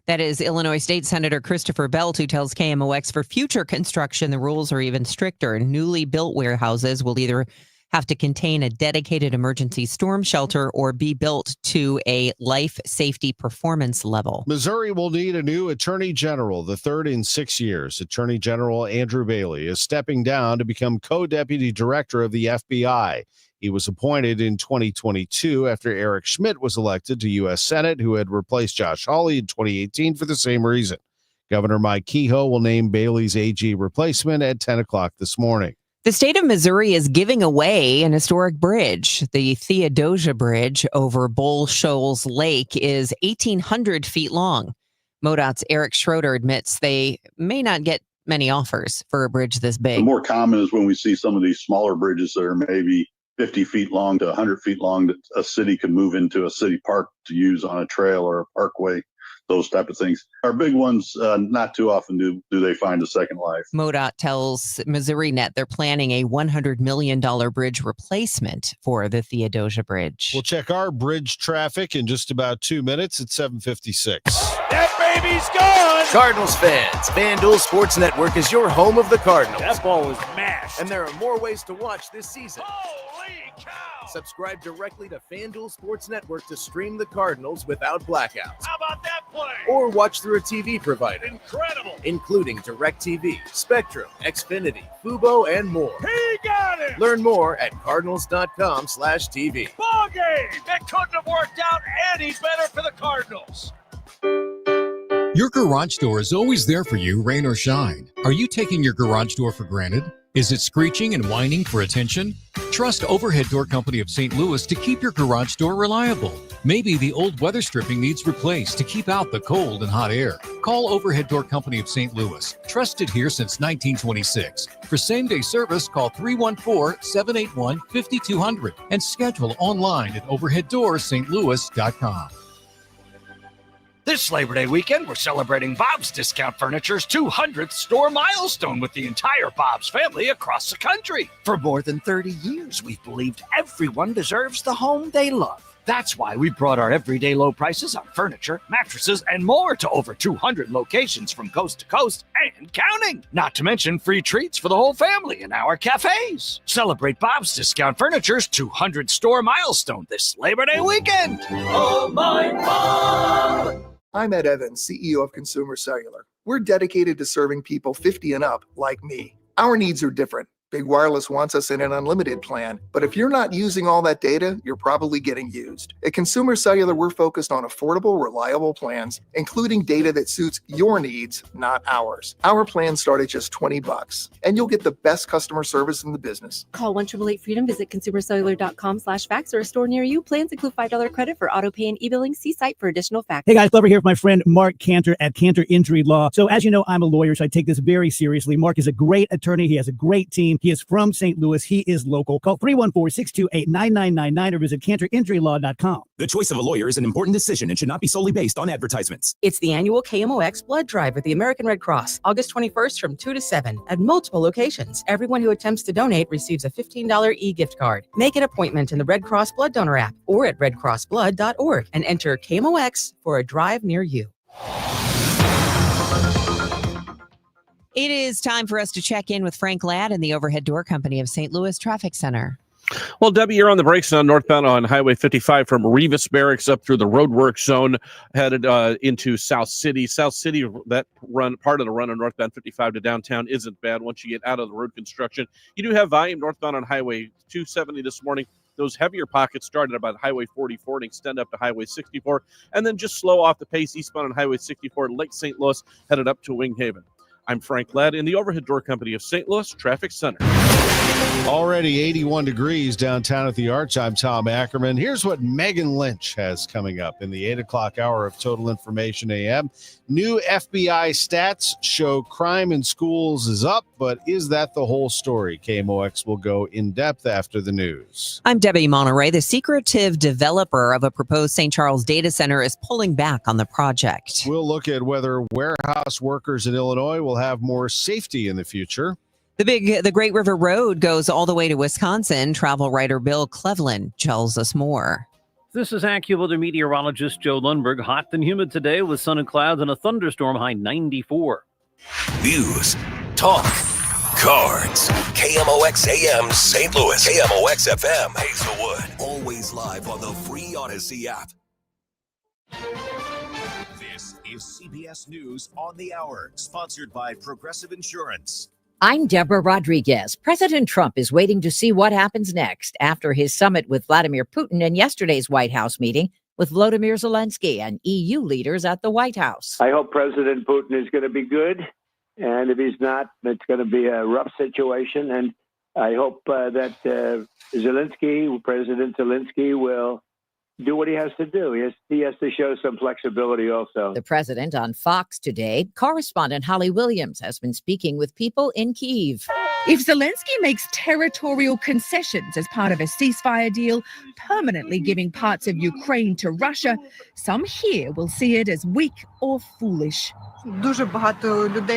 That is Illinois State Senator Christopher Belt, who tells KMOX for future construction, the rules are even stricter. Newly built warehouses will either have to contain a dedicated emergency storm shelter or be built to a life safety performance level. Missouri will need a new attorney general, the third in 6 years. Attorney General Andrew Bailey is stepping down to become co-deputy director of the FBI. He was appointed in 2022 after Eric Schmidt was elected to U.S. Senate, who had replaced Josh Hawley in 2018 for the same reason. Governor Mike Kehoe will name Bailey's AG replacement at 10 o'clock this morning. The state of Missouri is giving away an historic bridge. The Theodosia Bridge over Bull Shoals Lake is 1,800 feet long. MoDOT's Eric Schroeder admits they may not get many offers for a bridge this big. The more common is when we see some of these smaller bridges that are maybe 50 feet long to 100 feet long that a city could move into a city park to use on a trail or a parkway, those type of things. Our big ones, not too often do they find a second life. MoDOT tells Missouri Net they're planning a $100 million bridge replacement for the Theodosia Bridge. We'll check our bridge traffic in just about 2 minutes at 7:56. That baby's gone! Cardinals fans, FanDuel Sports Network is your home of the Cardinals. That ball was mashed. And there are more ways to watch this season. Holy cow! Subscribe directly to FanDuel Sports Network to stream the Cardinals without blackouts. How about that play? Or watch through a TV provider. Incredible! Including DirecTV, Spectrum, Xfinity, Fubo, and more. He got it! Learn more at cardinals.com/TV. Ball game! That couldn't have worked out any better for the Cardinals. Your garage door is always there for you, rain or shine. Are you taking your garage door for granted? Is it screeching and whining for attention? Trust Overhead Door Company of St. Louis to keep your garage door reliable. Maybe the old weather stripping needs replaced to keep out the cold and hot air. Call Overhead Door Company of St. Louis, trusted here since 1926. For same-day service, call 314-781-5200 and schedule online at overheaddoorsstlouis.com. This Labor Day weekend, we're celebrating Bob's Discount Furniture's 200th store milestone with the entire Bob's family across the country. For more than 30 years, we've believed everyone deserves the home they love. That's why we brought our everyday low prices on furniture, mattresses, and more to over 200 locations from coast to coast and counting. Not to mention free treats for the whole family in our cafes. Celebrate Bob's Discount Furniture's 200 store milestone this Labor Day weekend. Oh, my Bob! I'm Ed Evans, CEO of Consumer Cellular. We're dedicated to serving people 50 and up like me. Our needs are different. Big Wireless wants us in an unlimited plan, but if you're not using all that data, you're probably getting used. At Consumer Cellular, we're focused on affordable, reliable plans, including data that suits your needs, not ours. Our plans start at just $20, and you'll get the best customer service in the business. Call 1-888-FREEDOM, visit consumercellular.com/facts or a store near you. Plans include $5 credit for auto pay and e-billing. See site for additional facts. Hey guys, Glover here with my friend Mark Cantor at Cantor Injury Law. So as you know, I'm a lawyer, so I take this very seriously. Mark is a great attorney. He has a great team. He is from St. Louis. He is local. Call 314-628-9999 or visit cantorinjurylaw.com. The choice of a lawyer is an important decision and should not be solely based on advertisements. It's the annual KMOX blood drive with the American Red Cross, August 21st from 2 to 7 at multiple locations. Everyone who attempts to donate receives a $15 e-gift card. Make an appointment in the Red Cross Blood Donor app or at redcrossblood.org and enter KMOX for a drive near you. It is time for us to check in with Frank Ladd and the Overhead Door Company of St. Louis Traffic Center. Well, Debbie, you're on the brakes now northbound on Highway 55 from Revis Barracks up through the roadwork zone, headed into South City. South City, that run, part of the run on northbound 55 to downtown isn't bad once you get out of the road construction. You do have volume northbound on Highway 270 this morning. Those heavier pockets started about Highway 44 and extend up to Highway 64, and then just slow off the pace eastbound on Highway 64, Lake St. Louis, headed up to Wing Haven. I'm Frank Ladd in the Overhead Door Company of St. Louis Traffic Center. Already 81 degrees downtown at the Arch. I'm Tom Ackerman. Here's what Megan Lynch has coming up in the 8 o'clock hour of Total Information AM. New FBI stats show crime in schools is up, but is that the whole story? KMOX will go in depth after the news. I'm Debbie Monterey. The secretive developer of a proposed St. Charles data center is pulling back on the project. We'll look at whether warehouse workers in Illinois will have more safety in the future. The Great River Road goes all the way to Wisconsin. Travel writer Bill Cleveland tells us more. This is AccuWeather meteorologist Joe Lundberg. Hot and humid today with sun and clouds and a thunderstorm high 94. News, talk, cards. KMOX AM St. Louis. KMOX FM Hazelwood. Always live on the free Odyssey app. This is CBS News on the Hour, sponsored by Progressive Insurance. I'm Deborah Rodriguez. President Trump is waiting to see what happens next after his summit with Vladimir Putin and yesterday's White House meeting with Volodymyr Zelensky and EU leaders at the White House. I hope President Putin is going to be good. And if he's not, it's going to be a rough situation. And I hope that President Zelensky will do what he has to do. He has to show some flexibility also. The president on Fox today, correspondent Holly Williams has been speaking with people in Kyiv. If Zelensky makes territorial concessions as part of a ceasefire deal, permanently giving parts of Ukraine to Russia, some here will see it as weak or foolish.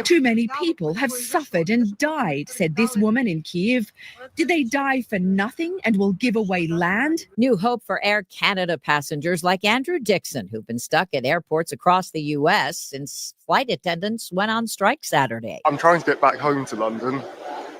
Too many people have suffered and died, said this woman in Kyiv. Did they die for nothing and will give away land? New hope for Air Canada passengers like Andrew Dixon, who've been stuck at airports across the U.S. since flight attendants went on strike Saturday. I'm trying to get back home to London.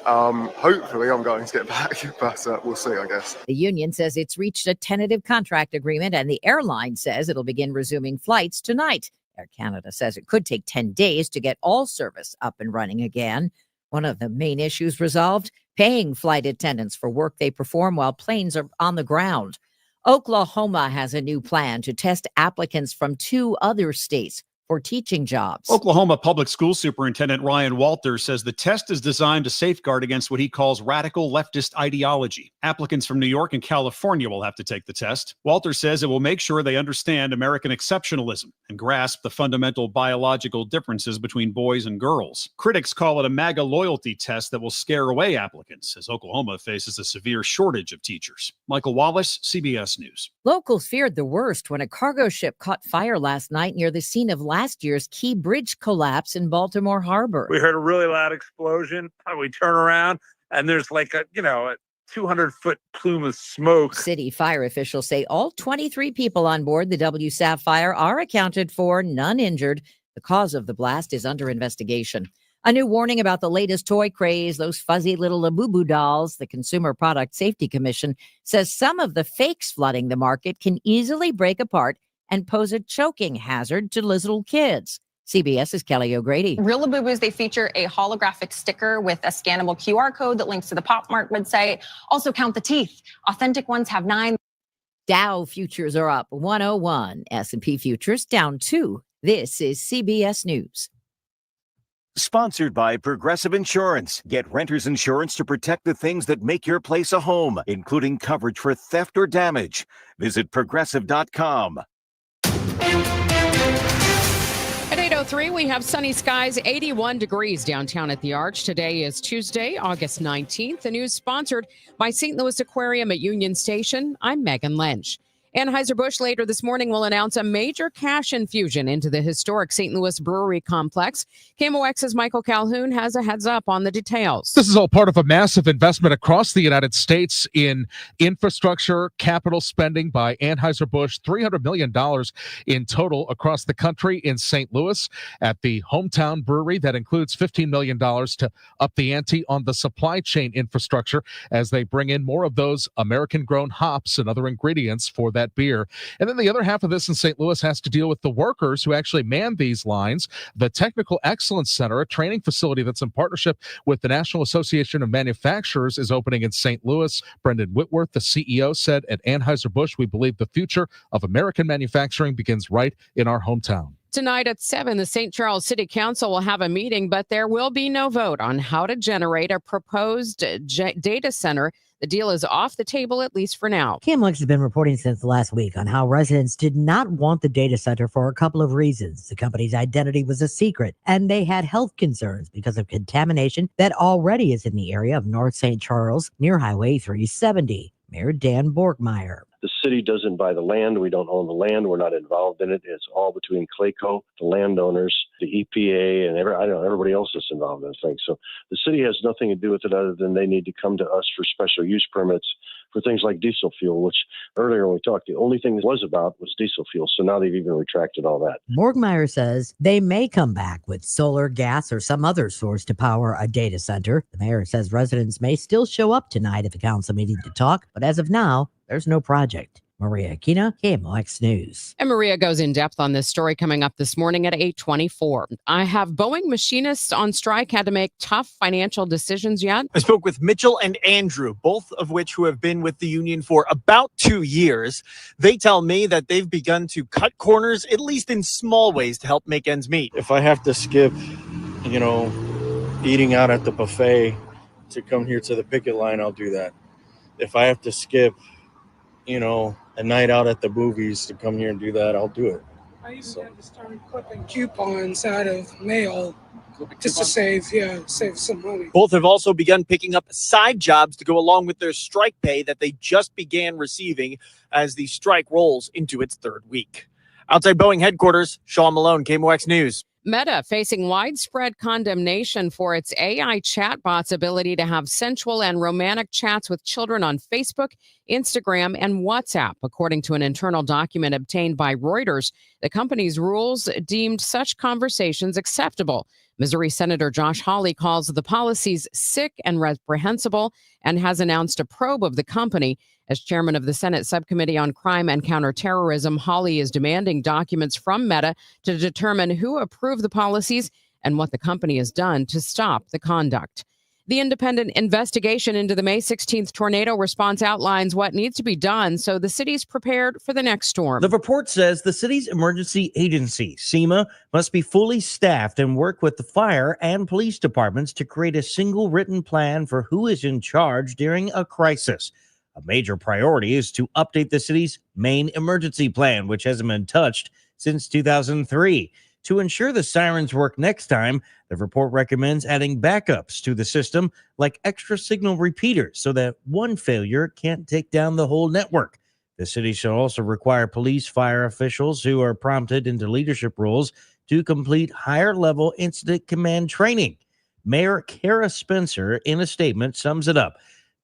Hopefully I'm going to get back, but we'll see, I guess. The union says it's reached a tentative contract agreement, and the airline says it'll begin resuming flights tonight. Air Canada says it could take 10 days to get all service up and running again. One of the main issues resolved, paying flight attendants for work they perform while planes are on the ground. Oklahoma has a new plan to test applicants from 2 other states for teaching jobs. Oklahoma Public School Superintendent Ryan Walters says the test is designed to safeguard against what he calls radical leftist ideology. Applicants from New York and California will have to take the test. Walters says it will make sure they understand American exceptionalism and grasp the fundamental biological differences between boys and girls. Critics call it a MAGA loyalty test that will scare away applicants, as Oklahoma faces a severe shortage of teachers. Michael Wallace, CBS News. Locals feared the worst when a cargo ship caught fire last night near the scene of last year's Key Bridge collapse in Baltimore Harbor. We heard a really loud explosion, and we turn around, and there's like a 200-foot plume of smoke. City fire officials say all 23 people on board the W Sapphire are accounted for, none injured. The cause of the blast is under investigation. A new warning about the latest toy craze, those fuzzy little Labubu dolls. The Consumer Product Safety Commission says some of the fakes flooding the market can easily break apart and pose a choking hazard to little kids. CBS's Kelly O'Grady. Real Labubus, they feature a holographic sticker with a scannable QR code that links to the Pop Mart website. Also count the teeth. Authentic ones have 9. Dow futures are up 101. S&P futures down 2. This is CBS News. Sponsored by Progressive Insurance. Get renter's insurance to protect the things that make your place a home, including coverage for theft or damage. Visit progressive.com. At 8:03, we have sunny skies, 81 degrees downtown at the Arch. Today is Tuesday, August 19th. The news sponsored by St. Louis Aquarium at Union Station. I'm Megan Lynch. Anheuser-Busch later this morning will announce a major cash infusion into the historic St. Louis Brewery Complex. KMOX's Michael Calhoun has a heads up on the details. This is all part of a massive investment across the United States in infrastructure, capital spending by Anheuser-Busch, $300 million in total across the country in St. Louis at the hometown brewery. That includes $15 million to up the ante on the supply chain infrastructure as they bring in more of those American-grown hops and other ingredients for that beer. And then the other half of this in St. Louis has to deal with the workers who actually man these lines. The Technical Excellence Center, a training facility that's in partnership with the National Association of Manufacturers, is opening in St. Louis. Brendan Whitworth, the CEO, said at Anheuser-Busch, we believe the future of American manufacturing begins right in our hometown. Tonight at 7, the St. Charles City Council will have a meeting, but there will be no vote on how to generate a proposed data center. The deal is off the table, at least for now. KMOX has been reporting since last week on how residents did not want the data center for a couple of reasons. The company's identity was a secret, and they had health concerns because of contamination that already is in the area of North St. Charles near Highway 370. Mayor Dan Borgmeyer. The city doesn't buy the land. We don't own the land. We're not involved in it. It's all between Clayco, the landowners, the EPA, and everybody else that's involved in the thing. So the city has nothing to do with it other than they need to come to us for special use permits for things like diesel fuel, which earlier when we talked, the only thing that was about was diesel fuel. So now they've even retracted all that. Borgmeyer says they may come back with solar, gas, or some other source to power a data center. The mayor says residents may still show up tonight at the council meeting to talk, but as of now, there's no project. Maria Aquina, KMOX News. And Maria goes in depth on this story coming up this morning at 8:24. I have Boeing machinists on strike had to make tough financial decisions yet. I spoke with Mitchell and Andrew, both of which who have been with the union for about 2 years. They tell me that they've begun to cut corners, at least in small ways, to help make ends meet. If I have to skip, eating out at the buffet to come here to the picket line, I'll do that. If I have to skip, a night out at the movies to come here and do that, I'll do it. I even had to start clipping coupons out of mail just to save some money. Both have also begun picking up side jobs to go along with their strike pay that they just began receiving as the strike rolls into its third week. Outside Boeing headquarters, Sean Malone, KMOX News. Meta facing widespread condemnation for its AI chatbot's ability to have sensual and romantic chats with children on Facebook, Instagram, and WhatsApp. According to an internal document obtained by Reuters, the company's rules deemed such conversations acceptable. Missouri Senator Josh Hawley calls the policies sick and reprehensible and has announced a probe of the company. As chairman of the Senate Subcommittee on Crime and Counterterrorism, Hawley is demanding documents from Meta to determine who approved the policies and what the company has done to stop the conduct. The independent investigation into the May 16th tornado response outlines what needs to be done so the city's prepared for the next storm. The report says the city's emergency agency, SEMA, must be fully staffed and work with the fire and police departments to create a single written plan for who is in charge during a crisis. A major priority is to update the city's main emergency plan, which hasn't been touched since 2003. To ensure the sirens work next time, the report recommends adding backups to the system, like extra signal repeaters, so that one failure can't take down the whole network. The city should also require police fire officials who are prompted into leadership roles to complete higher-level incident command training. Mayor Kara Spencer, in a statement, sums it up.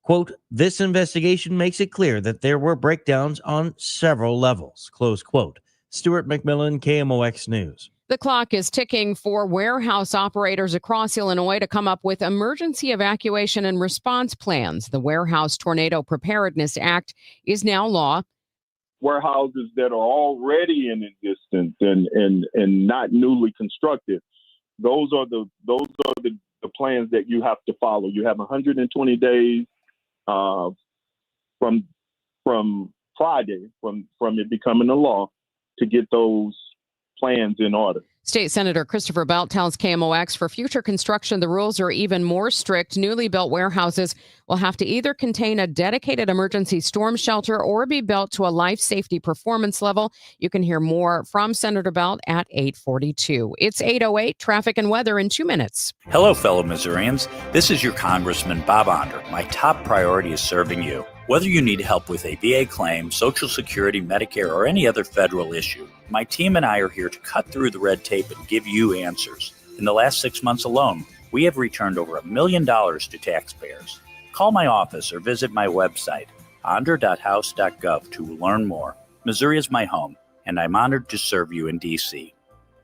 Quote, this investigation makes it clear that there were breakdowns on several levels, close quote. Stuart McMillan, KMOX News. The clock is ticking for warehouse operators across Illinois to come up with emergency evacuation and response plans. The Warehouse Tornado Preparedness Act is now law. warehouses that are already in existence and not newly constructed. Those are the plans that you have to follow. You have 120 days from Friday, from it becoming a law, to get those plans in order. State Senator Christopher Belt tells KMOX for future construction, the rules are even more strict. Newly built warehouses will have to either contain a dedicated emergency storm shelter or be built to a life safety performance level. You can hear more from Senator Belt at 8:42. It's 8:08, traffic and weather in 2 minutes. Hello, fellow Missourians. This is your Congressman, Bob Onder. My top priority is serving you. Whether you need help with a VA claim, Social Security, Medicare, or any other federal issue, my team and I are here to cut through the red tape and give you answers. In the last 6 months alone, we have returned over $1 million to taxpayers. Call my office or visit my website, onder.house.gov, to learn more. Missouri is my home, and I'm honored to serve you in D.C.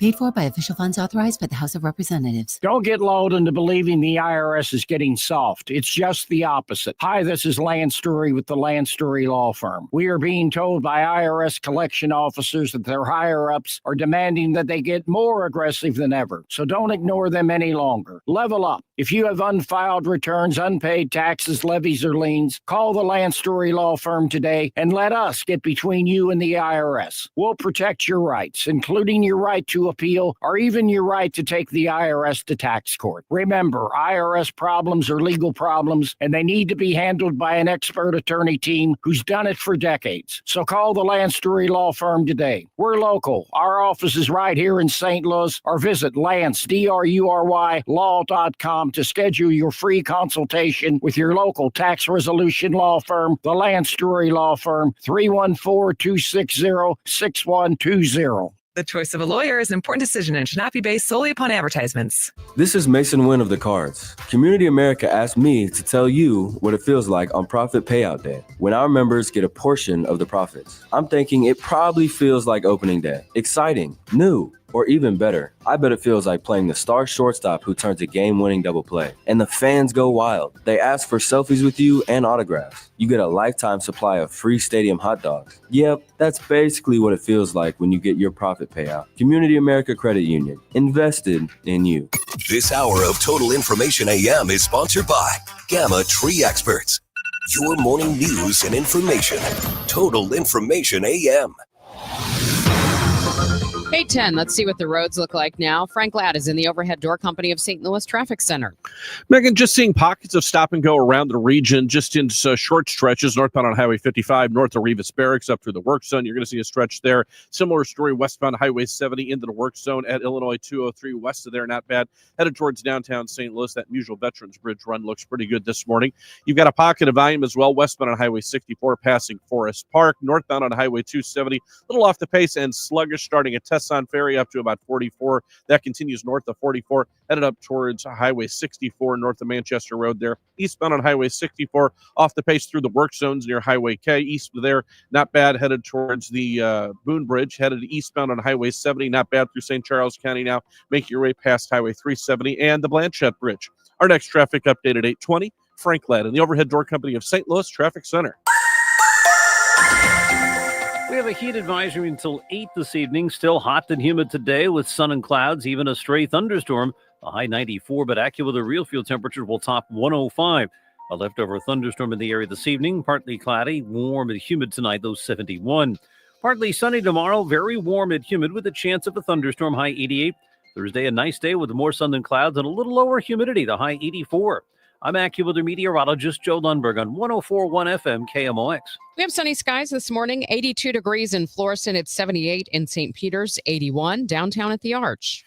Paid for by official funds authorized by the House of Representatives. Don't get lulled into believing the IRS is getting soft. It's just the opposite. Hi, this is Lance Story with the Lance Story Law Firm. We are being told by IRS collection officers that their higher-ups are demanding that they get more aggressive than ever. So don't ignore them any longer. Level up. If you have unfiled returns, unpaid taxes, levies, or liens, call the Lance Story Law Firm today and let us get between you and the IRS. We'll protect your rights, including your right to appeal or even your right to take the IRS to tax court. Remember, IRS problems are legal problems, and they need to be handled by an expert attorney team who's done it for decades. So call the Lance Story Law Firm today. We're local. Our office is right here in St. Louis, or visit Lance, DRURY, law.com to schedule your free consultation with your local tax resolution law firm, the Lance Story Law Firm, 314-260-6120. The choice of a lawyer is an important decision and should not be based solely upon advertisements. This is Mason Wynn of the Cards. Community America asked me to tell you what it feels like on Profit Payout Day, when our members get a portion of the profits. I'm thinking it probably feels like opening day. Exciting, new, or even better. I bet it feels like playing the star shortstop who turns a game-winning double play. And the fans go wild. They ask for selfies with you and autographs. You get a lifetime supply of free stadium hot dogs. Yep, that's basically what it feels like when you get your profit payout. Community America Credit Union. Invested in you. This hour of Total Information AM is sponsored by Gamma Tree Experts. Your morning news and information. Total Information AM. 8:10. Let's see what the roads look like now. Frank Ladd is in the Overhead Door Company of St. Louis Traffic Center. Megan, just seeing pockets of stop and go around the region, just in short stretches, northbound on Highway 55, north of Revis Barracks up through the work zone. You're going to see a stretch there. Similar story westbound Highway 70 into the work zone at Illinois 203 west of there. Not bad. Headed towards downtown St. Louis. That Musial Veterans Bridge run looks pretty good this morning. You've got a pocket of volume as well westbound on Highway 64 passing Forest Park. Northbound on Highway 270, a little off the pace and sluggish starting at Tesson Ferry up to about 44. That continues north of 44, headed up towards Highway 64 north of Manchester Road there. Eastbound on Highway 64, off the pace through the work zones near Highway K. East of there, not bad, headed towards the Boone Bridge. Headed eastbound on Highway 70, not bad through St. Charles County now. Make your way past Highway 370 and the Blanchette Bridge. Our next traffic update at 8:20. Frank Ladd in the Overhead Door Company of St. Louis Traffic Center. We have a heat advisory until 8 this evening. Still hot and humid today with sun and clouds, even a stray thunderstorm. A high 94, but AccuWeather real fuel temperatures will top 105. A leftover thunderstorm in the area this evening. Partly cloudy, warm and humid tonight, though 71. Partly sunny tomorrow, very warm and humid with a chance of a thunderstorm, high 88. Thursday, a nice day with more sun than clouds and a little lower humidity, the high 84. I'm AccuWeather meteorologist Joe Lundberg on 104.1 FM KMOX. We have sunny skies this morning, 82 degrees in Florissant. It's 78 in St. Peter's, 81 downtown at the Arch.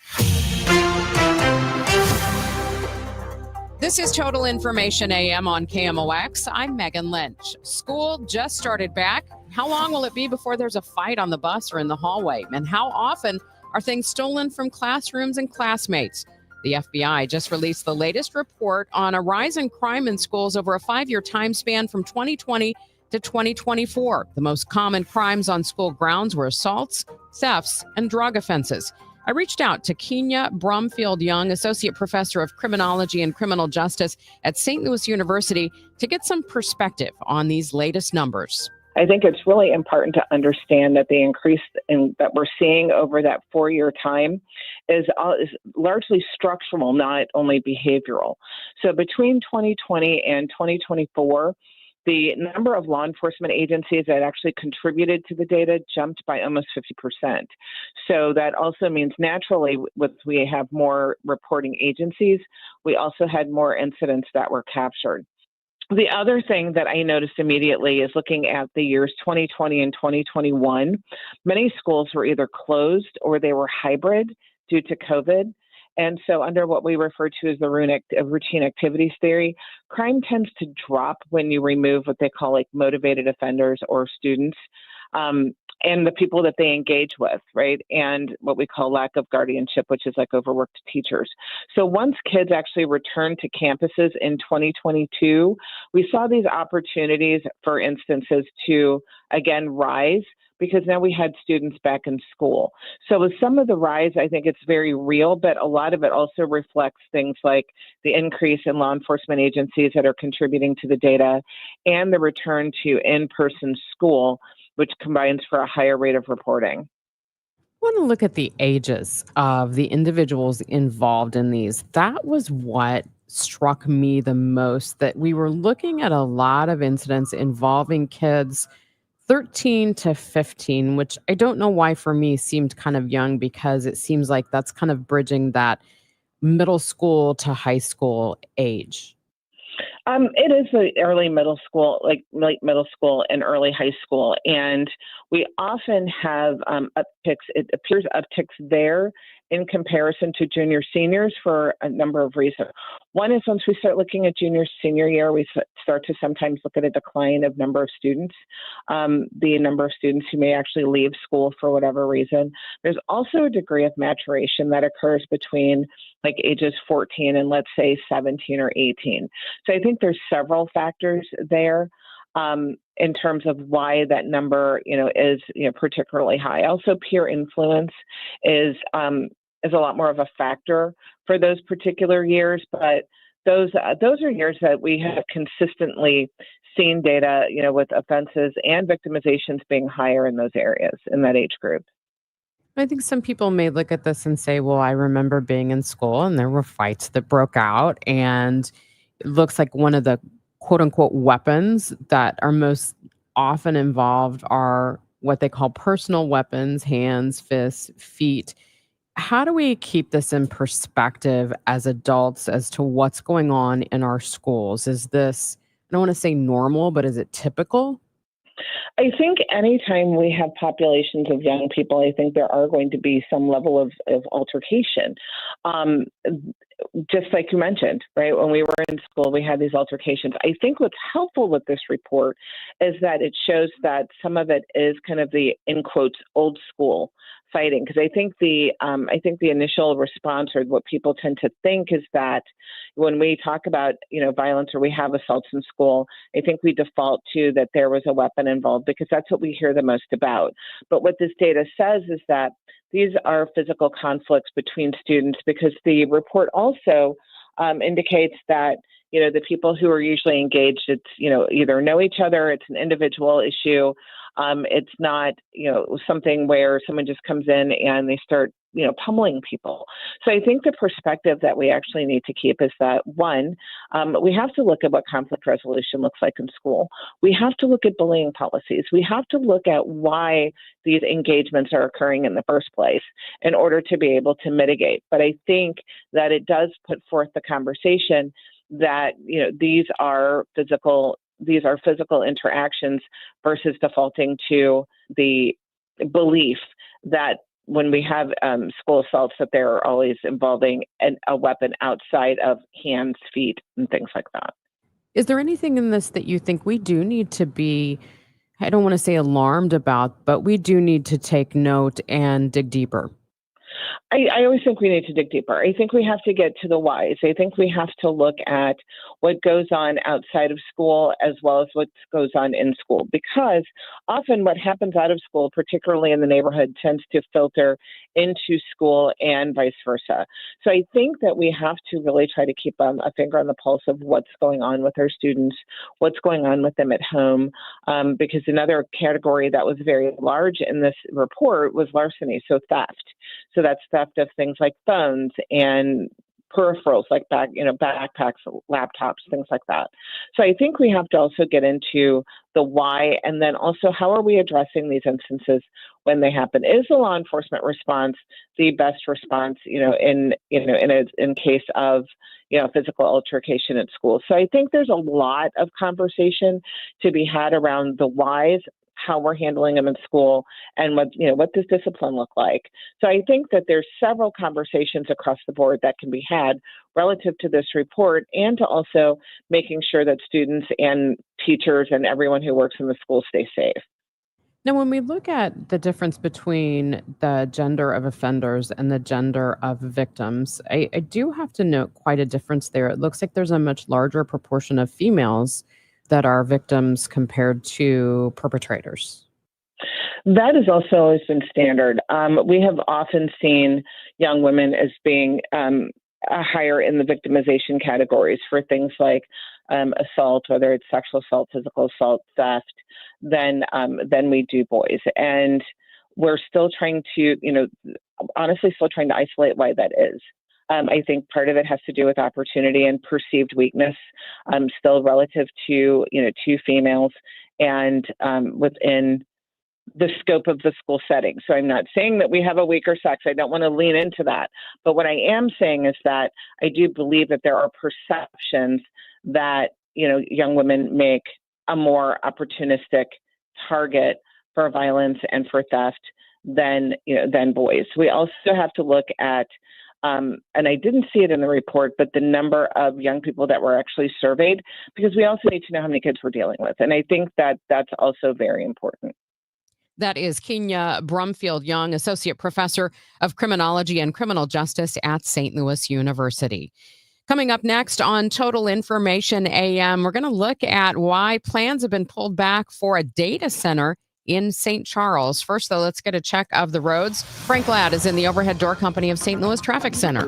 This is Total Information AM on KMOX. I'm Megan Lynch. School just started back. How long will it be before there's a fight on the bus or in the hallway? And how often are things stolen from classrooms and classmates? The FBI just released the latest report on a rise in crime in schools over a 5-year time span from 2020 to 2024. The most common crimes on school grounds were assaults, thefts, and drug offenses. I reached out to Kenya Brumfield Young, Associate Professor of Criminology and Criminal Justice at St. Louis University, to get some perspective on these latest numbers. I think it's really important to understand that the increase that we're seeing over that 4-year time is largely structural, not only behavioral. So between 2020 and 2024, the number of law enforcement agencies that actually contributed to the data jumped by almost 50%. So that also means naturally, we have more reporting agencies, we also had more incidents that were captured. The other thing that I noticed immediately is looking at the years 2020 and 2021, many schools were either closed or they were hybrid due to COVID. And so under what we refer to as the routine activities theory, crime tends to drop when you remove what they call like motivated offenders or students and the people that they engage with, right? And what we call lack of guardianship, which is like overworked teachers. So once kids actually returned to campuses in 2022, we saw these opportunities for instances to, again, rise, because now we had students back in school. So with some of the rise, I think it's very real, but a lot of it also reflects things like the increase in law enforcement agencies that are contributing to the data and the return to in-person school, which combines for a higher rate of reporting. I want to look at the ages of the individuals involved in these. That was what struck me the most, that we were looking at a lot of incidents involving kids 13 to 15, which I don't know why for me seemed kind of young, because it seems like that's kind of bridging that middle school to high school age. It is the early middle school, like late middle school and early high school. And we often have upticks, it appears upticks there in comparison to junior seniors for a number of reasons. One is once we start looking at junior senior year, we start to sometimes look at a decline of number of students, the number of students who may actually leave school for whatever reason. There's also a degree of maturation that occurs between like ages 14 and let's say 17 or 18. So I think there's several factors there in terms of why that number, is, particularly high. Also, peer influence is a lot more of a factor for those particular years, but those are years that we have consistently seen data, with offenses and victimizations being higher in those areas, in that age group. I think some people may look at this and say, well, I remember being in school and there were fights that broke out, and it looks like one of the quote unquote weapons that are most often involved are what they call personal weapons, hands, fists, feet. How do we keep this in perspective as adults as to what's going on in our schools? Is this, I don't want to say normal, but is it typical? I think anytime we have populations of young people, I think there are going to be some level of altercation. Just like you mentioned, right? When we were in school, we had these altercations. I think what's helpful with this report is that it shows that some of it is kind of the, in quotes, old school fighting. Because I think the initial response, or what people tend to think, is that when we talk about, violence or we have assaults in school, I think we default to that there was a weapon involved, because that's what we hear the most about. But what this data says is that these are physical conflicts between students, because the report also indicates that, the people who are usually engaged, it's, either know each other, it's an individual issue. It's not, something where someone just comes in and they start, pummeling people. So I think the perspective that we actually need to keep is that, one, we have to look at what conflict resolution looks like in school. We have to look at bullying policies. We have to look at why these engagements are occurring in the first place in order to be able to mitigate. But I think that it does put forth the conversation that, these are physical interactions versus defaulting to the belief that when we have school assaults, that they're always involving a weapon outside of hands, feet, and things like that. Is there anything in this that you think we do need to be, I don't want to say alarmed about, but we do need to take note and dig deeper? I always think we need to dig deeper. I think we have to get to the whys. I think we have to look at what goes on outside of school as well as what goes on in school, because often what happens out of school, particularly in the neighborhood, tends to filter into school and vice versa. So I think that we have to really try to keep a finger on the pulse of what's going on with our students, what's going on with them at home, because another category that was very large in this report was larceny, so theft. So that's theft of things like phones and peripherals like backpacks, laptops, things like that. So I think we have to also get into the why, and then also how are we addressing these instances when they happen? Is the law enforcement response the best response, in case of physical altercation at school? So I think there's a lot of conversation to be had around the whys, how we're handling them in school, and what does discipline look like. So I think that there's several conversations across the board that can be had relative to this report, and to also making sure that students and teachers and everyone who works in the school stay safe. Now, when we look at the difference between the gender of offenders and the gender of victims, I do have to note quite a difference there. It looks like there's a much larger proportion of females that are victims compared to perpetrators. That has also always been standard. We have often seen young women as being higher in the victimization categories for things like assault, whether it's sexual assault, physical assault, theft, than we do boys. And we're still trying to, honestly, still trying to isolate why that is. I think part of it has to do with opportunity and perceived weakness, still relative to females and within the scope of the school setting. So I'm not saying that we have a weaker sex. I don't want to lean into that. But what I am saying is that I do believe that there are perceptions that young women make a more opportunistic target for violence and for theft than boys. We also have to look at and I didn't see it in the report, but the number of young people that were actually surveyed, because we also need to know how many kids we're dealing with. And I think that that's also very important. That is Kenya Brumfield Young, Associate Professor of Criminology and Criminal Justice at St. Louis University. Coming up next on Total Information AM, we're going to look at why plans have been pulled back for a data center in St. Charles. First, though, let's get a check of the roads. Frank Ladd is in the Overhead Door Company of St. Louis Traffic Center.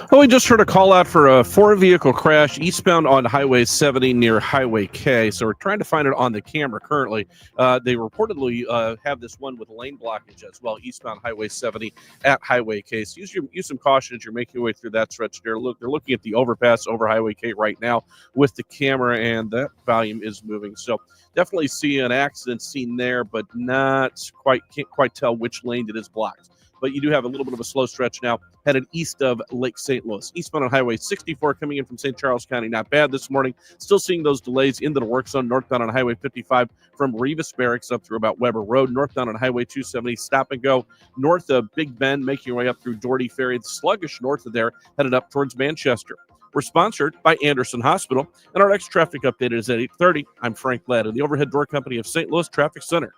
Well, we just heard a call out for a 4-vehicle crash eastbound on Highway 70 near Highway K. So we're trying to find it on the camera currently. They reportedly have this one with lane blockage as well, eastbound Highway 70 at Highway K. So use some caution as you're making your way through that stretch there. Look, they're looking at the overpass over Highway K right now with the camera, and that volume is moving. So definitely see an accident scene there, but can't quite tell which lane it is blocked. But you do have a little bit of a slow stretch now headed east of Lake St. Louis. Eastbound on Highway 64 coming in from St. Charles County. Not bad this morning. Still seeing those delays into the work zone. Northbound on Highway 55 from Revis Barracks up through about Weber Road. Northbound on Highway 270. Stop and go north of Big Bend, making your way up through Doherty Ferry. It's sluggish north of there, headed up towards Manchester. We're sponsored by Anderson Hospital, and our next traffic update is at 8:30. I'm Frank Ladd in the Overhead Door Company of St. Louis Traffic Center.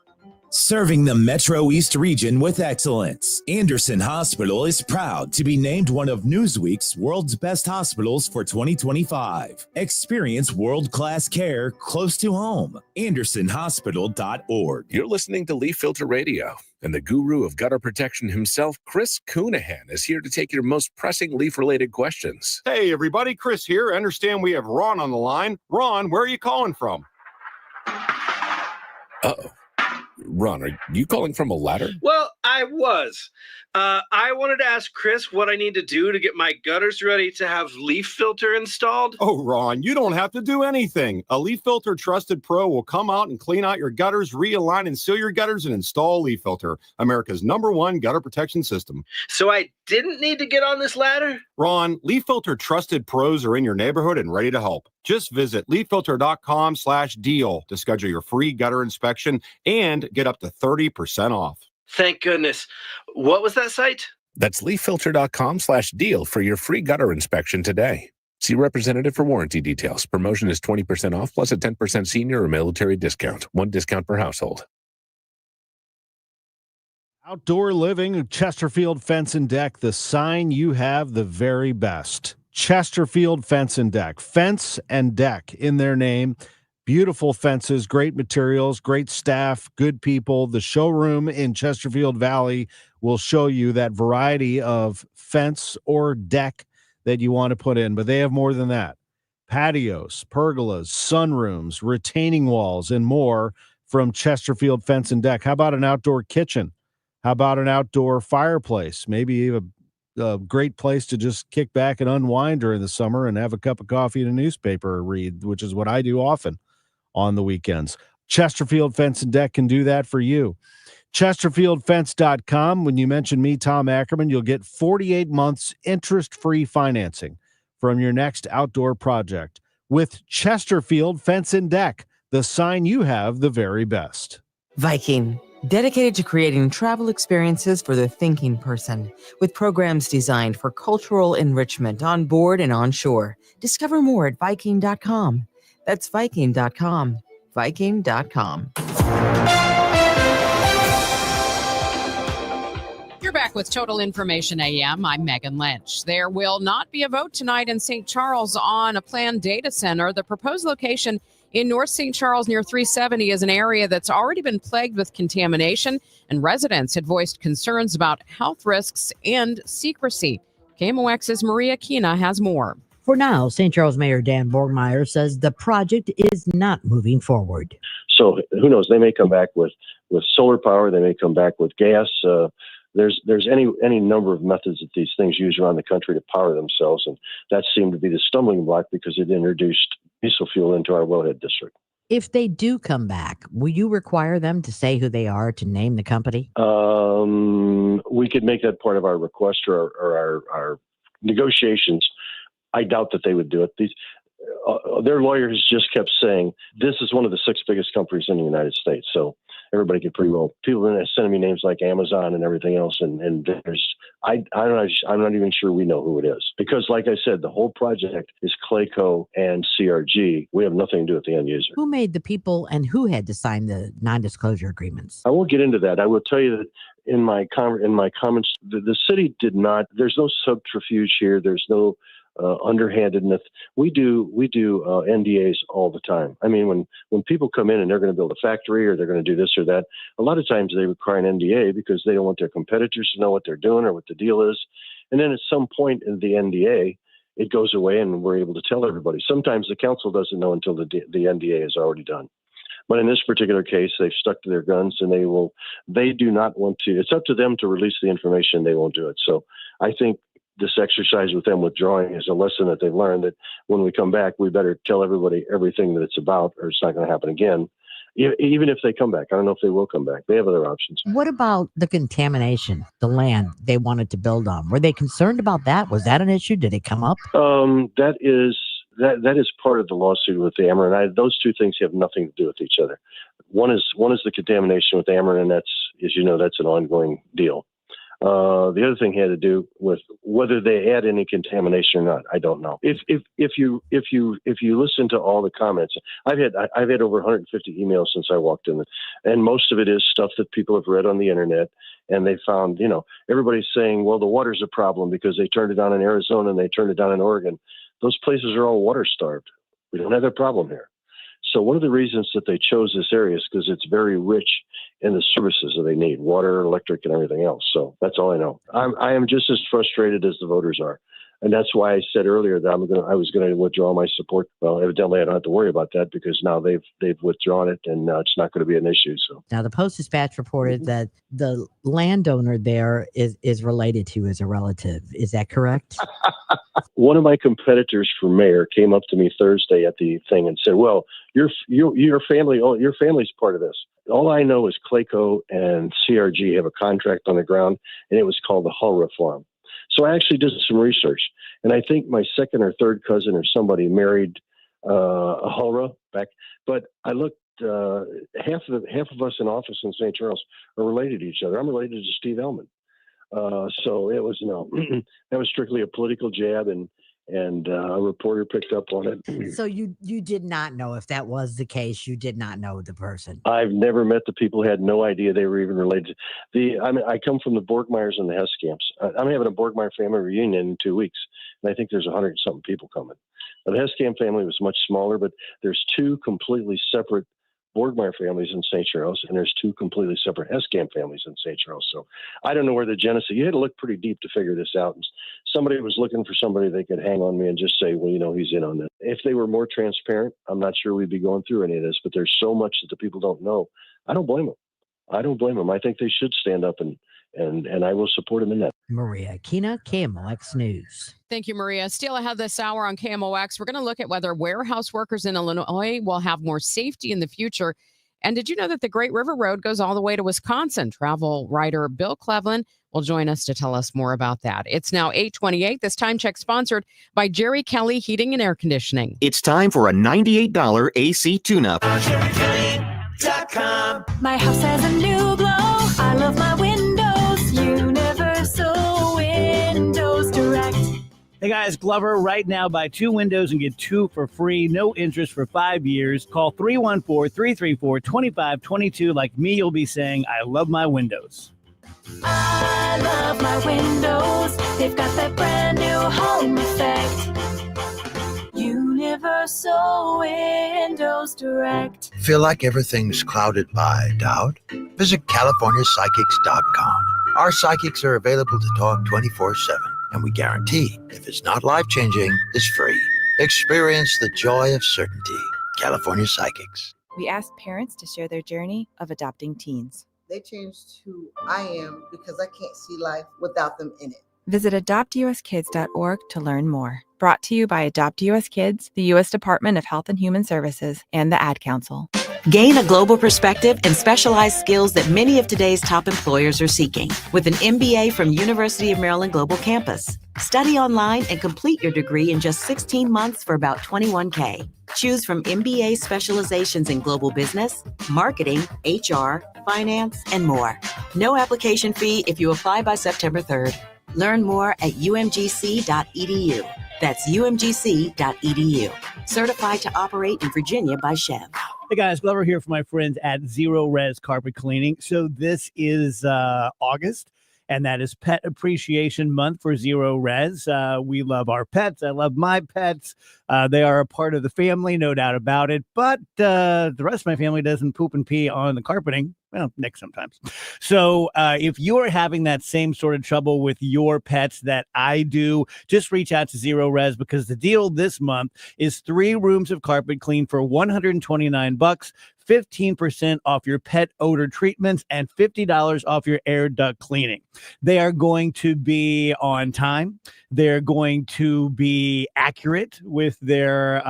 Serving the Metro East region with excellence, Anderson Hospital is proud to be named one of Newsweek's World's Best Hospitals for 2025. Experience world-class care close to home. AndersonHospital.org. You're listening to Leaf Filter Radio, and the guru of gutter protection himself, Chris Coonahan, is here to take your most pressing leaf-related questions. Hey, everybody, Chris here. I understand we have Ron on the line. Ron, where are you calling from? Uh-oh. Ron, are you calling from a ladder? Well, I was. I wanted to ask Chris what I need to do to get my gutters ready to have leaf filter installed. Oh, Ron, you don't have to do anything. A Leaf Filter Trusted Pro will come out and clean out your gutters, realign and seal your gutters, and install Leaf Filter, America's #1 gutter protection system. So I didn't need to get on this ladder? Ron, Leaf Filter Trusted Pros are in your neighborhood and ready to help. Just visit leaffilter.com/deal to schedule your free gutter inspection and get up to 30% off. Thank goodness. What was that site? That's leaffilter.com/deal for your free gutter inspection today. See representative for warranty details. Promotion is 20% off plus a 10% senior or military discount. One discount per household. Outdoor living, Chesterfield Fence and Deck, the sign you have the very best. Chesterfield Fence and Deck, fence and deck in their name. Beautiful fences, great materials, great staff, good people. The showroom in Chesterfield Valley will show you that variety of fence or deck that you want to put in, but they have more than that. Patios, pergolas, sunrooms, retaining walls, and more from Chesterfield Fence and Deck. How about an outdoor kitchen? How about an outdoor fireplace? Maybe a great place to just kick back and unwind during the summer and have a cup of coffee and a newspaper or read, which is what I do often on the weekends. Chesterfield Fence and Deck can do that for you. ChesterfieldFence.com. When you mention me, Tom Ackerman, you'll get 48 months interest-free financing from your next outdoor project. With Chesterfield Fence and Deck, the sign you have the very best. Viking, dedicated to creating travel experiences for the thinking person, with programs designed for cultural enrichment on board and on shore. Discover more at Viking.com. That's Viking.com. Viking.com. You're back with Total Information AM. I'm Megan Lynch. There will not be a vote tonight in St. Charles on a planned data center. The proposed location in North St. Charles near 370 is an area that's already been plagued with contamination, and residents had voiced concerns about health risks and secrecy. KMOX's Maria Kina has more. For now, St. Charles Mayor Dan Borgmeyer says the project is not moving forward. So who knows? They may come back with solar power. They may come back with gas. There's any number of methods that these things use around the country to power themselves, and that seemed to be the stumbling block because it introduced diesel fuel into our wellhead district. If they do come back, will you require them to say who they are, to name the company? We could make that part of our request or our negotiations. I doubt that they would do it. Their lawyers just kept saying, this is one of the 6 biggest companies in the United States. So everybody could pretty well, people are sending me names like Amazon and everything else. And I'm not even sure we know who it is. Because like I said, the whole project is Clayco and CRG. We have nothing to do with the end user. Who made the people and who had to sign the non-disclosure agreements? I won't get into that. I will tell you that in my comments, the city did not, there's no subterfuge here. There's no underhandedness. We do NDAs all the time. I mean, when people come in and they're going to build a factory or they're going to do this or that, a lot of times they require an NDA because they don't want their competitors to know what they're doing or what the deal is. And then at some point in the NDA, it goes away and we're able to tell everybody. Sometimes the council doesn't know until the NDA is already done. But in this particular case, they've stuck to their guns and they do not want to. It's up to them to release the information. They won't do it. So I think this exercise with them withdrawing is a lesson that they've learned, that when we come back, we better tell everybody everything that it's about, or it's not going to happen again. Even if they come back, I don't know if they will come back. They have other options. What about the contamination, the land they wanted to build on? Were they concerned about that? Was that an issue? Did it come up? That is part of the lawsuit with the Ameren. Those two things have nothing to do with each other. One is the contamination with Ameren, and that's, as you know, that's an ongoing deal. The other thing had to do with whether they had any contamination or not. I don't know. If you listen to all the comments, I've had over 150 emails since I walked in, and most of it is stuff that people have read on the internet, and they found, everybody's saying, well, the water's a problem because they turned it on in Arizona and they turned it on in Oregon. Those places are all water starved. We don't have that problem here. So one of the reasons that they chose this area is because it's very rich in the services that they need, water, electric, and everything else. So that's all I know. I am just as frustrated as the voters are. And that's why I said earlier that I was going to withdraw my support. Well, evidently I don't have to worry about that because now they've withdrawn it, and it's not going to be an issue. So now the Post-Dispatch reported that the landowner there is related to as a relative. Is that correct? One of my competitors for mayor came up to me Thursday at the thing and said, "Well, your family's part of this." All I know is Clayco and CRG have a contract on the ground, and it was called the Hulra Farm. So I actually did some research, and I think my second or third cousin or somebody married a Hulra back. But I looked, half of us in office in St. Charles are related to each other. I'm related to Steve Ellman. So it was that was strictly a political jab, and and a reporter picked up on it. So you did not know if that was the case. You did not know the person. I've never met the people, had no idea they were even related. I come from the Borgmeyers and the Heskamps. I'm having a Borgmeyer family reunion in 2 weeks, and I think there's 100-something people coming. Now, the Heskamp family was much smaller, but there's two completely separate Borgmeyer families in St. Charles, and there's two completely separate Heskamp families in St. Charles. So I don't know where the genesis. You had to look pretty deep to figure this out. And somebody was looking for somebody they could hang on me and just say, well, he's in on that. If they were more transparent, I'm not sure we'd be going through any of this. But there's so much that the people don't know. I don't blame them. I think they should stand up and I will support them in that. Maria Kina, KMOX News. Thank you, Maria. Still ahead this hour on KMOX, we're going to look at whether warehouse workers in Illinois will have more safety in the future. And did you know that the Great River Road goes all the way to Wisconsin? Travel writer Bill Cleveland will join us to tell us more about that. It's now 8:28. This time check sponsored by Jerry Kelly Heating and Air Conditioning. It's time for a $98 AC tune-up. My house has a new glow. I love my windows. Universal Windows Direct. Hey guys, Glover, right now buy 2 windows and get 2 for free. No interest for 5 years. Call 314-334-2522. Like me, you'll be saying, I love my windows. I love my windows. They've got that brand new home effect. Universal Windows Direct. Feel like everything's clouded by doubt? Visit CaliforniaPsychics.com. Our psychics are available to talk 24/7, and we guarantee if it's not life-changing, it's free. Experience the joy of certainty. California Psychics. We asked parents to share their journey of adopting teens. They changed who I am because I can't see life without them in it. Visit adoptuskids.org to learn more. Brought to you by Adopt US Kids, the U.S. Department of Health and Human Services, and the Ad Council. Gain a global perspective and specialized skills that many of today's top employers are seeking with an MBA from University of Maryland Global Campus. Study online and complete your degree in just 16 months for about $21K. Choose from MBA specializations in global business, marketing, HR, finance, and more. No application fee if you apply by September 3rd. Learn more at umgc.edu. That's umgc.edu. Certified to operate in Virginia by Chev. Hey guys, Glover here for my friends at Zero Res Carpet Cleaning. So this is August, and that is Pet Appreciation Month for Zero Res. We love our pets. I love my pets. They are a part of the family, no doubt about it. But the rest of my family doesn't poop and pee on the carpeting. Well, Nick sometimes. So if you're having that same sort of trouble with your pets that I do, just reach out to Zero Res, because the deal this month is 3 rooms of carpet clean for $129, 15% off your pet odor treatments, and $50 off your air duct cleaning. They are going to be on time. They're going to be accurate with their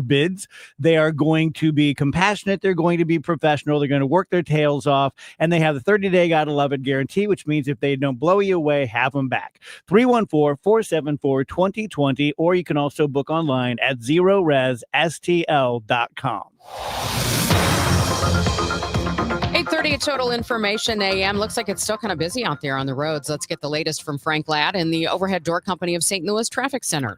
bids. They are going to be compassionate. They're going to be professional. They're going to work their tails off, and they have the 30-day gotta love it guarantee, which means if they don't blow you away, have them back. 314-474-2020, or you can also book online at ZeroResSTL.com. 8:30 at Total Information AM. Looks like it's still kind of busy out there on the roads. Let's get the latest from Frank Ladd in the Overhead Door Company of St. Louis Traffic Center.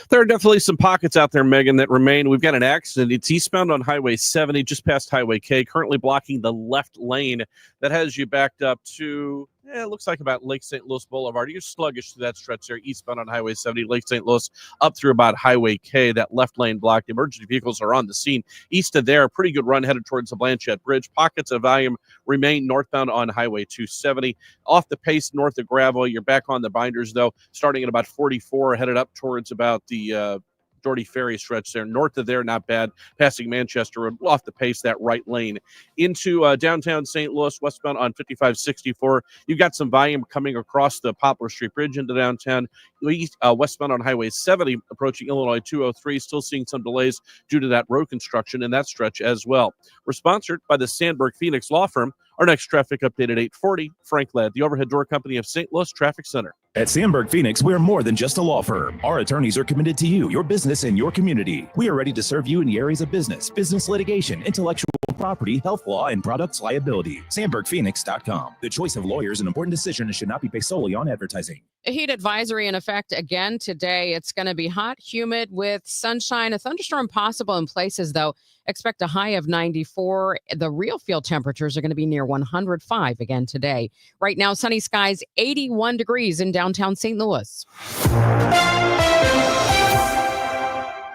There are definitely some pockets out there, Megan, that remain. We've got an accident. It's eastbound on Highway 70, just past Highway K, currently blocking the left lane. That has you backed up to, it looks like about Lake St. Louis Boulevard. You're sluggish to that stretch there, eastbound on Highway 70, Lake St. Louis, up through about Highway K. That left lane blocked. Emergency vehicles are on the scene. East of there, pretty good run headed towards the Blanchette Bridge. Pockets of volume remain northbound on Highway 270. Off the pace north of Gravel, you're back on the binders, though, starting at about 44, headed up towards about the Doherty Ferry stretch there. North of there, not bad. Passing Manchester Road, off the pace, that right lane. Into downtown St. Louis, westbound on 5564. You've got some volume coming across the Poplar Street Bridge into downtown. Westbound on Highway 70, approaching Illinois 203. Still seeing some delays due to that road construction in that stretch as well. We're sponsored by the Sandberg Phoenix Law Firm. Our next traffic update at 8:40. Frank Ladd, the Overhead Door Company of St. Louis Traffic Center. At Sandberg Phoenix, we're more than just a law firm. Our attorneys are committed to you, your business, and your community. We are ready to serve you in the areas of business litigation, intellectual property, health law, and products liability. SandbergPhoenix.com. The choice of lawyers, an important decision, and should not be based solely on advertising. A heat advisory in effect again today. It's going to be hot, humid with sunshine. A thunderstorm possible in places, though. Expect a high of 94. The real field temperatures are going to be near 105 again today. Right now, sunny skies, 81 degrees in downtown St. Louis.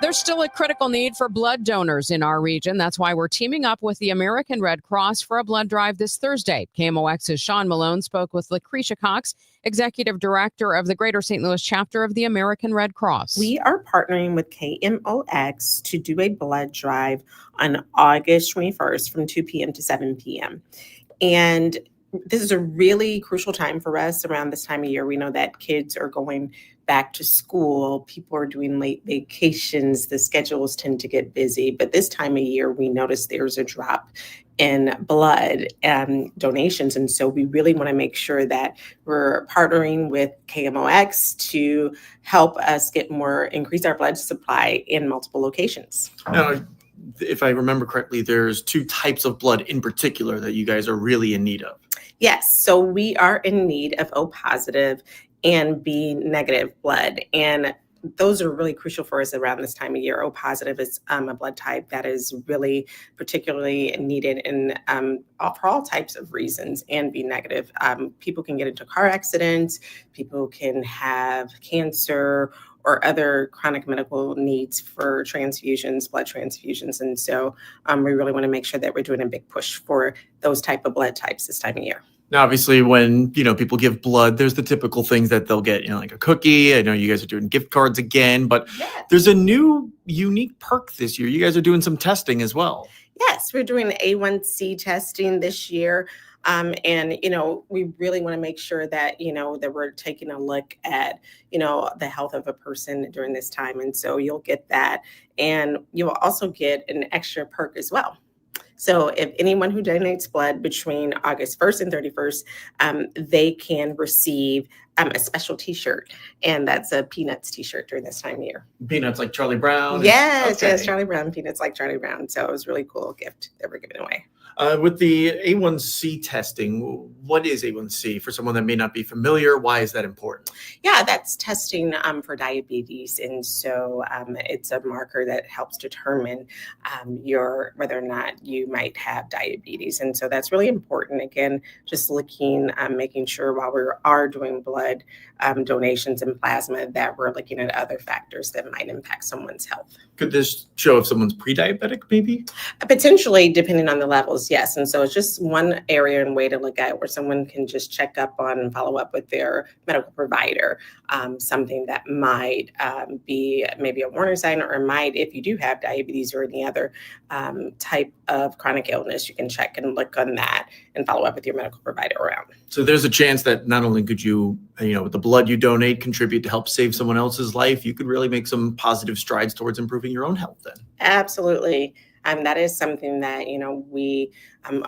There's still a critical need for blood donors in our region. That's why we're teaming up with the American Red Cross for a blood drive this Thursday. KMOX's Sean Malone spoke with Lucretia Cox, Executive Director of the Greater St. Louis chapter of the American Red Cross. We are partnering with KMOX to do a blood drive on August 21st from 2 p.m. to 7 p.m. And this is a really crucial time for us around this time of year. We know that kids are going back to school. People are doing late vacations. The schedules tend to get busy. But this time of year, we notice there's a drop in blood donations. And so we really want to make sure that we're partnering with KMOX to help us increase our blood supply in multiple locations. Now, if I remember correctly, there's two types of blood in particular that you guys are really in need of. Yes. So we are in need of O positive and B negative blood. And those are really crucial for us around this time of year. O positive is a blood type that is really particularly needed for all types of reasons. And B negative, people can get into car accidents, people can have cancer or other chronic medical needs for transfusions, blood transfusions. And so we really want to make sure that we're doing a big push for those type of blood types this time of year. Now, obviously, when people give blood, there's the typical things that they'll get, like a cookie. I know you guys are doing gift cards again, but there's a new unique perk this year. You guys are doing some testing as well. Yes, we're doing A1C testing this year. And, we really want to make sure that, that we're taking a look at, the health of a person during this time. And so you'll get that. And you'll also get an extra perk as well. So if anyone who donates blood between August 1st and 31st, they can receive a special T-shirt. And that's a Peanuts T-shirt during this time of year. Peanuts like Charlie Brown? Yes, Charlie Brown, Peanuts like Charlie Brown. So it was a really cool gift that we're giving away. With the A1C testing, what is A1C for someone that may not be familiar? Why is that important? Yeah, that's testing for diabetes. And so it's a marker that helps determine whether or not you might have diabetes. And so that's really important. Again, just making sure while we are doing blood donations and plasma that we're looking at other factors that might impact someone's health. Could this show if someone's pre-diabetic, maybe? Potentially, depending on the levels, yes. And so it's just one area and way to look at where someone can just check up on and follow up with their medical provider, something that might be maybe a warning sign, or might, if you do have diabetes or any other type of chronic illness, you can check and look on that and follow up with your medical provider around. So there's a chance that not only could you, with the blood you donate, contribute to help save someone else's life, you could really make some positive strides towards improving your own health then. Absolutely. That is something that, we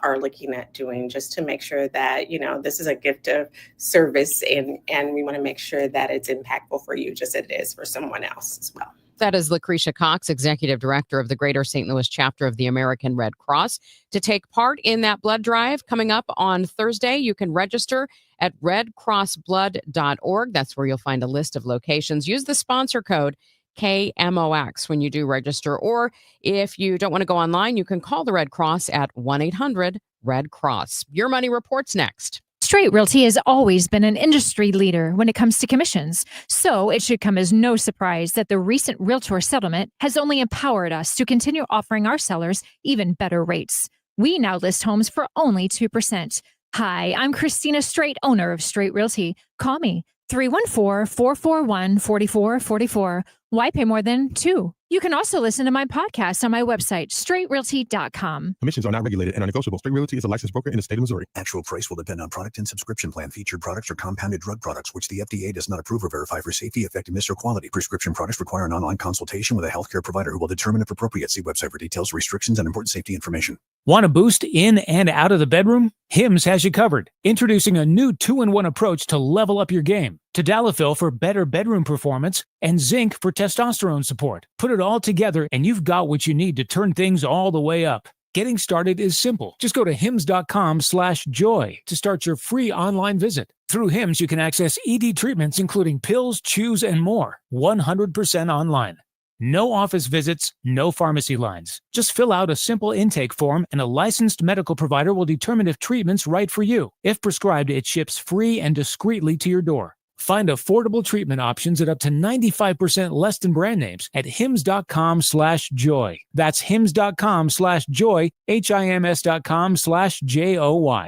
are looking at doing just to make sure that, this is a gift of service and we want to make sure that it's impactful for you just as it is for someone else as well. That is Lucretia Cox, Executive Director of the Greater St. Louis chapter of the American Red Cross. To take part in that blood drive coming up on Thursday, you can register at redcrossblood.org. That's where you'll find a list of locations. Use the sponsor code KMOX when you do register. Or if you don't want to go online, you can call the Red Cross at 1-800-RED-CROSS. Your Money Report's next. Straight Realty has always been an industry leader when it comes to commissions, so it should come as no surprise that the recent Realtor settlement has only empowered us to continue offering our sellers even better rates. We now list homes for only 2%. Hi, I'm Christina Straight, owner of Straight Realty. Call me, 314-441-4444. Why pay more than 2? You can also listen to my podcast on my website, straightrealty.com. Commissions are not regulated and are negotiable. Straight Realty is a licensed broker in the state of Missouri. Actual price will depend on product and subscription plan. Featured products are compounded drug products, which the FDA does not approve or verify for safety, effectiveness, or quality. Prescription products require an online consultation with a healthcare provider who will determine if appropriate. See website for details, restrictions, and important safety information. Want a boost in and out of the bedroom? Hims has you covered. Introducing a new 2-in-1 approach to level up your game. Tadalafil for better bedroom performance and zinc for testosterone support. Put it all together and you've got what you need to turn things all the way up. Getting started is simple. Just go to hims.com/joy to start your free online visit. Through Hims, you can access ED treatments, including pills, chews, and more, 100% online. No office visits, no pharmacy lines. Just fill out a simple intake form and a licensed medical provider will determine if treatment's right for you. If prescribed, it ships free and discreetly to your door. Find affordable treatment options at up to 95% less than brand names at hims.com/joy. That's hims.com/joy, HIMS.com/JOY.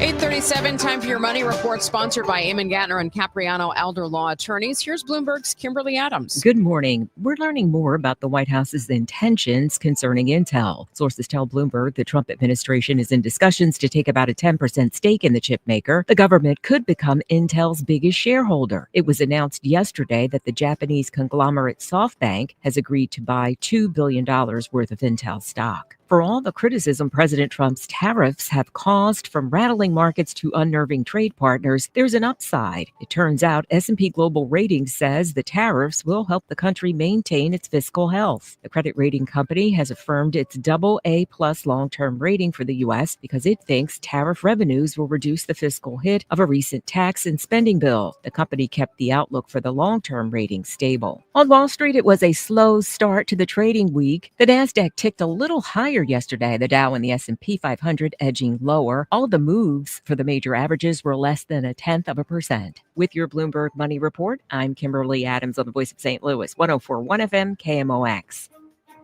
8:37, time for your money report, sponsored by Eamon Gatner and Capriano Elder Law Attorneys. Here's Bloomberg's Kimberly Adams. Good morning. We're learning more about the White House's intentions concerning Intel. Sources tell Bloomberg the Trump administration is in discussions to take about a 10% stake in the chip maker. The government could become Intel's biggest shareholder. It was announced yesterday that the Japanese conglomerate SoftBank has agreed to buy $2 billion worth of Intel stock. For all the criticism President Trump's tariffs have caused, from rattling markets to unnerving trade partners, there's an upside. It turns out S&P Global Ratings says the tariffs will help the country maintain its fiscal health. The credit rating company has affirmed its AA+ long-term rating for the U.S. because it thinks tariff revenues will reduce the fiscal hit of a recent tax and spending bill. The company kept the outlook for the long-term rating stable. On Wall Street, it was a slow start to the trading week. The Nasdaq ticked a little higher yesterday, the Dow and the S&P 500 edging lower. All the moves for the major averages were less than 0.1%. With your Bloomberg Money Report, I'm Kimberly Adams on the Voice of St. Louis, 104.1 FM KMOX.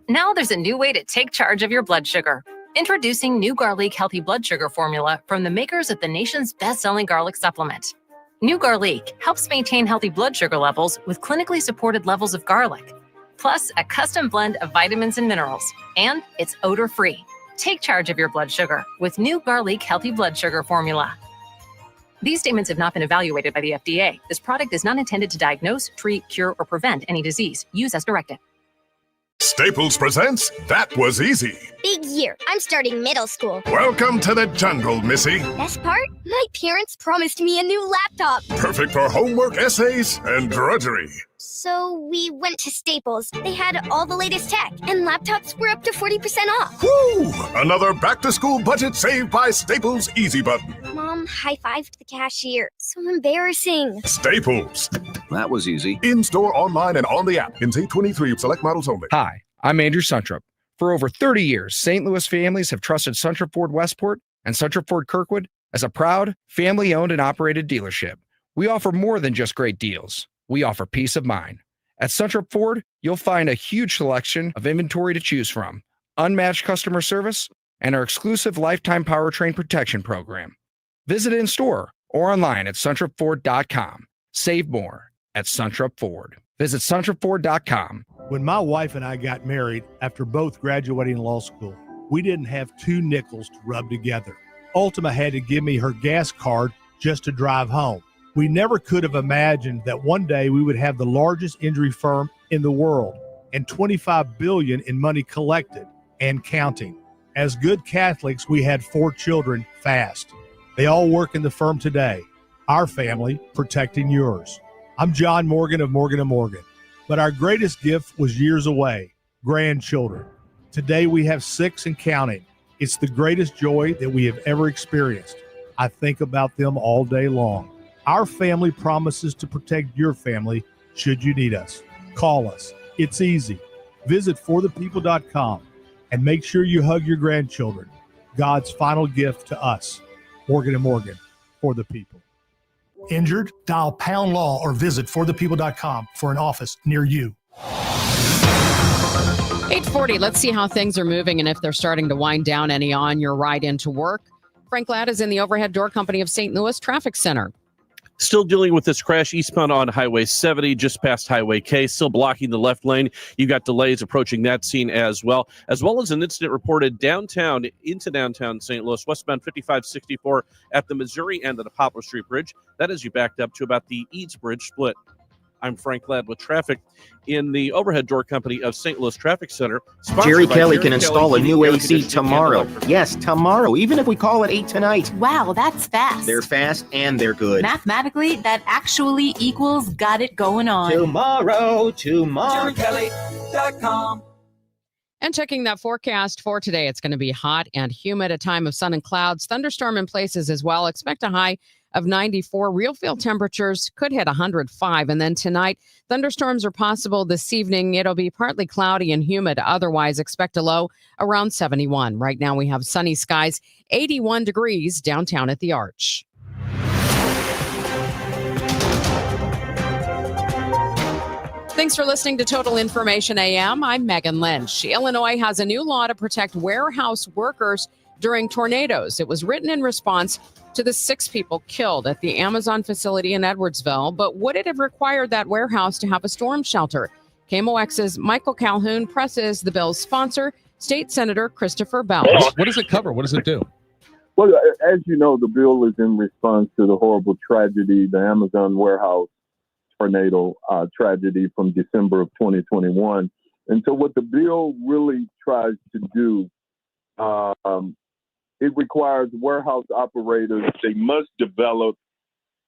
Now there's a new way to take charge of your blood sugar. Introducing New Garlic Healthy Blood Sugar Formula from the makers of the nation's best-selling garlic supplement. New Garlic helps maintain healthy blood sugar levels with clinically supported levels of garlic, plus a custom blend of vitamins and minerals, and it's odor-free. Take charge of your blood sugar with New Garlic Healthy Blood Sugar Formula. These statements have not been evaluated by the FDA. This product is not intended to diagnose, treat, cure, or prevent any disease. Use as directed. Staples presents That Was Easy. Big year. I'm starting middle school. Welcome to the jungle, Missy. Best part? My parents promised me a new laptop. Perfect for homework, essays, and drudgery. So we went to Staples. They had all the latest tech, and laptops were up to 40% off. Woo! Another back-to-school budget saved by Staples Easy Button. Mom high-fived the cashier. So embarrassing. Staples. That was easy. In-store, online, and on the app. In 23 select models only. Hi, I'm Andrew Suntrup. For over 30 years, St. Louis families have trusted Suntrup Ford Westport and Suntrup Ford Kirkwood as a proud, family-owned and operated dealership. We offer more than just great deals. We offer peace of mind. At Suntrup Ford, you'll find a huge selection of inventory to choose from, unmatched customer service, and our exclusive lifetime powertrain protection program. Visit in-store or online at suntrupford.com. Save more at Suntrup Ford. Visit suntrupford.com. When my wife and I got married after both graduating law school, we didn't have two nickels to rub together. Ultima had to give me her gas card just to drive home. We never could have imagined that one day we would have the largest injury firm in the world and $25 billion in money collected and counting. As good Catholics, we had 4 children fast. They all work in the firm today. Our family protecting yours. I'm John Morgan of Morgan & Morgan, but our greatest gift was years away, grandchildren. Today we have 6 and counting. It's the greatest joy that we have ever experienced. I think about them all day long. Our family promises to protect your family should you need us. Call us. It's easy. Visit forthepeople.com and make sure you hug your grandchildren. God's final gift to us. Morgan & Morgan, for the people. Injured? Dial Pound Law or visit forthepeople.com for an office near you. 8:40. Let's see how things are moving and if they're starting to wind down any on your ride into work. Frank Ladd is in the Overhead Door Company of St. Louis Traffic Center. Still dealing with this crash eastbound on Highway 70, just past Highway K, still blocking the left lane. You got delays approaching that scene as well as an incident reported downtown into downtown St. Louis, westbound 5564 at the Missouri end of the Poplar Street Bridge. That is you backed up to about the Eads Bridge split. I'm Frank Ladd with traffic in the Overhead Door Company of St. Louis Traffic Center. Jerry Kelly can install a new AC tomorrow. Yes, tomorrow, even if we call it 8 tonight. Wow, that's fast. They're fast and they're good. Mathematically, that actually equals got it going on. Tomorrow. JerryKelly.com. And checking that forecast for today, it's going to be hot and humid, a time of sun and clouds, thunderstorm in places as well. Expect a high of 94. Real field temperatures could hit 105. And then tonight, thunderstorms are possible this evening. It'll be partly cloudy and humid. Otherwise, expect a low around 71. Right now, we have sunny skies, 81 degrees downtown at the Arch. Thanks for listening to Total Information AM. I'm Megan Lynch. Illinois has a new law to protect warehouse workers during tornadoes. It was written in response to the 6 people killed at the Amazon facility in Edwardsville. But would it have required that warehouse to have a storm shelter? KMOX's Michael Calhoun presses the bill's sponsor, State Senator Christopher Bell. What does it cover? What does it do? Well, as you know, the bill is in response to the horrible tragedy, the Amazon warehouse tornado tragedy from December of 2021. And so what the bill really tries to do, it requires warehouse operators, they must develop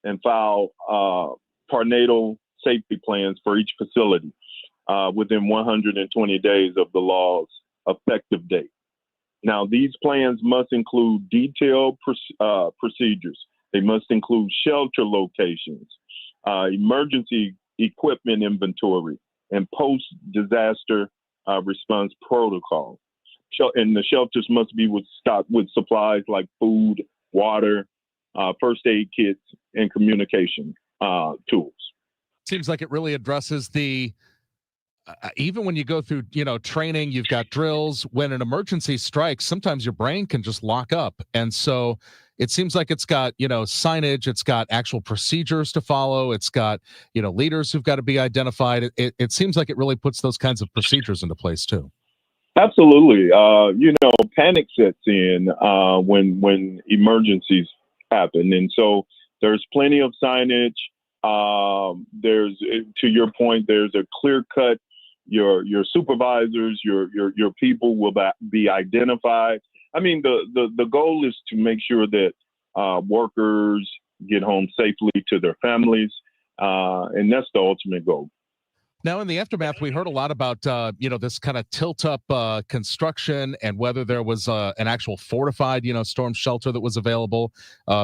and file tornado safety plans for each facility within 120 days of the law's effective date. Now, these plans must include detailed procedures. They must include shelter locations, emergency equipment inventory, and post-disaster response protocol. And the shelters must be stocked with supplies like food, water, first aid kits, and communication tools. Seems like it really addresses the even when you go through, training, you've got drills. When an emergency strikes, sometimes your brain can just lock up. And so it seems like it's got, signage, it's got actual procedures to follow. It's got, leaders who've got to be identified. It seems like it really puts those kinds of procedures into place too. Absolutely. Panic sets in when emergencies happen. And so there's plenty of signage. There's, to your point, there's a clear cut. Your supervisors, your people will be identified. I mean, the goal is to make sure that workers get home safely to their families, and that's the ultimate goal. Now, in the aftermath, we heard a lot about, this kind of tilt-up construction and whether there was an actual fortified, storm shelter that was available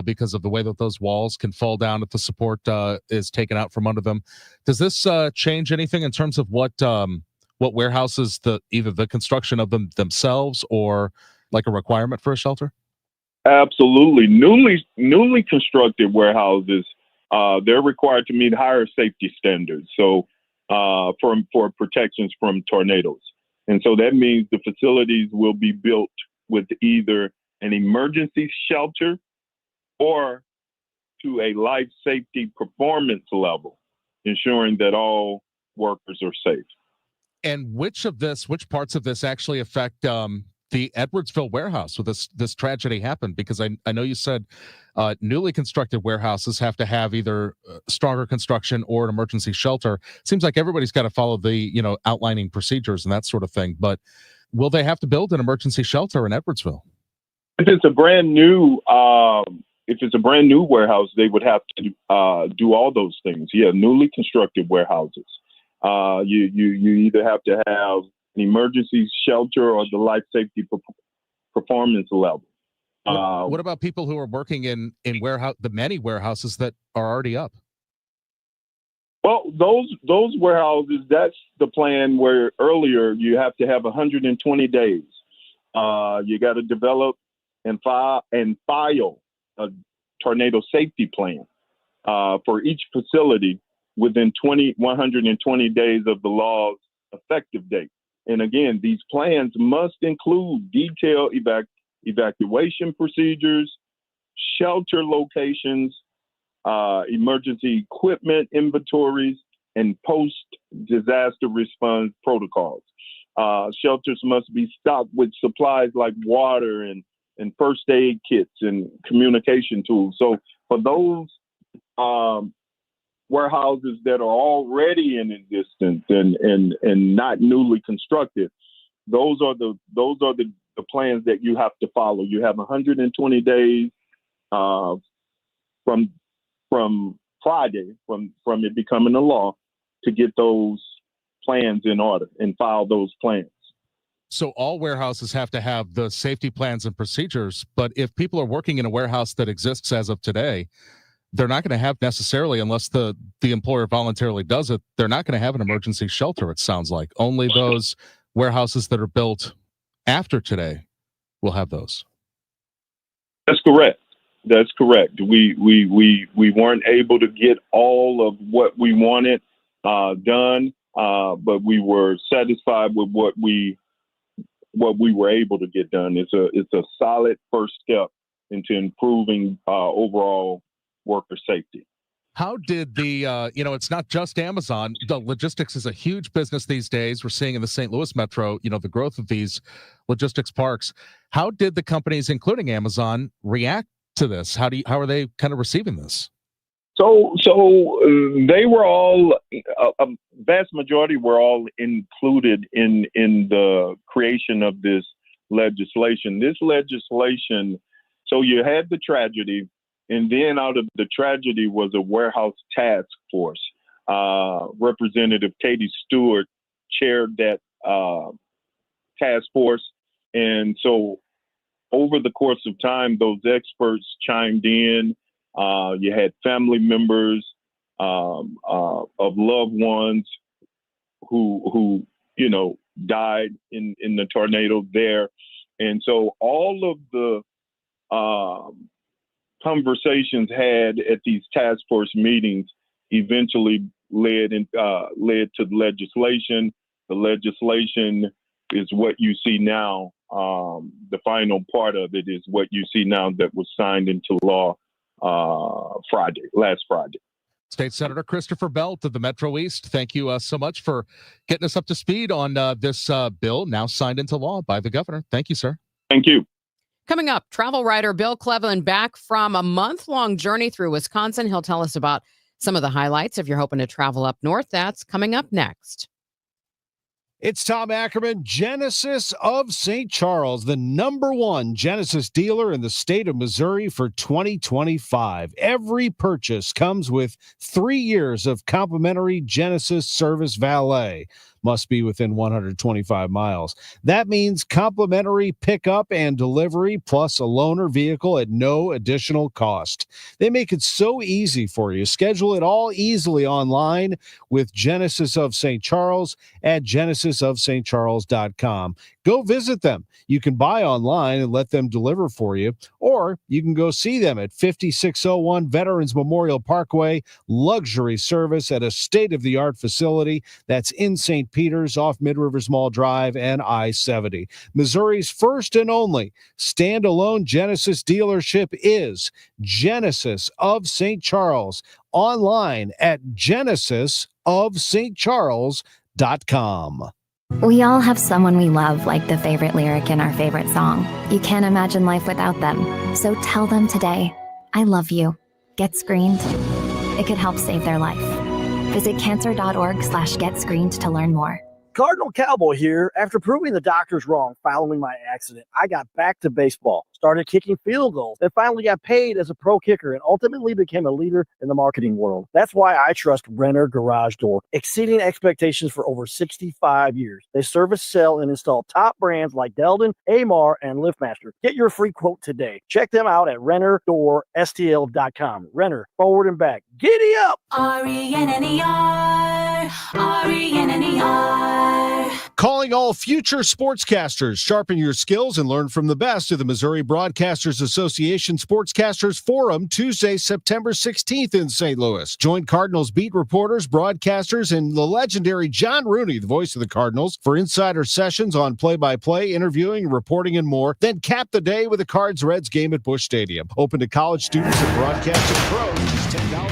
because of the way that those walls can fall down if the support is taken out from under them. Does this change anything in terms of what warehouses, either the construction of them themselves or like a requirement for a shelter? Absolutely. Newly constructed warehouses, they're required to meet higher safety standards. So for protections from tornadoes. And so that means the facilities will be built with either an emergency shelter or to a life safety performance level, ensuring that all workers are safe. And which parts of this actually affect the Edwardsville warehouse where this tragedy happened? Because I know you said newly constructed warehouses have to have either stronger construction or an emergency shelter. Seems like everybody's got to follow the outlining procedures and that sort of thing. But will they have to build an emergency shelter in Edwardsville? If it's a brand new warehouse, they would have to do all those things. Yeah, newly constructed warehouses. You either have to have an emergency shelter or the life safety performance level. What about people who are working in the many warehouses that are already up? Well, those warehouses, that's the plan where earlier you have to have 120 days. You got to develop and file a tornado safety plan for each facility within 120 days of the law's effective date. And again, these plans must include detailed evacuation procedures, shelter locations, emergency equipment inventories, and post-disaster response protocols. Shelters must be stocked with supplies like water and first aid kits and communication tools. So for those warehouses that are already in existence and not newly constructed, those are the plans that you have to follow. You have 120 days from Friday, from it becoming a law, to get those plans in order and file those plans. So all warehouses have to have the safety plans and procedures, but if people are working in a warehouse that exists as of today, they're not going to have necessarily, unless the employer voluntarily does it, they're not going to have an emergency shelter, it sounds like. Only those warehouses that are built after today will have those. That's correct. That's correct. We weren't able to get all of what we wanted done, but we were satisfied with what we were able to get done. It's a solid first step into improving overall worker safety. How did the, it's not just Amazon. The logistics is a huge business these days. We're seeing in the St. Louis metro, the growth of these logistics parks. How did the companies, including Amazon, react to this? How are they kind of receiving this? So they were all, a vast majority were all included in the creation of this legislation. This legislation, so you had the tragedy, and then out of the tragedy was a warehouse task force. Representative Katie Stewart chaired that task force. And so over the course of time, those experts chimed in. You had family members of loved ones who died in the tornado there. And so all of the conversations had at these task force meetings eventually led to the legislation. The legislation is what you see now. The final part of it is what you see now that was signed into law last Friday. State Senator Christopher Belt of the Metro East, thank you so much for getting us up to speed on this bill now signed into law by the governor. Thank you, sir. Thank you. Coming up, travel writer Bill Cleveland back from a month-long journey through Wisconsin. He'll tell us about some of the highlights if you're hoping to travel up north. That's coming up next. It's Tom Ackerman, Genesis of St. Charles, the #1 Genesis dealer in the state of Missouri for 2025. Every purchase comes with 3 years of complimentary Genesis service valet. Must be within 125 miles. That means complimentary pickup and delivery plus a loaner vehicle at no additional cost. They make it so easy for you. Schedule it all easily online with Genesis of St. Charles at genesisofstcharles.com. Go visit them. You can buy online and let them deliver for you, or you can go see them at 5601 Veterans Memorial Parkway, luxury service at a state-of-the-art facility that's in St. Peters off Mid-Rivers Mall Drive and I-70. Missouri's first and only standalone Genesis dealership is Genesis of St. Charles, online at genesisofstcharles.com. We all have someone we love, like the favorite lyric in our favorite song. You can't imagine life without them. So tell them today, I love you. Get screened. It could help save their life. Visit cancer.org/getscreened to learn more. Cardinal Cowboy here. After proving the doctors wrong following my accident, I got back to baseball, started kicking field goals, and finally got paid as a pro kicker and ultimately became a leader in the marketing world. That's why I trust Renner Garage Door, exceeding expectations for over 65 years. They service, sell, and install top brands like Delden, Amar, and LiftMaster. Get your free quote today. Check them out at RennerDoorSTL.com. Renner, forward and back. Giddy up! RENNER, RENNER. Calling all future sportscasters. Sharpen your skills and learn from the best of the Missouri Broadcasters Association Sportscasters Forum, Tuesday, September 16th in St. Louis. Join Cardinals beat reporters, broadcasters, and the legendary John Rooney, the voice of the Cardinals, for insider sessions on play-by-play, interviewing, reporting, and more. Then cap the day with a Cards-Reds game at Busch Stadium. Open to college students and broadcasting pros. Just $10.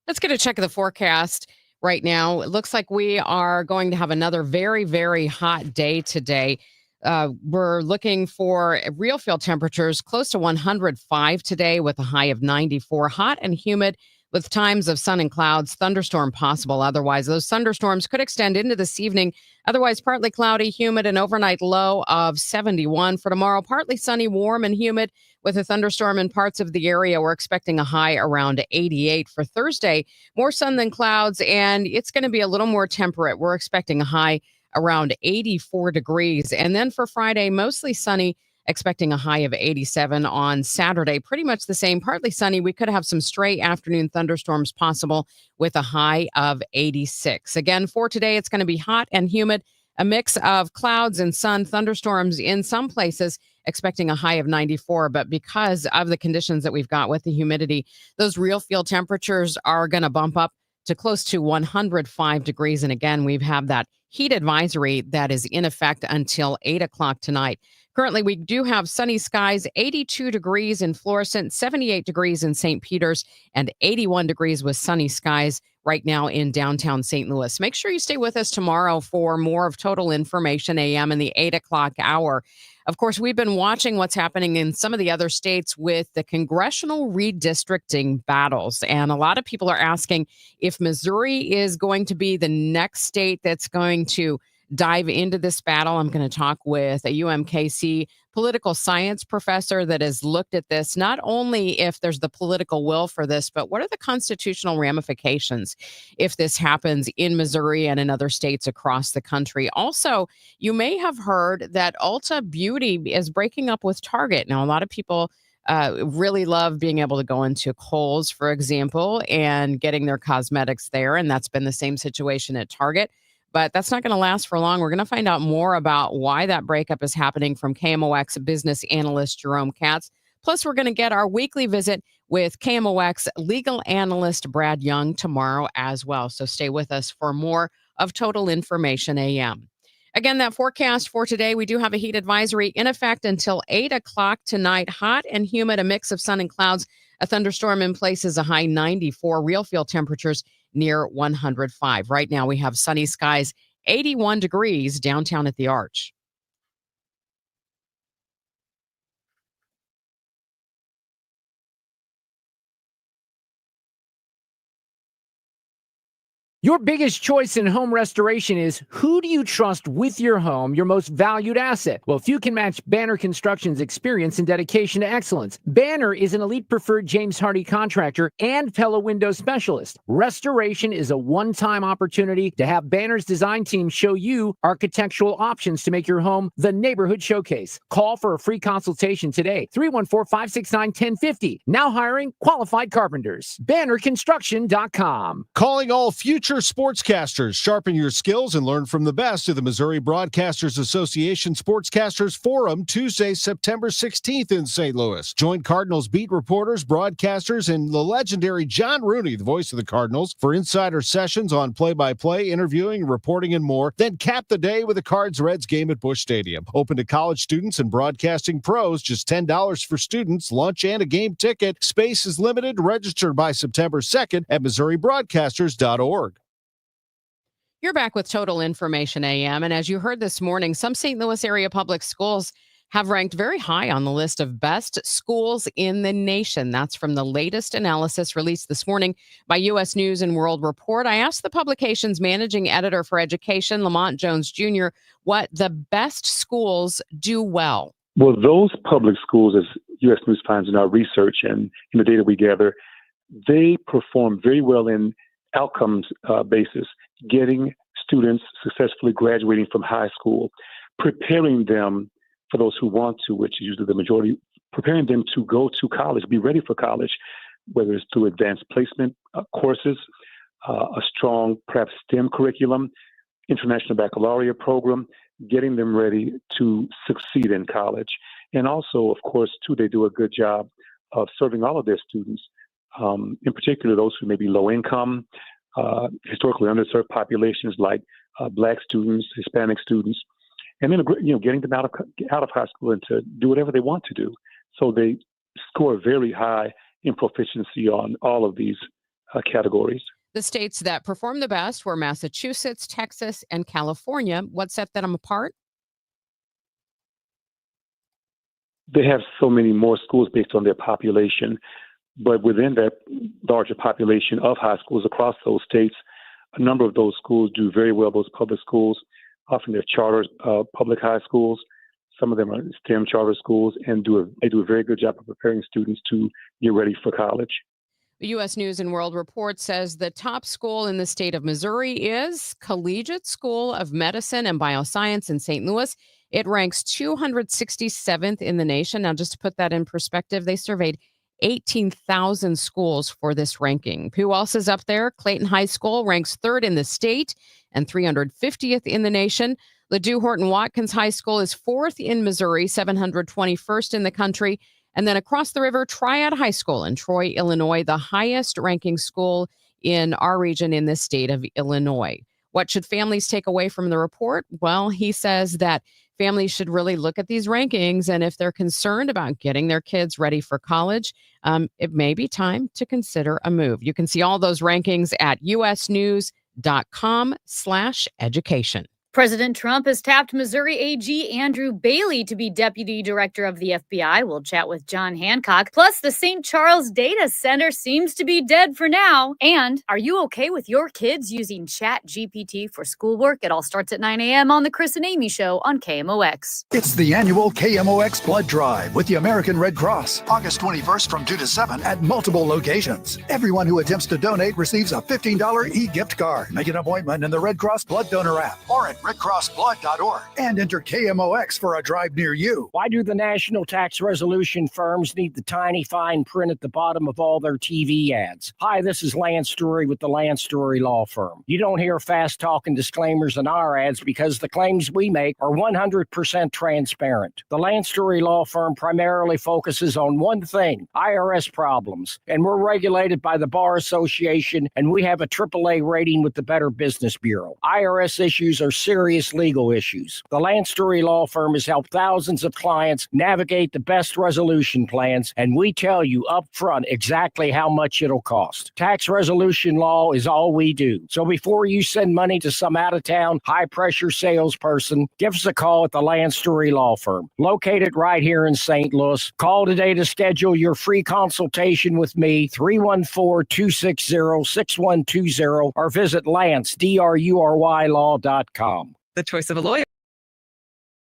Let's get a check of the forecast right now. It looks like we are going to have another very, very hot day today. We're looking for real field temperatures close to 105 today with a high of 94. Hot and humid with times of sun and clouds, thunderstorm possible. Otherwise, those thunderstorms could extend into this evening. Otherwise, partly cloudy, humid, and overnight low of 71. For tomorrow, partly sunny, warm, and humid With a thunderstorm in parts of the area, we're expecting a high around 88 for Thursday. More sun than clouds, and it's going to be a little more temperate. We're expecting a high around 84 degrees. And then for Friday, mostly sunny, expecting a high of 87 on Saturday. Pretty much the same, partly sunny. We could have some stray afternoon thunderstorms possible with a high of 86. Again, for today, it's going to be hot and humid, a mix of clouds and sun, thunderstorms in some places, expecting a high of 94. But because of the conditions that we've got with the humidity, those real field temperatures are going to bump up to close to 105 degrees. And again, we have that heat advisory that is in effect until 8 o'clock tonight. Currently, we do have sunny skies, 82 degrees in Florissant, 78 degrees in St. Peters, and 81 degrees with sunny skies right now in downtown St. Louis. Make sure you stay with us tomorrow for more of Total Information AM in the 8 o'clock hour. Of course, we've been watching what's happening in some of the other states with the congressional redistricting battles. And a lot of people are asking if Missouri is going to be the next state that's going to dive into this battle. I'm going to talk with a UMKC political science professor that has looked at this, not only if there's the political will for this, but what are the constitutional ramifications if this happens in Missouri and in other states across the country. Also, you may have heard that Ulta Beauty is breaking up with Target. Now, a lot of people really love being able to go into Kohl's, for example, and getting their cosmetics there. And that's been the same situation at Target. But that's not going to last for long. We're going to find out more about why that breakup is happening from KMOX business analyst Jerome Katz. Plus, we're going to get our weekly visit with KMOX legal analyst Brad Young tomorrow as well. So stay with us for more of Total Information AM. Again, that forecast for today, we do have a heat advisory in effect until 8 o'clock tonight. Hot and humid, a mix of sun and clouds. A thunderstorm in places, a high 94. Real field temperatures near 105. Right now, we have sunny skies, 81 degrees downtown at the Arch. Your biggest choice in home restoration is who do you trust with your home, your most valued asset? Well, few can match Banner Construction's experience and dedication to excellence. Banner is an elite preferred James Hardie contractor and Pella window specialist. Restoration is a one-time opportunity to have Banner's design team show you architectural options to make your home the neighborhood showcase. Call for a free consultation today, 314-569-1050. Now hiring qualified carpenters. BannerConstruction.com. Calling all future sportscasters. Sharpen your skills and learn from the best of the Missouri Broadcasters Association Sportscasters Forum Tuesday, September 16th in St. Louis. Join Cardinals beat reporters, broadcasters, and the legendary John Rooney, the voice of the Cardinals, for insider sessions on play-by-play, interviewing, reporting, and more. Then cap the day with a Cards-Reds game at Busch Stadium. Open to college students and broadcasting pros. Just $10 for students, lunch, and a game ticket. Space is limited. Register by September 2nd at MissouriBroadcasters.org. You're back with Total Information AM. And as you heard this morning, some St. Louis area public schools have ranked very high on the list of best schools in the nation. That's from the latest analysis released this morning by U.S. News and World Report. I asked the publication's managing editor for education, Lamont Jones Jr., what the best schools do well. Well, those public schools, as U.S. News finds in our research and in the data we gather, they perform very well in outcomes basis, getting students successfully graduating from high school, preparing them for those who want to, which is usually the majority, preparing them to go to college, be ready for college, whether it's through advanced placement courses, a strong, perhaps STEM curriculum, international baccalaureate program, getting them ready to succeed in college. And also, of course, too, they do a good job of serving all of their students, in particular those who may be low income, historically underserved populations like Black students, Hispanic students, and then getting them out of high school and to do whatever they want to do. So they score very high in proficiency on all of these categories. The states that performed the best were Massachusetts, Texas, and California. What set them apart? They have so many more schools based on their population. But within that larger population of high schools across those states, a number of those schools do very well, those public schools. Often they're charter public high schools. Some of them are STEM charter schools and they do a very good job of preparing students to get ready for college. The U.S. News and World Report says the top school in the state of Missouri is Collegiate School of Medicine and Bioscience in St. Louis. It ranks 267th in the nation. Now, just to put that in perspective, they surveyed 18,000 schools for this ranking. Who else is up there? Clayton High School ranks 3rd in the state and 350th in the nation. Ladue Horton Watkins High School is 4th in Missouri, 721st in the country. And then across the river, Triad High School in Troy, Illinois, the highest ranking school in our region in the state of Illinois. What should families take away from the report? Well, he says that families should really look at these rankings. And if they're concerned about getting their kids ready for college, it may be time to consider a move. You can see all those rankings at usnews.com/education. President Trump has tapped Missouri AG Andrew Bailey to be deputy director of the FBI. We'll chat with John Hancock. Plus, the St. Charles Data Center seems to be dead for now. And are you okay with your kids using ChatGPT for schoolwork? It all starts at 9 a.m. on the Chris and Amy Show on KMOX. It's the annual KMOX Blood Drive with the American Red Cross, August 21st from 2 to 7 at multiple locations. Everyone who attempts to donate receives a $15 e-gift card. Make an appointment in the Red Cross Blood Donor app or at redcrossblood.org and enter KMOX for a drive near you. Why do the national tax resolution firms need the tiny fine print at the bottom of all their TV ads? Hi, this is Lance Drury with the Lance Drury Law Firm. You don't hear fast-talking disclaimers in our ads because the claims we make are 100% transparent. The Lance Drury Law Firm primarily focuses on one thing, IRS problems, and we're regulated by the Bar Association, and we have a AAA rating with the Better Business Bureau. IRS issues are serious legal issues. The Lance Drury Law Firm has helped thousands of clients navigate the best resolution plans, and we tell you up front exactly how much it'll cost. Tax resolution law is all we do. So before you send money to some out-of-town, high-pressure salesperson, give us a call at the Lance Drury Law Firm, located right here in St. Louis. Call today to schedule your free consultation with me, 314-260-6120, or visit LanceDruryLaw.com. The choice of a lawyer.